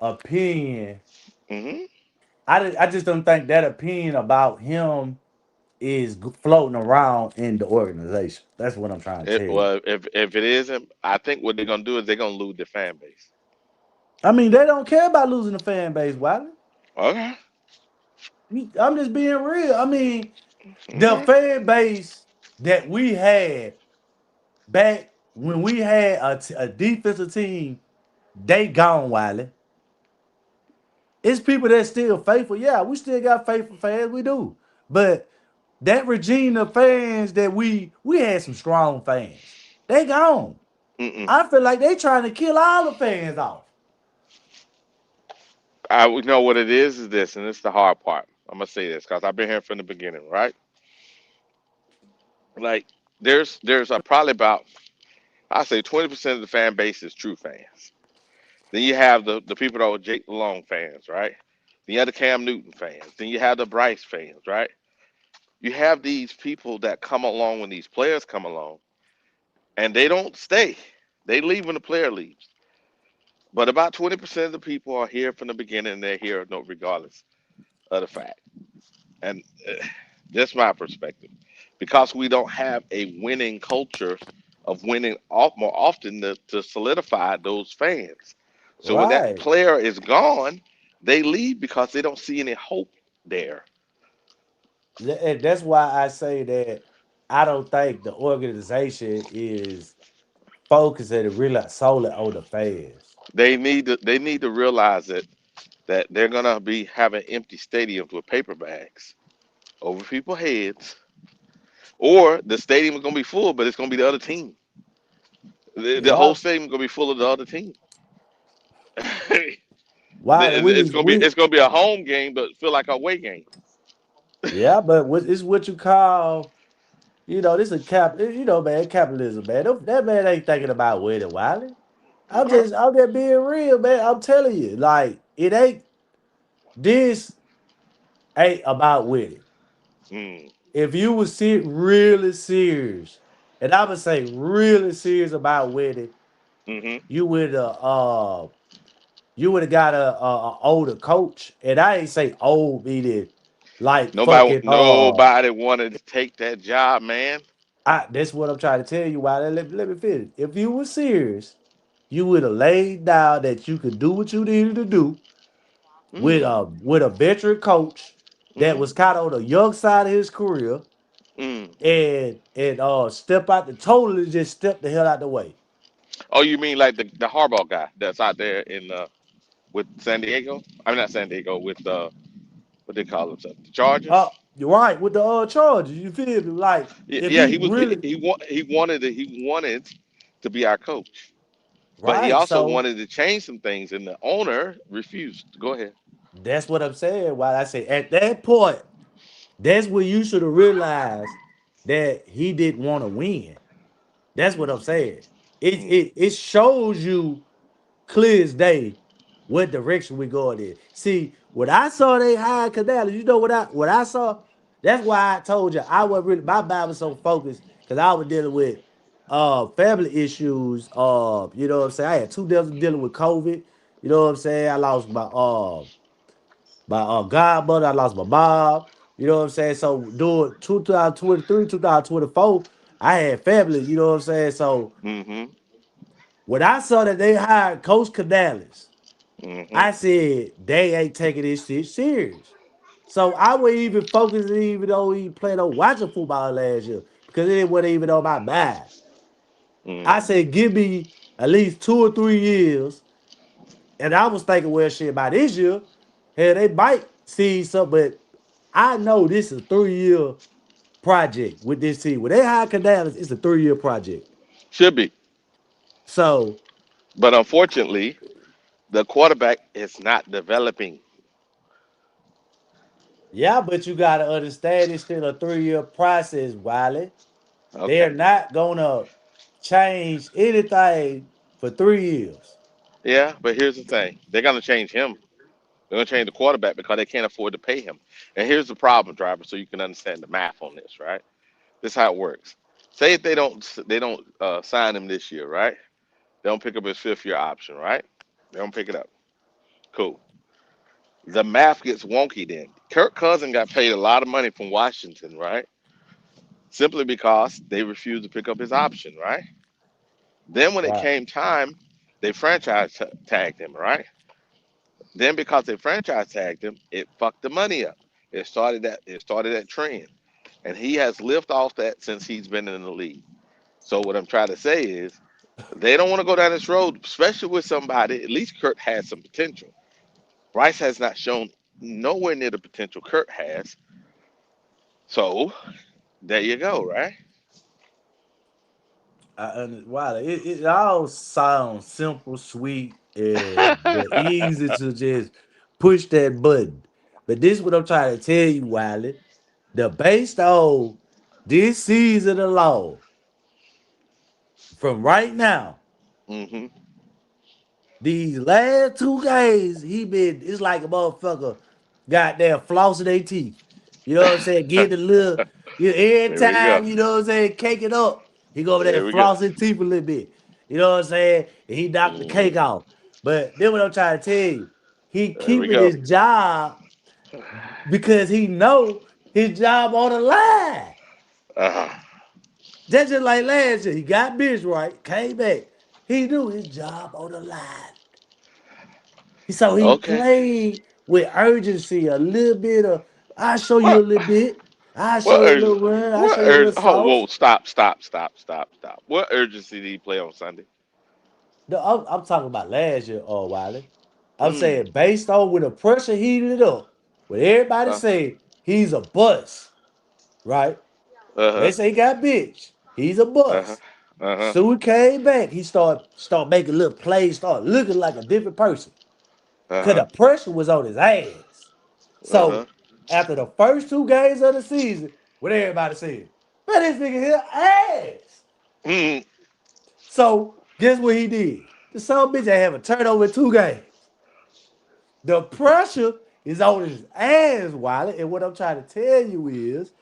opinion. Hmm. I just don't think that opinion about him is floating around in the organization. That's what I'm trying to tell you. Well, if it isn't, I think what they're gonna do is they're gonna lose their fan base. I mean, they don't care about losing the fan base, Wiley. Okay. I'm just being real. I mean, the Okay. fan base that we had back when we had a defensive team, they gone, Wiley. It's people that's still faithful. Yeah, we still got faithful fans. We do. But that regime of fans that we had some strong fans. They gone. Mm-mm. I feel like they trying to kill all the fans off. I would know what it is this, and it's the hard part. I'm gonna say this because I've been here from the beginning, right? Like there's probably about, I say 20% of the fan base is true fans. Then you have the people that are Jake Long fans, right? Then you have the Cam Newton fans. Then you have the Bryce fans, right? You have these people that come along when these players come along, and they don't stay. They leave when the player leaves. But about 20% of the people are here from the beginning, and they're here no regardless of the fact. And that's my perspective. Because we don't have a winning culture, of winning more often to solidify those fans. So when that Right. player is gone, they leave because they don't see any hope there. And that's why I say that I don't think the organization is focusing really solely on the fans. They need to realize that they're gonna be having empty stadiums with paper bags over people's heads, or the stadium is gonna be full, but it's gonna be the other team. The whole Yeah. stadium is gonna be full of the other team. Why It's we gonna be it's gonna be a home game, but feel like a away game. yeah, but it's what you call, this is man, capitalism, man. That man ain't thinking about winning, Wiley. I'm just being real, man. I'm telling you, like this ain't about winning. Mm, If you was really serious, and I would say really serious about winning, hmm you would got a older coach, and I ain't say old meaning like fucking Nobody wanted to take that job, man. that's what I'm trying to tell you. Why? Let me finish. If you were serious, you would have laid down that you could do what you needed to do Mm, with a veteran coach that mm, was kind of on the young side of his career, mm. and step out totally just step the hell out the way. Oh, you mean like the Harbaugh guy that's out there in with San Diego? I mean not San Diego with what they call themselves, the Chargers. You're right with the Chargers. You feel me? Like Yeah, if yeah, he he was really he wanted to be our coach, but he right, also so wanted to change some things, and the owner refused. Go ahead. that's what I'm saying. Why I say at that point, that's where you should have realized that he didn't want to win. That's what I'm Mm, saying. It mm, it it shows you clear as day what direction we going in. See, when I saw they hired Canales, you know what I saw? That's why I told you I wasn't really my mind was so focused because I was dealing with family issues. You know what I'm saying? I had two deaths dealing with COVID. You know what I'm saying? I lost my godmother, I lost my mom. You know what I'm saying? So during 2023, 2024, I had family, you know what I'm saying? So mm-hmm, when I saw that they hired Coach Canales, mm-hmm. I said they ain't taking this shit serious. So I wasn't even focusing, even though he played on watching football last year, because it wasn't even on my mind. I Mm. said, give me at least 2 or 3 years. And I was thinking, well, shit, by this year, hell, they might see something, but I know this is a 3 year project with this team. When they hire Canales, it's a 3 year project. Should be, So but unfortunately, the quarterback is not developing. yeah, but you gotta understand it's still a 3 year process, Wiley. They're Okay. not gonna change anything for 3 years. Yeah, but here's the thing: they're gonna change him. They're gonna change the quarterback because they can't afford to pay him. And here's the problem, driver, so you can understand the math on this, right? This is how it works. Say if they don't sign him this year, right? They don't pick up his fifth year option, right? They don't pick it up. Cool. The math gets wonky then. Kirk Cousins got paid a lot of money from Washington, right? Simply because they refused to pick up his option, right? Then when it Right. came time, they tagged him, right? Then because they franchise tagged him, it fucked the money up. It started that trend. And he has lived off that since he's been in the league. So what I'm trying to say is they don't want to go down this road, especially with somebody. At least Kurt has some potential. Bryce has not shown nowhere near the potential Kurt has. So there you go, right? Wiley, it all sounds simple, sweet, and the easy to just push that button. But this is what I'm trying to tell you, Wiley. The based on this season alone, from right now, Mm-hmm. these last 2 games, it's like a motherfucker goddamn flossing their teeth. You know what I'm saying? Getting a little, every There we go. time, you know what I'm saying, cake it up. He go over there There and we go. floss his teeth a little bit. You know what I'm saying? And he knocked the Mm-hmm. cake off. But then what I'm trying to tell you, he There we keeping go. his job because he know his job on the line. Uh, That's just like last year. He got bitch right, came back. He knew his job on the line. So he Okay. played with urgency, a little bit of, I'll show you a What? little bit. I'll show What you a urgency? little run. I'll What show you a urgency? little Oh, sauce. whoa! Stop! Stop! Stop! Stop! Stop! What urgency did he play on Sunday? No, I'm talking about last year, Wiley. I'm Mm. saying based on when the pressure heated up, when everybody Uh. say he's a bust, right? Uh They huh. say he got bitch. He's a Uh huh. bust. Uh huh. So he came back. He start making little plays, start looking like a different person. Uh Cause huh. the pressure was on his ass. Uh huh. So after the first 2 games of the season, what everybody said, man, this nigga here ass. Mm. So guess what he did? The son bitch ain't have a turnover in 2 games. The pressure is on his ass, Wiley. And what I'm trying to tell you is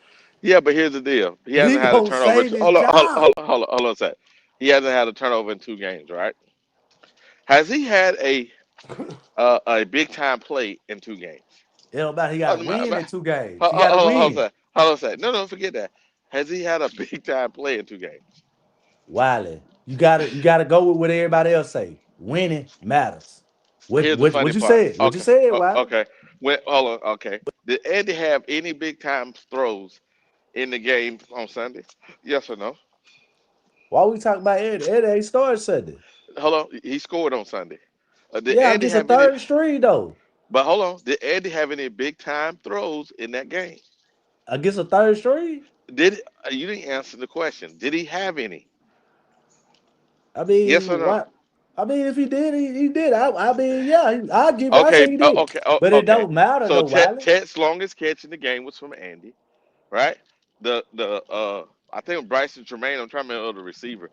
Yeah, but here's the deal. He he hasn't had a gonna turnover. save his Hold on. Hold on. job. Hold on a sec. He hasn't had a turnover in 2 games, right? Has he had a big time play in 2 games? It don't matter. He got Oh, to win in 2 games. hold, He got to hold on a win. sec. Hold on a sec. No, no, forget that. Has he had a big time play in 2 games? Wiley, you gotta go with what everybody else say. Winning matters. What Here's the what funny what you part. said? What you Okay. said, Wiley? Okay. Hold on. Okay. Did Andy have any big time throws in the game on Sunday? Yes or no? Why we talking about Ed? Ed ain't started Sunday. Hold on. He scored on Sunday. Did Yeah, Andy against a have any? third string though. But hold on. Did Andy have any big time throws in that game? Against a third string. Did you didn't answer the question? Did he have any? I Yes mean, or no? what? I mean, if he did, he did. I mean, yeah, I give. I Okay. say he did, Okay. but it Okay. don't matter So though, Wiley. Ted's longest catch in the game was from Andy, right? The I think Bryson Tremaine. I'm trying to remember the receiver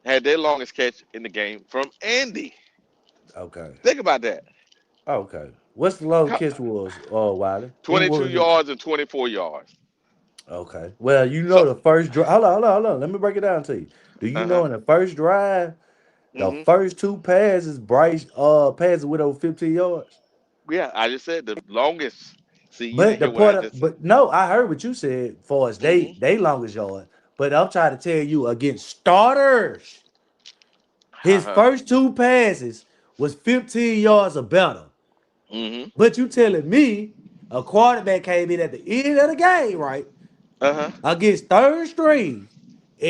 had their longest catch in the game from Andy. Okay, Think about that. okay. What's the long How- catch was? Oh, Wiley. Who 22 was it? yards and 24 yards. Okay. Well, you So. know the first drive. Hold on. Let me break it down to you. Do you Uh know huh. in the first drive, the Hmm. first 2 passes, Bryce passes with over 15 yards? Yeah, I just said the longest. See, you But didn't the hear what I part just of, said. but no, I heard what you said for us. Hmm. They longest yard. But I'm trying to tell you against starters, Uh his huh. first 2 passes was 15 yards or better. Hmm. But you telling me a quarterback came in at the end of the game, right? Uh huh. Against third string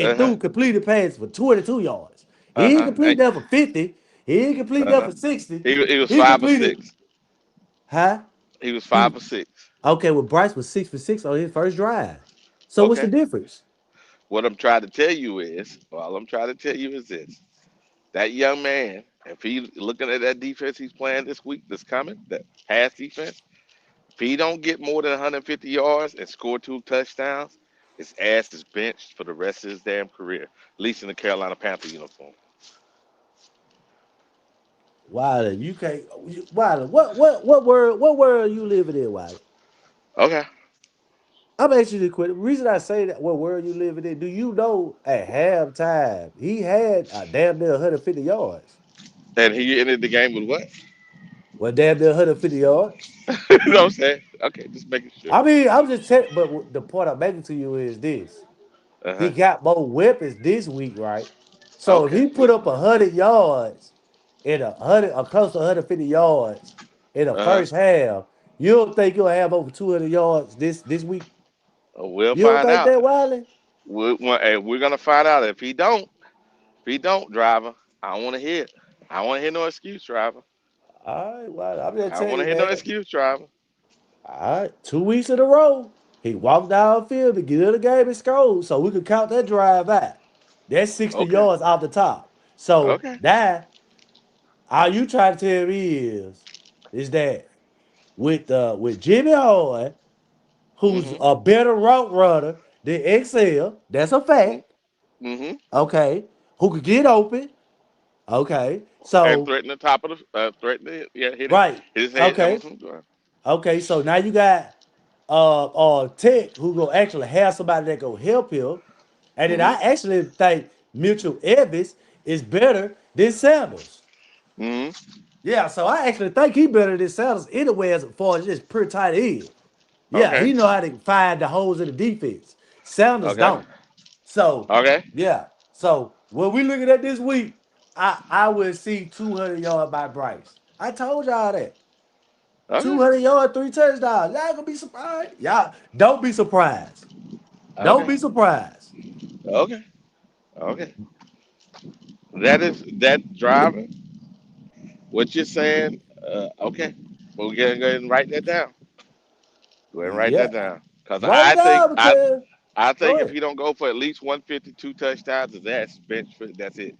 Uh and huh. threw completed pass for 22 yards. He Uh ain't huh. complete that for 50. He ain't complete Uh that huh. for 60. He was He five or completed, six. huh? He was He 5 or 6. okay, well, Bryce was 6 for 6 on his first drive. So what's the Okay. difference? What I'm trying to tell you is, all I'm trying to tell you is this: that young man, if he looking at that defense he's playing this week, that's coming, that pass defense, if he don't get more than 150 yards and score 2 touchdowns, his ass is benched for the rest of his damn career, at least in the Carolina Panther uniform. Wiley, you can't. Wiley, what world you living in, Wiley? Okay. I'm asking you the question. The reason I say that, what world you living in? Do you know at halftime he had a damn near 150 yards? And he ended the game with what? Well, damn near 150 yards. You know what I'm saying? Okay, just making sure. I mean, I'm just telling, but the point I'm making to you is this: Uh he huh. got more weapons this week, right? So if Okay. he put up 100 yards in a hundred, or close to 150 yards in the Uh huh. first half, you don't think you'll have over 200 yards this week? We'll You don't find think out. that, Wiley? We're gonna find out if he don't, driver. I don't want to hear it. I don't want to hear no excuse, driver. All right, Wiley. I'm just I don't telling want to you, hear no man. excuse, driver. All right, 2 weeks in a row, he walked down the field to get in the game and scored, so we could count that drive out. That's 60 Okay. yards off the top. So Okay. now, all you trying to tell me is that with Jimmy Horn, who's Mhm. a better route runner than XL, that's a fact. Mhm. Okay, who could get open? Okay, And so threaten the top of the threaten the right. hit his head on Okay, some ground. okay. So now you got Tech who gonna actually have somebody that go help him, and then I Mhm. actually think Mitchell Evans is better than Sanders. Mhm. Yeah, so I actually think he better than Sanders anyway as far as just pretty tight end. Yeah, Okay. he know how to find the holes in the defense. Sanders Okay. don't. So Okay. yeah. So when we looking at this week, I will see 200 yards by Bryce. I told y'all that. Okay. 200 yards, 3 touchdowns. Y'all gonna be surprised. Y'all don't be surprised. Don't Okay. be surprised. Okay. Okay. That is that driver. What you're saying? Okay. We'll go ahead and write that down. Go ahead and write Yeah. that down. Cause Write it down because I go think if ahead. he don't go for at least 152 touchdowns, that's bench. That's it.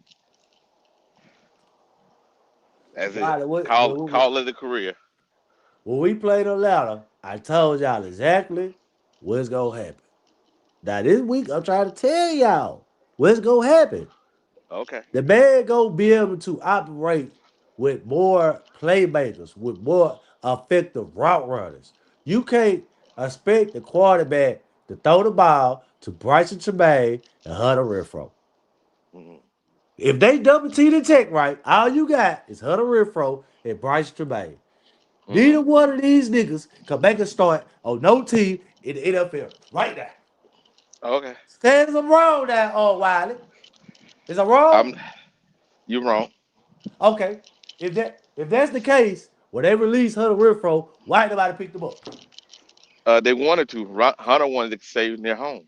That's it. Wiley, Call it a career. when we played Atlanta, I told y'all exactly what's gonna happen. Now this week, I'm trying to tell y'all what's gonna happen. Okay. The man gonna be able to operate with more playmakers, with more effective route runners. You can't expect the quarterback to throw the ball to Bryson Tremaine and Hunter Renfro. Mhm. If they double T the tech right, all you got is Hunter Renfro and Bryson Tremaine. Neither Mhm. one of these niggas can make a start on no team in the NFL right now. Okay. Stand I'm wrong now, Wiley. Is I wrong? I'm. You're wrong. Okay. If that's the case, when they release Hunter Renfro, why ain't nobody picked them up? They wanted to. Hunter wanted to stay near home.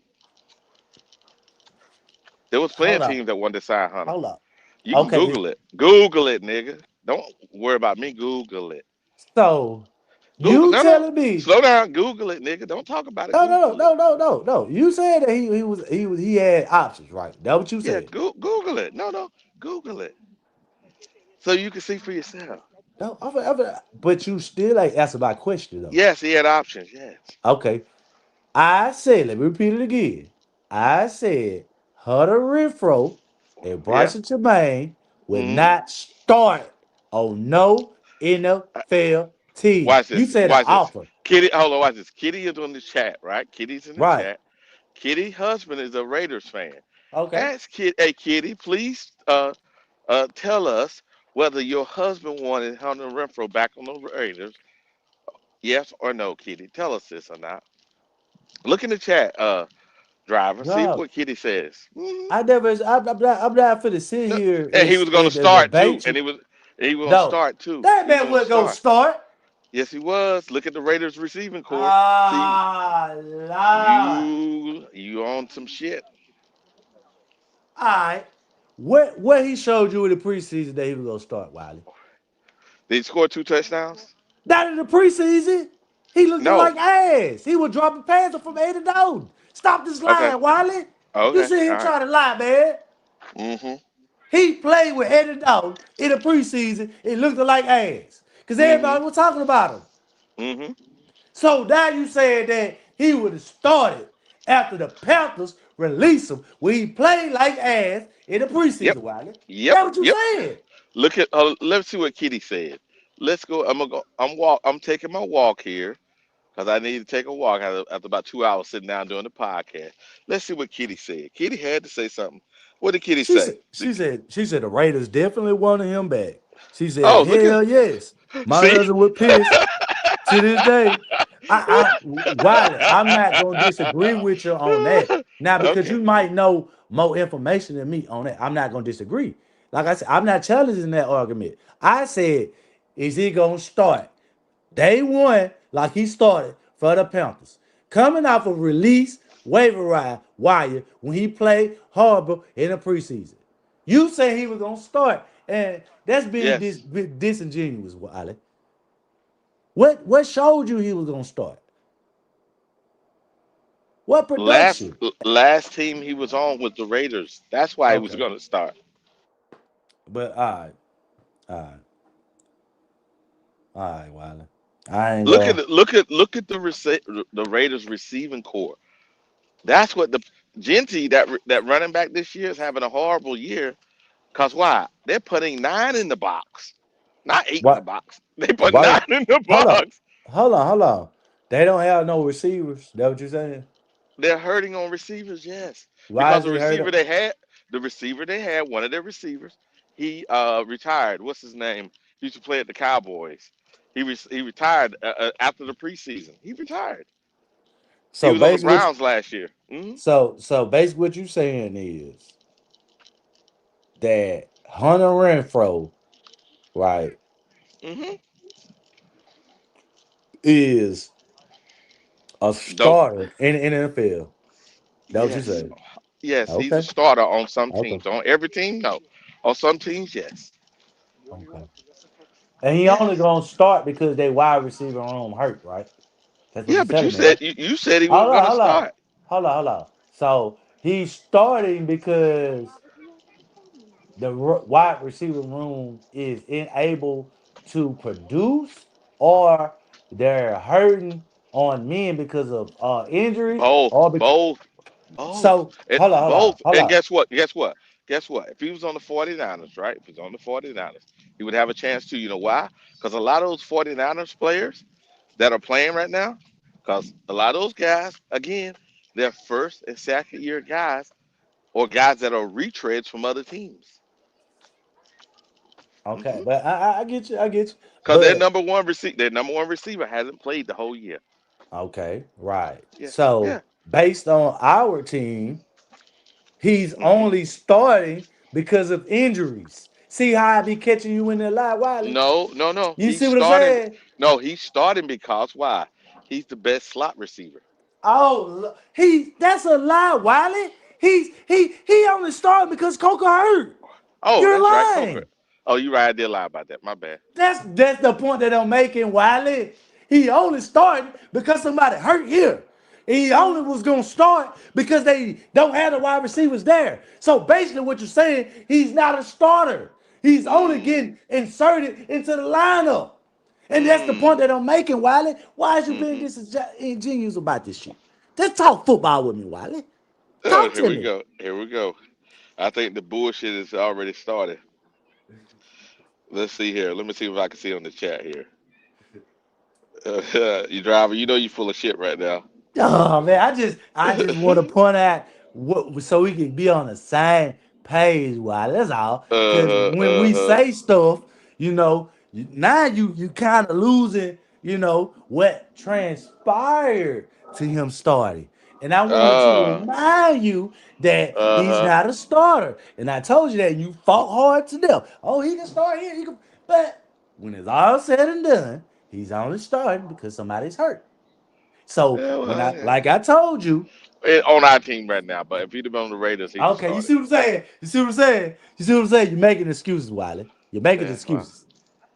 There was plenty Hold of up. teams that wanted to sign Hunter. Hold up. You can Okay. Google it. Google it, nigga. Don't worry about me. Google it. So Google. you No, no. telling me Slow down. Google it, nigga. Don't talk about it. no, no, Google it. no, no, no, no. You said that he had options, right? That what you Yeah. said. Google it. No, no. Google it so you can see for yourself. No, but you still ain't answer my question though. Yes, he had options. Yes. Okay. I said, let me repeat it again. I said Hunter Renfro and Yeah. Bryson Tremaine would Hmm. not start on no NFL team. Watch You this. said an Watch this. offer. Kitty. Hold on. Watch this. Kitty is on the chat, right? Kitty's in the Right. chat. Kitty husband is a Raiders fan. Okay. Ask Hey Kitty, please tell us whether your husband wanted Hunter Renfro back on the Raiders. Yes or no, Kitty. Tell us this or not. Look in the chat, driver. See No. what Kitty says. Mhm. I'm not finna sit No, here and he was going to and start too, debate and you. he was going to No. start too. That He was man going to wasn't gonna start. start. Yes, he was. Look at the Raiders receiving core. See, Ah, Lord. you on some shit. All right. What he showed you in the preseason that he was gonna start, Wiley? Did he score 2 touchdowns? Not in the preseason. He looked No. like ass. He was dropping passes from A to down. Stop this Okay. lying, Wiley. You Okay. sit here All right. trying to lie, man. Mm-hmm. He played with Eddie Dalton in the preseason. It looked like ass. Because Mm-hmm. everybody was talking about him. Mm-hmm. So now you saying that he would have started after the Panthers released him when he played like ass in the preseason, Yep. Wiley. Yep. That's what you Yep. said. Look at let's see what Kitty said. Let's go. I'm gonna go. I'm taking my walk here because I need to take a walk after about 2 hours sitting down doing the podcast. Let's see what Kitty said. Kitty had to say something. What did Kitty She said, say? she said the Raiders definitely wanted him back. She said, Oh, look at hell yes. My see. husband would piss to this day. Wiley, I'm not gonna disagree with you on that. Now, because Okay. you might know more information than me on that, I'm not gonna disagree. Like I said, I'm not challenging that argument. I said, is he gonna start day one like he started for the Panthers? Coming off of release wire when he played horrible in the preseason. You say he was gonna start, and that's being Yes. disingenuous, Wiley. What showed you he was gonna start? What Last production? last team he was on was the Raiders. That's why he was Okay, gonna start. but all right, Wiley. I ain't Look at gonna. the the Raiders receiving core. That's what the Genty that running back this year is having a horrible year. Cause why? They're putting 9 in the box, not 8 in the What? box. They put Why? 9 in the Hold on, box. hold on. They don't have no receivers. That what you saying? They're hurting on receivers, yes, Why because is he hurt? the receiver they had, one of their receivers, he retired. What's his name? He used to play at the Cowboys. He retired after the preseason. He retired. So was on the basically, Browns last year. Hmm. so basically, what you're saying is that Hunter Renfro, right, Hmm. is a Don't. starter in the NFL. That what you Yes. say? Yes, he's a Okay. starter on some Okay. teams. On every team, no. On some teams, yes. Okay. And he only Yes. gonna start because they wide receiver room hurt, right? That's what Yeah, you're but you telling me, right? said you said he Hold wasn't on, gonna hold on, start. hold on. So he's starting because the wide receiver room is unable to produce, or they're hurting on men because of injuries, Both, or because both, both. so And both. hold And on. guess what? Guess what? Guess what? If he was on the 49ers, right? If he's on the 49ers, he would have a chance to. You know why? Because a lot of those 49ers players that are playing right now, because a lot of those guys, again, they're first and second year guys or guys that are retreads from other teams. Okay, Hmm. but I get you, I get you. Because But their number one receiver hasn't played the whole year. okay, right. Yeah, So yeah. based on our team, he's Hmm. only starting because of injuries. See how I be catching you in the lie, Wiley? No, no, no. You see what I'm saying? He's starting because why? He's the best slot receiver. Oh, that's a lie, Wiley. He only started because Coca hurt. Oh, You're that's right, Coker. lying. Oh, you right. I did lie about that. My bad. That's the point that I'm making, Wiley. He only started because somebody hurt here. He only was gonna start because they don't have the wide receivers there. So basically, what you're saying, he's not a starter. He's only Mm, getting inserted into the lineup. And that's the point mm, that I'm making, Wiley. Why is you being mm-hmm. disingenuous about this shit? Just talk football with me, Wiley. Talk Here to we me. go. Here we go. I think the bullshit has already started. Let's see here. Let me see if I can see on the chat here. You driver, you know you full of shit right now. Oh man, I just want to point out what so we can be on the same page. Why? That's all. Because when we Uh-huh. say stuff, now you kind of losing. What transpired to him starting. And I wanted to Uh, remind you that he's uh-huh. not a starter. And I told you that and you fought hard to death. Oh, he can start here. But when it's all said and done, he's only starting because somebody's hurt. So Yeah, when well, yeah. like I told you, On our team right now, but if he'd have been on the Raiders, he'd have okay, you started. see what I'm saying? You see what I'm saying? You see what I'm saying? You're making excuses, Wiley. You're making Yeah, well, excuses.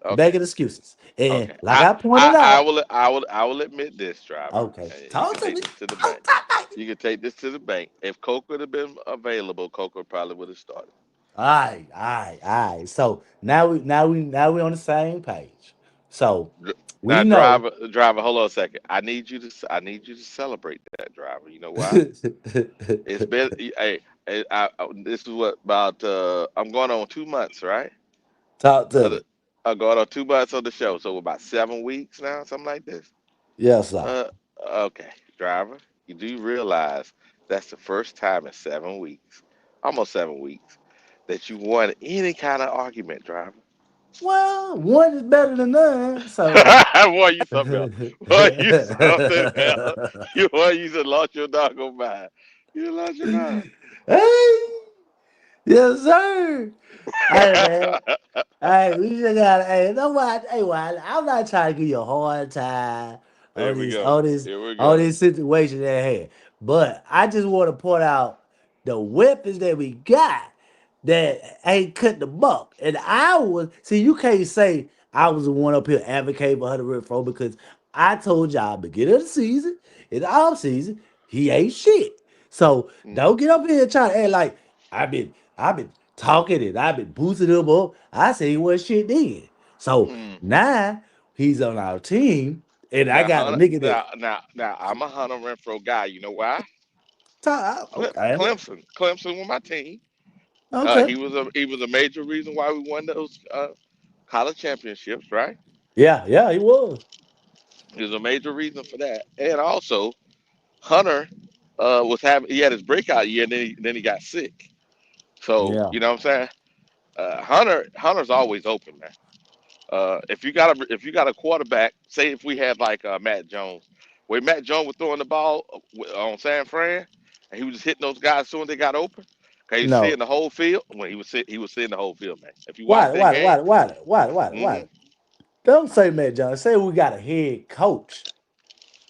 You're okay. making excuses. And Okay. like I pointed out, I will admit this, driver. okay, And you talk can to take me. this to the bank. Talk to me. You can take this to the bank. If Coke would have been available, Coke probably would have started. All right. So now we on the same page. So Dr- we Now, know. driver, hold on a second. I need you to celebrate that, driver. You know why? It's been, this is what about, I'm going on 2 months, right? Talk to Of me. the, I'm going on 2 months on the show. So about 7 weeks now, something like this. Yes, sir. Uh, okay, driver, you do realize that's the first time in 7 weeks, almost 7 weeks, that you won any kind of argument, driver. Well, one is better than none. So Boy, you something else. Boy, you something else. You just lost your doggone mind. You lost your mind. hey, yes, sir. Hey man. Hey, we just got. Hey, nobody. Hey, well, I'm not trying to give you a hard time Here on we this, go. on this, Here we on go. this situation at hand. But I just want to point out the weapons that we got that ain't cut the buck. And I was see, you can't say I was the one up here advocating for Hunter Renfro because I told y'all beginning of the season, in the off season, he ain't shit. So Mm, don't get up here and try to act like I've been talking and I've been boosting him up. I say he was shit then. So mm. now he's on our team, and I Now, got a Hunter, nigga that now, I'm a Hunter Renfro guy. You know why? okay, Clemson was my team. okay, He was a major reason why we won those college championships, right? yeah, he was, He was a major reason for that, and also Hunter he had his breakout year, and then he got sick. So yeah, you know what I'm saying? Hunter's always open, man. If you got a quarterback, say if we had like Matt Jones, where Matt Jones was throwing the ball on San Fran, and he was just hitting those guys as soon as they got open. Cause he was seeing No. the whole field. When he was seeing the whole field, man. If you watch Why? that Why? game, Why? Why? Why? Why? hmm Why? Don't say Matt Jones. Say we got a head coach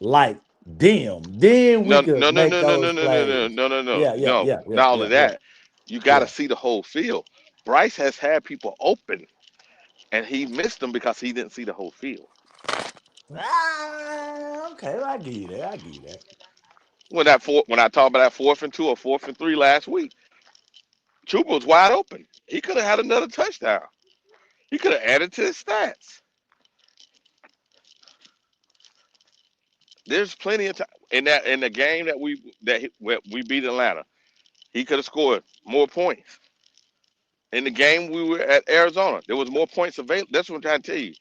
like them. Then we no, could no, no, make no, no, no, those no, no, no, plays. no, no, no, Yeah, yeah, no. yeah, yeah, Not only yeah, yeah, that, you got to yeah. see the whole field. Bryce has had people open, and he missed them because he didn't see the whole field. Okay, I give you that. I give you that. When I talked about that 4th and 2 or 4th and 3 last week, Chuba was wide open. He could have had another touchdown. He could have added to his stats. There's plenty of time in the game we beat Atlanta. He could have scored more points. In the game we were at Arizona, there was more points available. That's what I'm trying to tell you.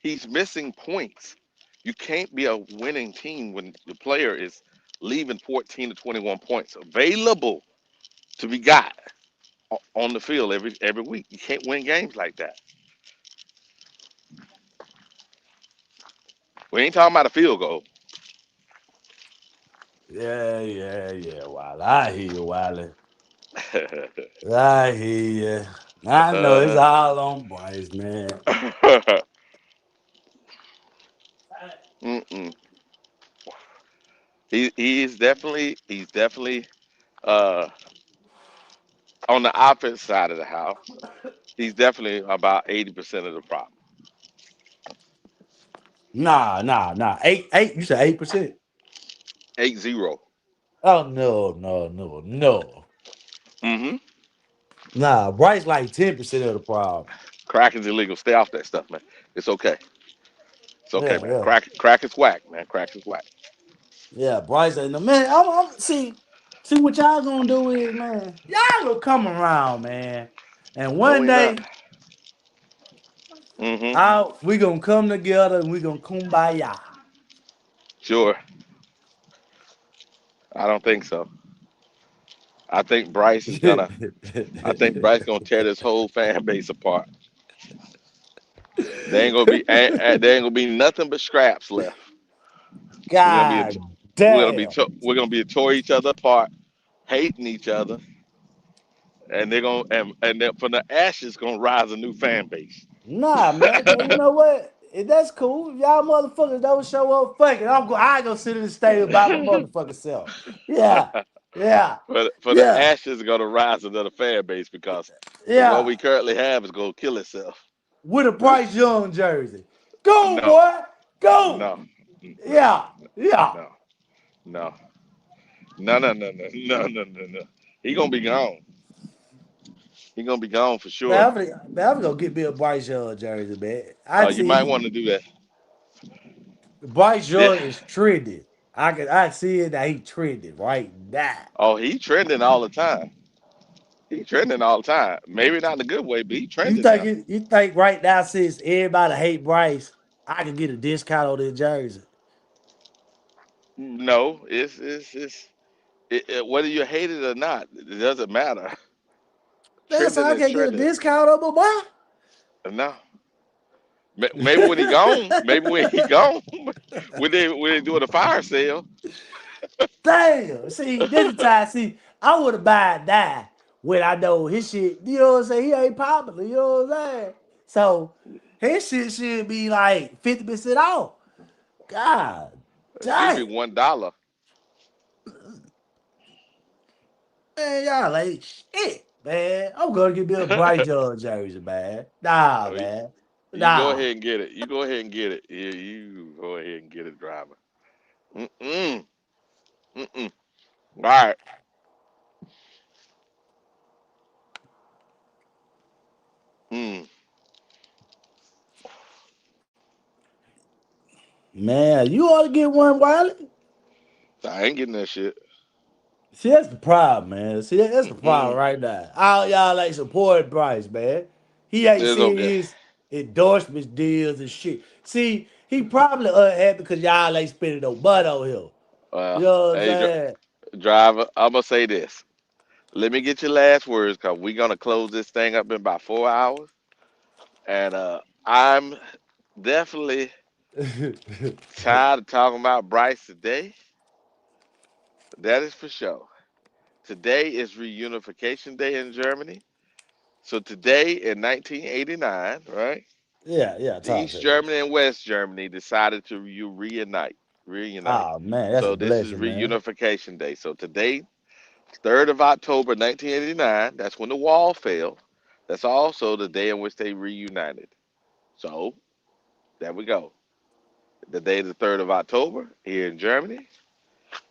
He's missing points. You can't be a winning team when the player is leaving 14 to 21 points available to be got on the field every week. You can't win games like that. We ain't talking about a field goal. Yeah, yeah, yeah, Wiley. I hear you, Wiley. I hear you. I know it's all on Bryce, man. Mm-mm. He's definitely uh, on the offense side of the house. He's definitely about 80% of the problem. Nah. Eight. You said 8%. 8-0. Oh no. Mm-hmm. Nah, Bryce like 10% of the problem. Crack is illegal. Stay off that stuff, man. It's okay. It's okay, Yeah, man. yeah, Crack is whack, man. Crack is whack. yeah. Bryce ain't no man. See what y'all gonna do is, man. Y'all gonna come around, man. And No, one we not. day, Mm-hmm. we gonna come together and we gonna kumbaya. Sure. I don't think so. I think Bryce is gonna. I think Bryce gonna tear this whole fan base apart. There ain't gonna be. There ain't gonna be nothing but scraps left. We're gonna be. God damn. We're gonna be tore each other apart, hating each other, and they're gonna. And then from the ashes gonna rise a new fan base. Nah, man. You know what? That's cool. If y'all motherfuckers don't show up, fuck it. I go sit in the stadium by my motherfucking self. Yeah, yeah, For the yeah, ashes gonna rise another fan base because the one yeah. we currently have is gonna kill itself. With a Bryce Young jersey. Go, No, boy. Go. no, no, Yeah, yeah. no, no, no. He gonna be gone. He gonna be gone for sure. I'm gonna get me a Bryce Young jersey, man. I You might see want to do that. Bryce Yeah. Young is trending. I see it that he trending right now. Oh, he trending all the time. He trending all the time. Maybe not in a good way, but he trending now. You think right now since everybody hate Bryce, I can get a discount on this jersey? No, whether you hate it or not, it doesn't matter. That's how Trending I is can get a trending. discount on my boy. No, maybe when he gone, when they doing a fire sale. Damn. See, this is time. See, I would have buying that when I know his shit, you know what I'm saying? He ain't popular, you know what I'm saying? So his shit should be like 50% off. God It should be damn. $1. Man, y'all like shit, man. I'm gonna get me a Bryce Young jersey, man. Nah, Oh, man. you go Nah. ahead and get it. You go ahead and get it. Yeah, you go ahead and get it, driver. Mm-mm. Mm-mm. All right. Mm. Man, you ought to get one, Wiley. I ain't getting that shit. See, that's the problem, man. See, that's the problem Mm-mm. right now. All y'all like supporting Bryce, man. He ain't It's seeing okay. his endorsements deals and shit. See, he probably unhappy because y'all ain't spending no money on him. You know what I'm Hey, saying? driver, I'm gonna say this. Let me get your last words, cause we're gonna close this thing up in about 4 hours, and I'm definitely Tired of talking about Bryce today. That is for sure. Today is reunification day in Germany. So today in 1989, right? Yeah, talk East to me. Germany and West Germany decided to reunite. Oh man, that's a So this is blessing, man. reunification day. So today, 3rd of October 1989, that's when the wall fell. That's also the day in which they reunited. So there we go. The day the 3rd of October here in Germany.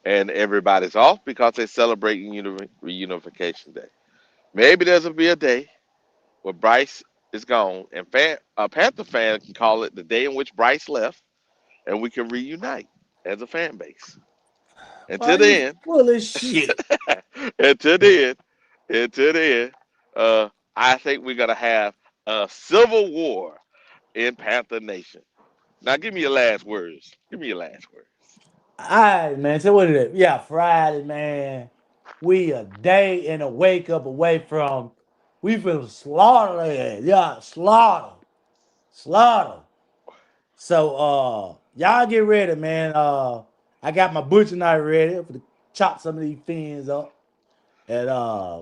And everybody's off because they're celebrating reunification day. Maybe there'll be a day where Bryce is gone and a Panther fan can call it the day in which Bryce left and we can reunite as a fan base. Are Until you then, full of shit? until then, until then, I think we're gonna have a civil war in Panther Nation. Now, give me your last words. Give me your last words. All right, man. So what is it? Yeah, Friday, man. We a day and a wake up away from. We feel slaughter. Yeah, slaughter. Slaughter. So y'all get ready, man. I got my butcher knife ready for to chop some of these fins up. And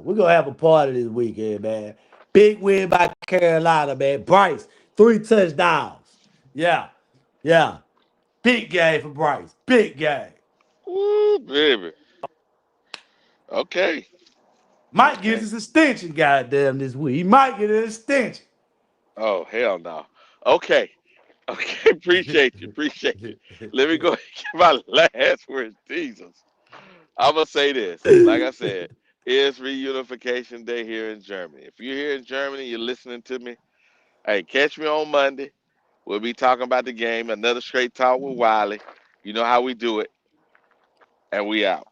we're gonna have a party this weekend, man. Big win by Carolina, man. Bryce, 3 touchdowns. Yeah, yeah. Big game for Bryce. Big game. Woo, baby. Okay. Might get Okay. his extension, goddamn, this week. He might get an extension. Oh, hell no. Okay. Okay. Appreciate you. Appreciate you. Let me go and get my last words. Jesus. I'm going to say this. Like I said, it's reunification day here in Germany. If you're here in Germany, you're listening to me, hey, catch me on Monday. We'll be talking about the game. Another straight talk with Wiley. You know how we do it. And we out.